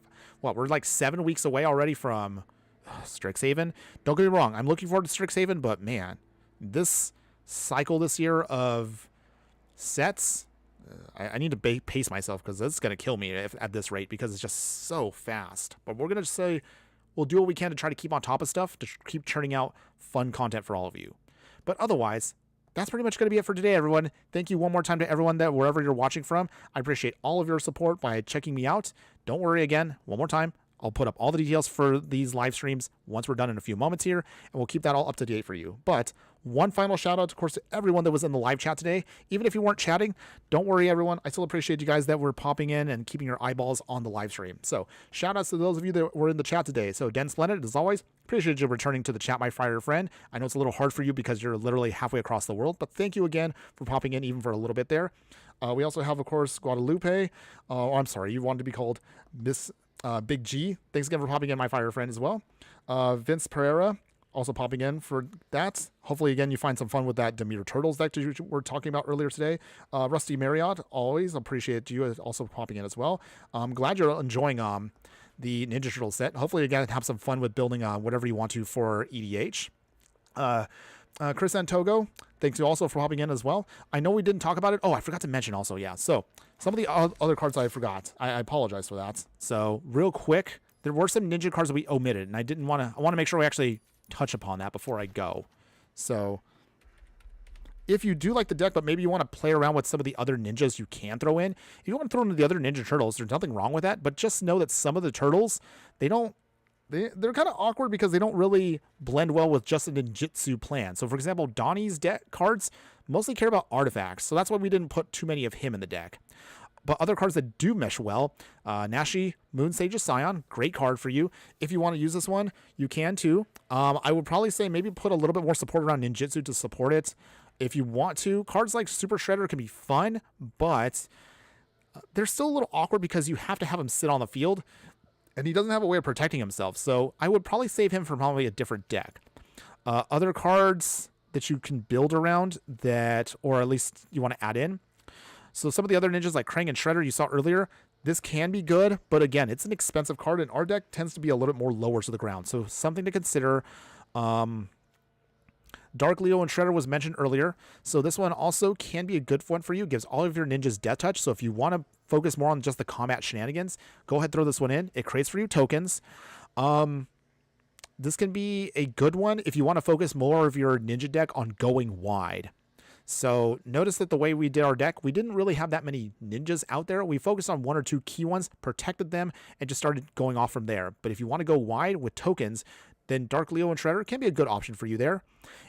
A: What, we're like 7 weeks away already from Strixhaven. Don't get me wrong, I'm looking forward to Strixhaven, but man, this cycle this year of sets, I need to pace myself because it's going to kill me at this rate because it's just so fast. But we're going to say we'll do what we can to try to keep on top of stuff, to keep churning out fun content for all of you. But otherwise, that's pretty much going to be it for today, everyone. Thank you one more time to everyone that wherever you're watching from. I appreciate all of your support by checking me out. Don't worry, again, one more time. I'll put up all the details for these live streams once we're done in a few moments here, and we'll keep that all up to date for you. But one final shout out, of course, to everyone that was in the live chat today. Even if you weren't chatting, don't worry, everyone. I still appreciate you guys that were popping in and keeping your eyeballs on the live stream. So shout outs to those of you that were in the chat today. So Den Splendid, as always, appreciate you returning to the chat, my fire friend. I know it's a little hard for you because you're literally halfway across the world, but thank you again for popping in even for a little bit there. We also have, of course, Guadalupe. I'm sorry, you wanted to be called Miss Big G. Thanks again for popping in, my fire friend, as well. Vince Pereira also popping in for that. Hopefully, again, you find some fun with that Demeter Turtles deck that you were talking about earlier today. Rusty Marriott, always appreciate you also popping in as well. I'm glad you're enjoying the Ninja Turtle set. Hopefully, again, have some fun with building whatever you want to for EDH. Chris Antogo, thanks you also for hopping in as well. I know we didn't talk about it. Oh, I forgot to mention also, yeah. So some of the other cards I forgot. I apologize for that. So real quick, there were some ninja cards that we omitted, and I want to make sure we actually touch upon that before I go. So if you do like the deck, but maybe you want to play around with some of the other ninjas you can throw in, if you want to throw in the other ninja turtles, there's nothing wrong with that. But just know that some of the turtles, they're kind of awkward because they don't really blend well with just a ninjutsu plan. So for example, Donnie's deck cards mostly care about artifacts. So that's why we didn't put too many of him in the deck. But other cards that do mesh well, Nashi, Moon Sage's Scion, great card for you. If you want to use this one, you can too. I would probably say maybe put a little bit more support around ninjutsu to support it. If you want to, cards like Super Shredder can be fun, but they're still a little awkward because you have to have him sit on the field, and he doesn't have a way of protecting himself. So I would probably save him for probably a different deck. Other cards that you can build around that, or at least you want to add in. So some of the other ninjas like Krang and Shredder you saw earlier, this can be good, but again, it's an expensive card, and our deck tends to be a little bit more lower to the ground. So something to consider. Dark Leo and Shredder was mentioned earlier. So this one also can be a good one for you. It gives all of your ninjas death touch. So if you want to focus more on just the combat shenanigans, go ahead, throw this one in. It creates for you tokens. This can be a good one if you want to focus more of your ninja deck on going wide. So notice that the way we did our deck, we didn't really have that many ninjas out there. We focused on one or two key ones, protected them, and just started going off from there. But if you want to go wide with tokens, then Dark Leo and Shredder can be a good option for you there.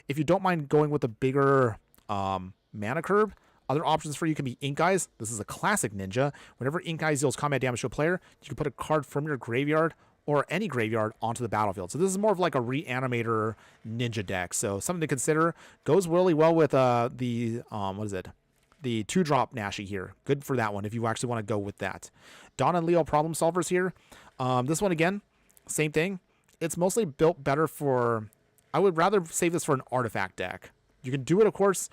A: If you don't mind going with a bigger mana curve, other options for you can be Ink Eyes. This is a classic ninja. Whenever Ink Eyes deals combat damage to a player, you can put a card from your graveyard or any graveyard onto the battlefield. So this is more of like a reanimator ninja deck. So something to consider. Goes really well with the 2-drop Nashi here. Good for that one if you actually want to go with that. Dawn and Leo problem solvers here. This one again, same thing. It's mostly built better for, I would rather save this for an artifact deck. You can do it, of course,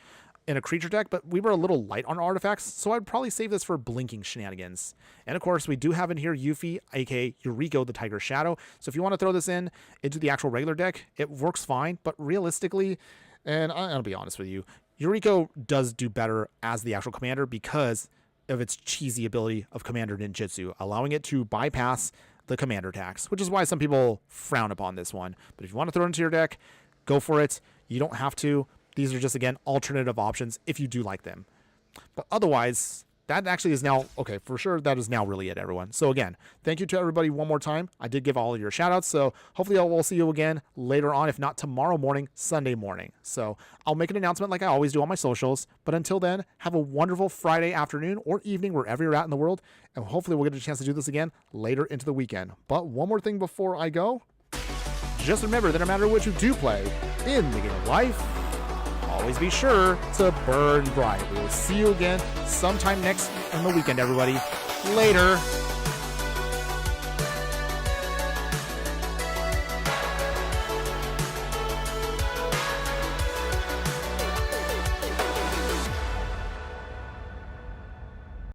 A: in a creature deck, but we were a little light on artifacts, so I'd probably save this for blinking shenanigans. And of course, we do have in here Yuffie, aka Yuriko, the Tiger Shadow. So if you want to throw this into the actual regular deck, it works fine, but realistically, and I'll be honest with you, Yuriko does do better as the actual commander because of its cheesy ability of Commander Ninjutsu, allowing it to bypass the commander tax, which is why some people frown upon this one. But if you want to throw it into your deck, go for it. You don't have to. These are just, again, alternative options if you do like them. But otherwise, that actually is now, okay, for sure, that is now really it, everyone. So again, thank you to everybody one more time. I did give all of your shout outs, so hopefully we'll see you again later on, if not tomorrow morning, Sunday morning. So I'll make an announcement like I always do on my socials. But until then, have a wonderful Friday afternoon or evening, wherever you're at in the world. And hopefully we'll get a chance to do this again later into the weekend. But one more thing before I go. Just remember that no matter what you do play in the game of life, always be sure to burn bright. We will see you again sometime next in the weekend, everybody. Later.